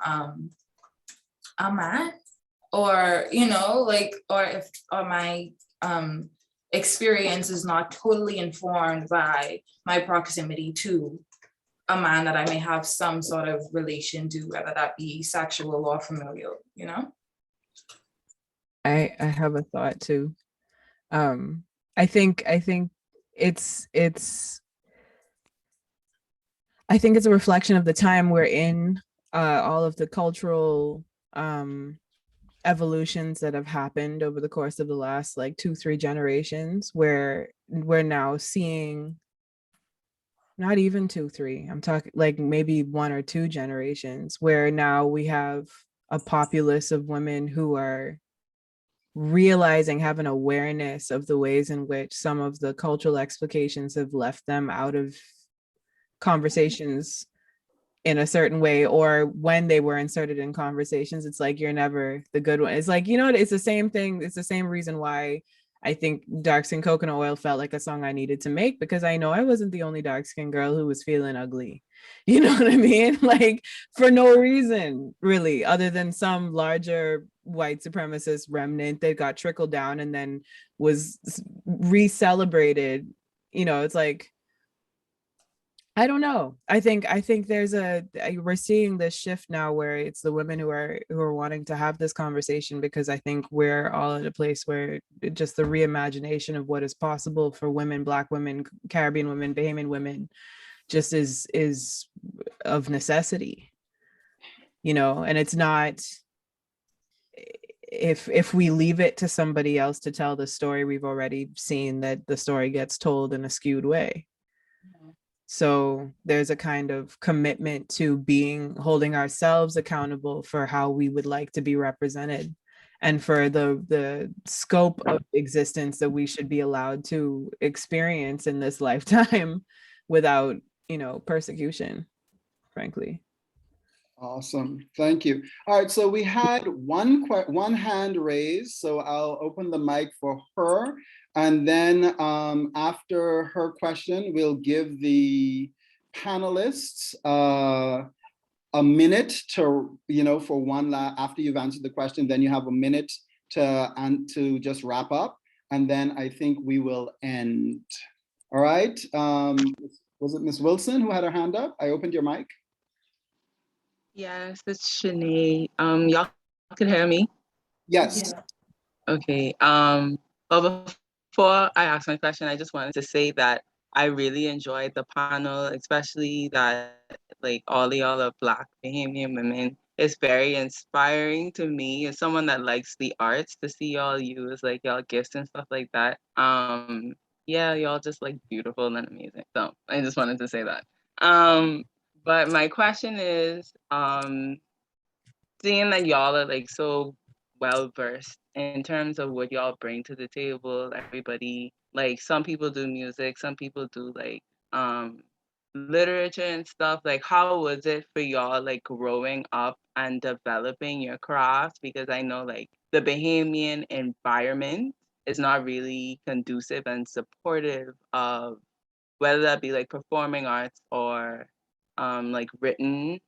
a man, or or my experience is not totally informed by my proximity to a man that I may have some sort of relation to, whether that be sexual or familial. I have a thought too. I think it's I think it's a reflection of the time we're in, all of the cultural evolutions that have happened over the course of the last like 2-3 generations, where we're now seeing, not even 2-3, I'm talking like maybe 1 or 2 generations, where now we have a populace of women who are realizing, have an awareness of the ways in which some of the cultural explications have left them out of conversations in a certain way, or when they were inserted in conversations, it's like, you're never the good one. It's like, it's the same thing. It's the same reason why I think Dark Skin Coconut Oil felt like a song I needed to make, because I know I wasn't the only dark skinned girl who was feeling ugly. You know what I mean? Like, for no reason really, other than some larger white supremacist remnant that got trickled down and then was re-celebrated. It's like, I don't know. I think we're seeing this shift now where it's the women who are wanting to have this conversation, because I think we're all at a place where just the reimagination of what is possible for women, Black women, Caribbean women, Bahamian women, just is of necessity. And it's not, if we leave it to somebody else to tell the story, we've already seen that the story gets told in a skewed way. So there's a kind of commitment to holding ourselves accountable for how we would like to be represented, and for the scope of existence that we should be allowed to experience in this lifetime without, persecution, frankly. Awesome. Thank you. All right. So we had one hand raised. So I'll open the mic for her. And then after her question, we'll give the panelists a minute to, for after you've answered the question, then you have a minute to just wrap up. And then I think we will end. All right. Was it Ms. Wilson who had her hand up? I opened your mic. Yes, it's Shanae. Y'all can hear me? Yes. Yeah. Okay. But before I ask my question, I just wanted to say that I really enjoyed the panel, especially that like all of y'all are Black Bahamian women. It's very inspiring to me as someone that likes the arts to see y'all use like y'all gifts and stuff like that. Yeah, y'all just like beautiful and amazing. So I just wanted to say that. But my question is, seeing that y'all are like so well versed in terms of what y'all bring to the table, everybody, like some people do music, some people do like literature and stuff. Like, how was it for y'all like growing up and developing your craft? Because I know like the Bahamian environment is not really conducive and supportive of whether that be like performing arts or like written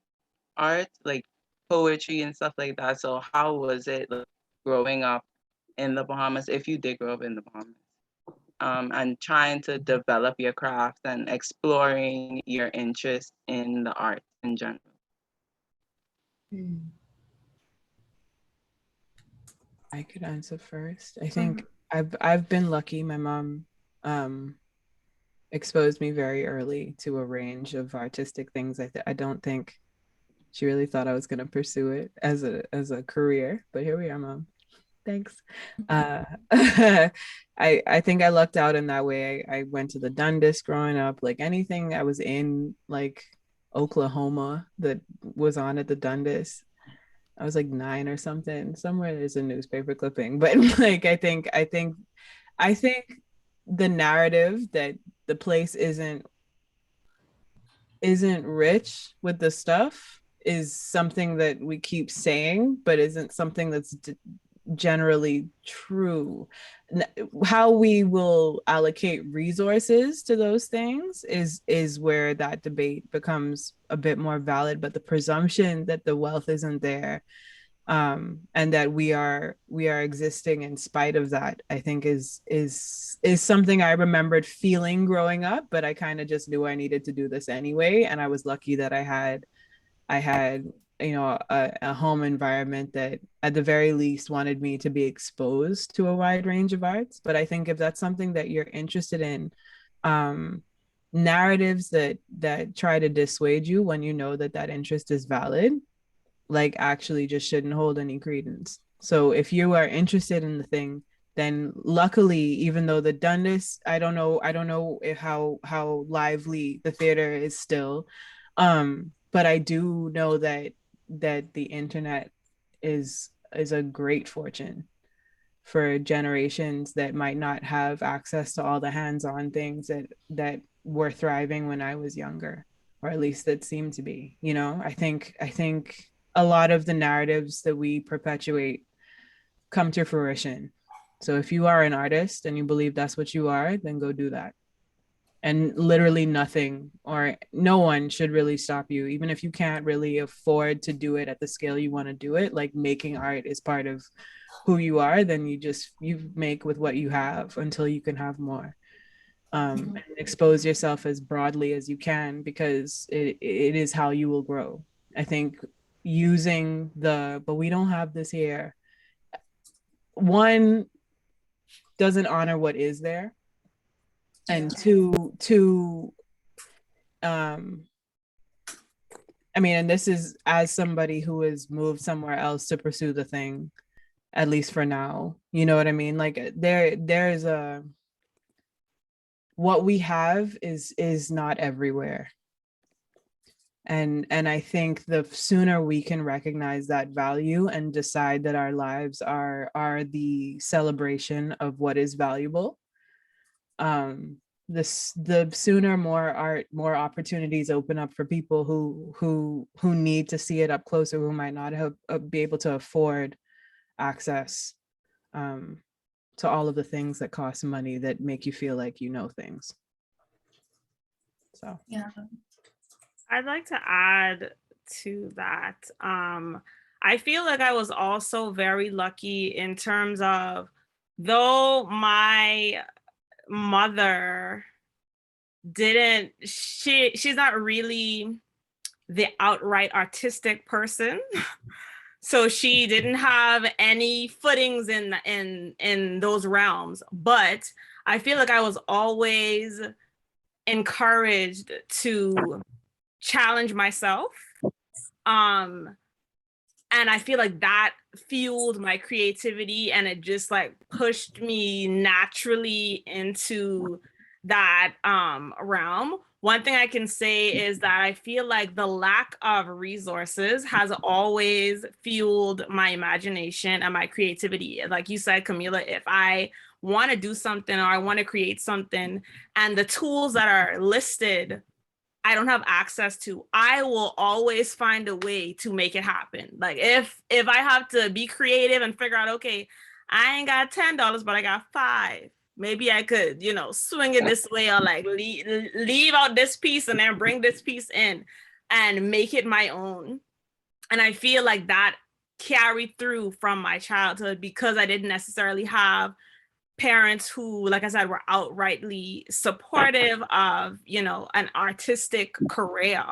art, like poetry and stuff like that. So how was it like, growing up in the Bahamas, if you did grow up in the Bahamas, and trying to develop your craft and exploring your interest in the arts in general? I could answer first. I think I've been lucky. My mom exposed me very early to a range of artistic things. I don't think she really thought I was going to pursue it as a career, but here we are, Mom. Thanks. I think I lucked out in that way. I went to the Dundas growing up. Like anything I was in, like Oklahoma, that was on at the Dundas. I was like 9 or something. Somewhere there's a newspaper clipping, but like I think the narrative that the place isn't rich with the stuff is something that we keep saying, but isn't something that's generally true. How we will allocate resources to those things is where that debate becomes a bit more valid, but the presumption that the wealth isn't there, and that we are existing in spite of that, I think is something I remembered feeling growing up, but I kind of just knew I needed to do this anyway. And I was lucky that I had a home environment that at the very least wanted me to be exposed to a wide range of arts. But I think if that's something that you're interested in, narratives that try to dissuade you when you know that interest is valid, like actually just shouldn't hold any credence. So if you are interested in the thing, then luckily, even though the Dundas, I don't know if how lively the theater is still, but I do know that the internet is a great fortune for generations that might not have access to all the hands-on things that were thriving when I was younger, or at least that seemed to be. I think a lot of the narratives that we perpetuate come to fruition. So if you are an artist and you believe that's what you are, then go do that. And literally nothing or no one should really stop you, even if you can't really afford to do it at the scale you want to do it. Like making art is part of who you are, then you make with what you have until you can have more. And expose yourself as broadly as you can, because it is how you will grow. I think using but we don't have this here, one, doesn't honor what is there, and two, I mean, and this is as somebody who has moved somewhere else to pursue the thing, at least for now, you know what I mean? Like there's what we have is not everywhere. And I think the sooner we can recognize that value and decide that our lives are the celebration of what is valuable, the sooner more opportunities open up for people who need to see it up closer, who might not be able to afford access to all of the things that cost money that make you feel like you know things. So Yeah. I'd like to add to that. I feel like I was also very lucky in terms of, though my mother she's not really the outright artistic person. So she didn't have any footings in those realms. But I feel like I was always encouraged to challenge myself. And I feel like that fueled my creativity, and it just like pushed me naturally into that realm. One thing I can say is that I feel like the lack of resources has always fueled my imagination and my creativity. Like you said, Camila, if I want to do something or I want to create something, and the tools that are listed I don't have access to, I will always find a way to make it happen. Like if I have to be creative and figure out, okay, I ain't got $10, but I got 5. Maybe I could, swing it this way, or like leave out this piece and then bring this piece in and make it my own. And I feel like that carried through from my childhood because I didn't necessarily have parents who, like I said, were outrightly supportive of, an artistic career.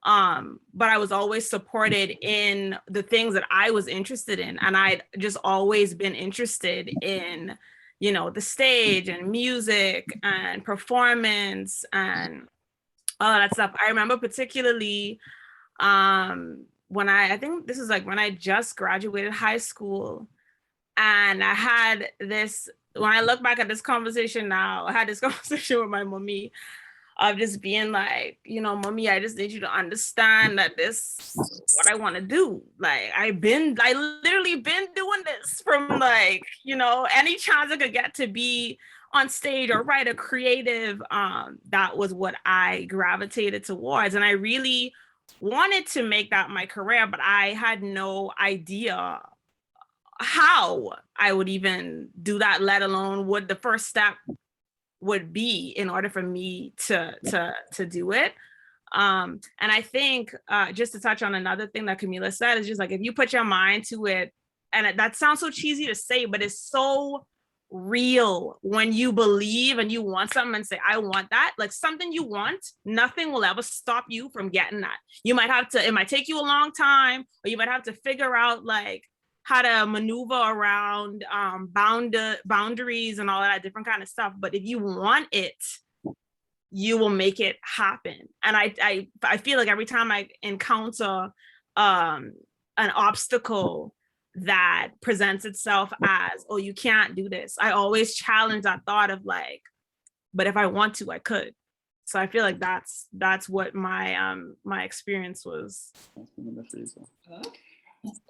But I was always supported in the things that I was interested in. And I'd just always been interested in, the stage and music and performance and all that stuff. I remember particularly when I think this is like when I just graduated high school, and I had this, when I look back at this conversation now, I had this conversation with my mommy of just being like, mommy, I just need you to understand that this is what I want to do. Like I literally been doing this from like, any chance I could get to be on stage or write a creative, that was what I gravitated towards. And I really wanted to make that my career, but I had no idea how I would even do that, let alone what the first step would be in order for me to do it. And I think just to touch on another thing that Camila said is just like, if you put your mind to it, and that sounds so cheesy to say, but it's so real when you believe and you want something and say, I want that, like something you want, nothing will ever stop you from getting that. You might have to, it might take you a long time, or you might have to figure out like how to maneuver around boundaries and all that different kind of stuff. But if you want it, you will make it happen. And I feel like every time I encounter an obstacle that presents itself as, oh, you can't do this, I always challenge that thought of like, but if I want to, I could. So I feel like that's what my my experience was.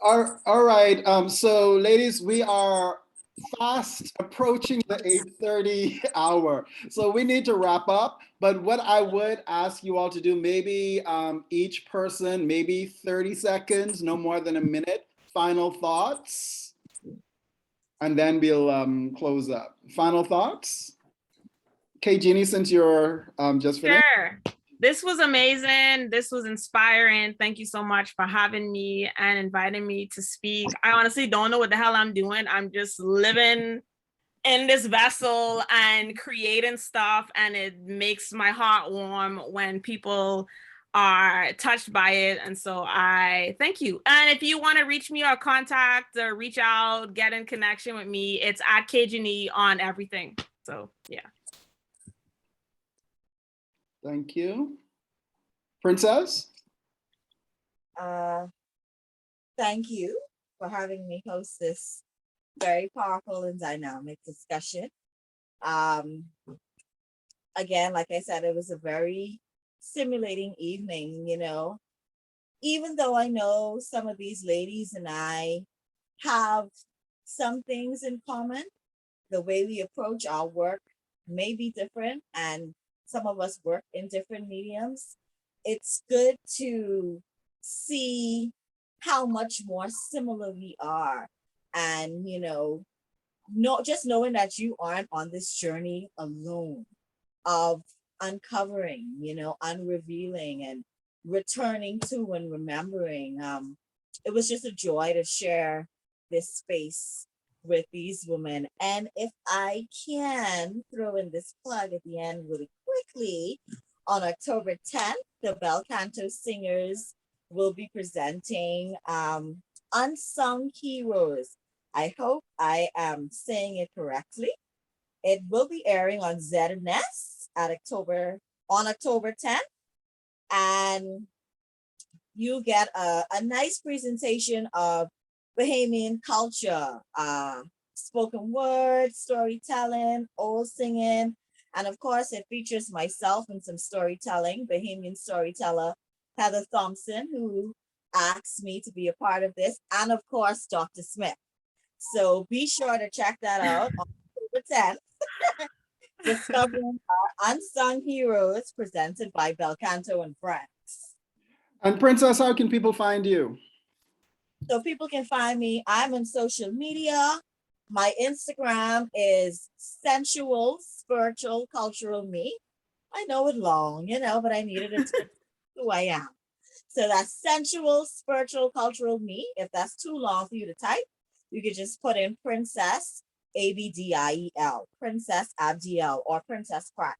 All right. So ladies, we are fast approaching the 8:30 hour. So we need to wrap up. But what I would ask you all to do, maybe each person, maybe 30 seconds, no more than a minute, final thoughts. And then we'll close up. Final thoughts? Okay, Jeannie, since you're just finished. Sure. This was amazing. This was inspiring. Thank you so much for having me and inviting me to speak. I honestly don't know what the hell I'm doing. I'm just living in this vessel and creating stuff, and it makes my heart warm when people are touched by it. And so I thank you. And if you want to reach me or contact or reach out, get in connection with me, it's at KGNE on everything. So yeah. Thank you. Princess? Thank you for having me host this very powerful and dynamic discussion. Again, like I said, it was a very stimulating evening, even though I know some of these ladies and I have some things in common, the way we approach our work may be different, and some of us work in different mediums. It's good to see how much more similar we are. And, just knowing that you aren't on this journey alone of uncovering, unrevealing and returning to and remembering. It was just a joy to share this space with these women. And if I can throw in this plug at the end really quickly, on October 10th, the Bel Canto Singers will be presenting Unsung Heroes. I hope I am saying it correctly. It will be airing on ZNS on October 10th. And you get a nice presentation of Bahamian culture, spoken word, storytelling, old singing, and of course it features myself and some storytelling, Bahamian storyteller Heather Thompson, who asked me to be a part of this, and of course Dr. Smith. So be sure to check that out on October 10th. Discovering Our Unsung Heroes, presented by Belcanto and Friends. And Princess, how can people find you? So people can find me. I'm on social media. My Instagram is sensual, spiritual, cultural me. I know it long, but I needed it to who I am. So that's sensual, spiritual, cultural me. If that's too long for you to type, you could just put in Princess Abdiel, Princess Abdiel, or Princess Crack.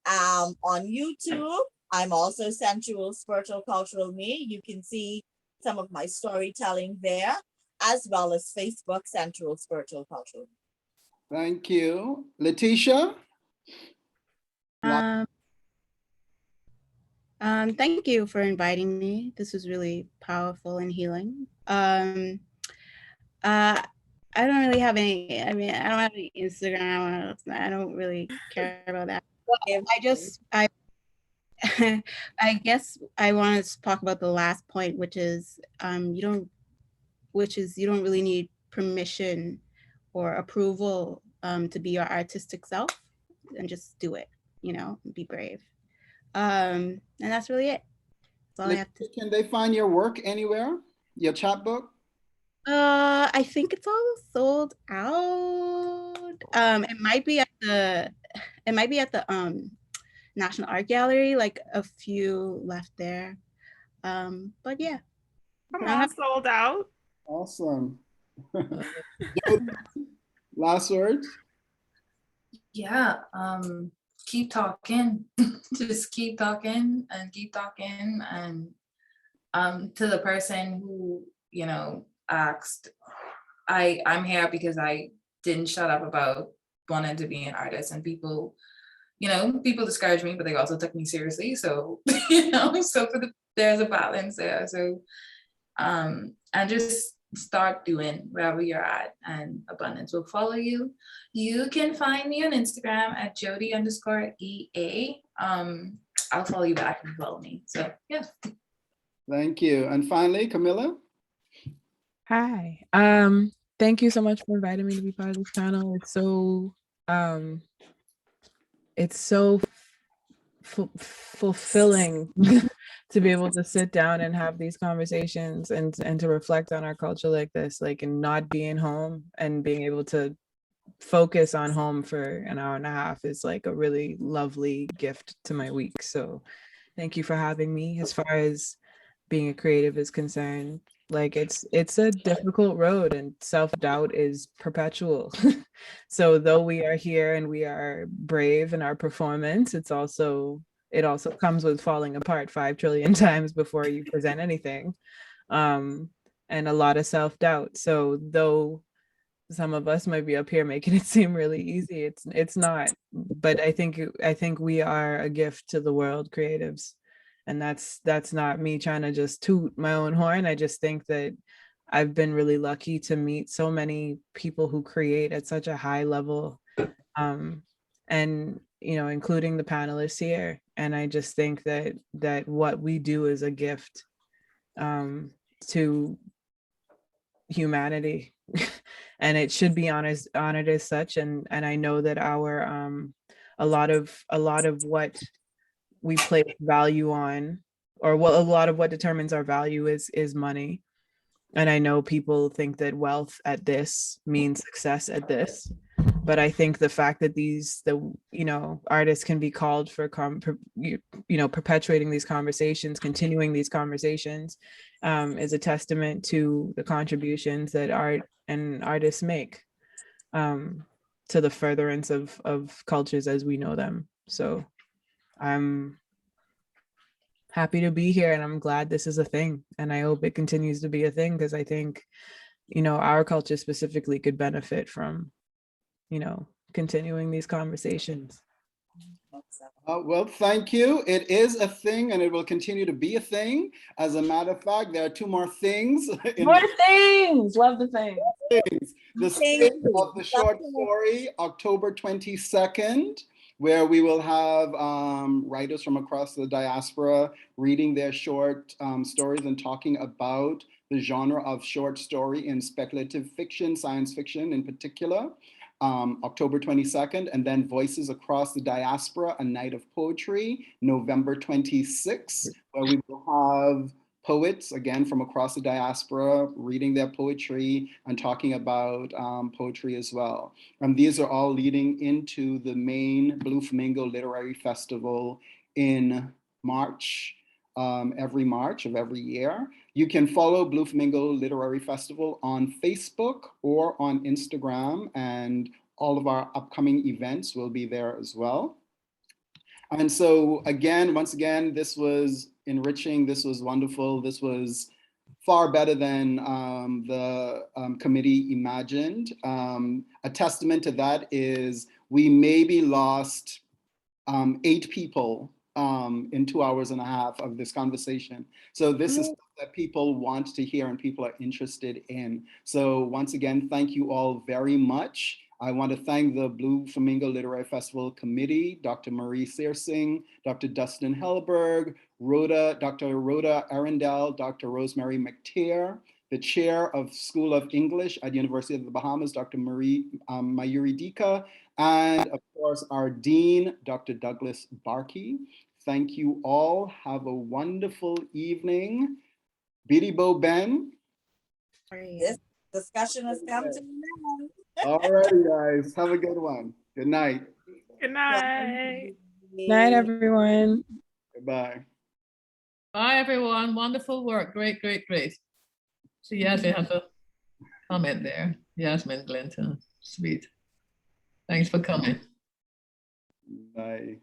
On YouTube, I'm also sensual, spiritual, cultural me. You can see some of my storytelling there, as well as Facebook, sensual, spiritual, cultural. Thank you. Letitia? Thank you for inviting me. This was really powerful and healing. I don't really have any, I don't have any Instagram. I don't really care about that. I guess I want to talk about the last point, which is you don't really need permission or approval to be your artistic self, and just do it, be brave. And that's really it. That's all I have to. Can they find your work anywhere? Your chapbook? I think it's all sold out. It might be at the National Art Gallery, like a few left there. But yeah. Come on, sold out. Awesome. Last words? Yeah, keep talking. Just keep talking and keep talking. And to the person who, asked, I'm here because I didn't shut up about wanting to be an artist, and people discouraged me, but they also took me seriously. So, there's a balance there. So, and just start doing wherever you're at, and abundance will follow you. You can find me on Instagram at Jody_EA. I'll follow you back if you follow me. So yeah. Thank you. And finally, Camilla. Hi. Thank you so much for inviting me to be part of this panel. It's so fulfilling to be able to sit down and have these conversations and to reflect on our culture like this, and not being home and being able to focus on home for an hour and a half is like a really lovely gift to my week. So thank you for having me. As far as being a creative is concerned, it's a difficult road, and self-doubt is perpetual. So though we are here and we are brave in our performance, it also comes with falling apart 5 trillion times before you present anything, and a lot of self-doubt. So though some of us might be up here making it seem really easy, it's not. But I think we are a gift to the world, creatives. And that's not me trying to just toot my own horn. I just think that I've been really lucky to meet so many people who create at such a high level, and including the panelists here. And I just think that what we do is a gift to humanity, and it should be honored as such. And I know that our a lot of what we place value on, or a lot of what determines our value is money. And I know people think that wealth at this means success at this, but I think the fact that artists can be called for perpetuating these conversations, continuing these conversations, is a testament to the contributions that art and artists make to the furtherance of cultures as we know them. So I'm happy to be here, and I'm glad this is a thing, and I hope it continues to be a thing, because I think our culture specifically could benefit from continuing these conversations. Well, thank you. It is a thing, and it will continue to be a thing. As a matter of fact, there are 2 more things. More things. Love the thing. The State of the Short Story, October 22nd, where we will have writers from across the diaspora reading their short stories and talking about the genre of short story in speculative fiction, science fiction in particular. October 22nd, and then Voices Across the Diaspora, a Night of Poetry, November 26th, where we will have poets, again, from across the diaspora, reading their poetry and talking about poetry as well. And these are all leading into the main Blue Flamingo Literary Festival in March, every March of every year. You can follow Blue Flamingo Literary Festival on Facebook or on Instagram, and all of our upcoming events will be there as well. And so again, once again, this was enriching, this was wonderful, this was far better than the committee imagined. A testament to that is we maybe lost 8 people in 2 hours and a half of this conversation. So this is stuff that people want to hear and people are interested in. So once again, thank you all very much. I want to thank the Blue Flamingo Literary Festival Committee, Dr. Marie Searsing, Dr. Dustin Hellberg, Dr. Rhoda Arundel, Dr. Rosemary McTeer, the chair of School of English at University of the Bahamas, Dr. Mayuri Dika, and of course our dean, Dr. Douglas Barkey. Thank you all. Have a wonderful evening. Biddy Bo Ben. This discussion has come to an end. All righty, guys. Have a good one. Good night. Good night. Night, everyone. Goodbye. Bye, everyone. Wonderful work. Great, great, great. So Yasmin has a comment there. Yasmin Glinton. Sweet. Thanks for coming. Bye.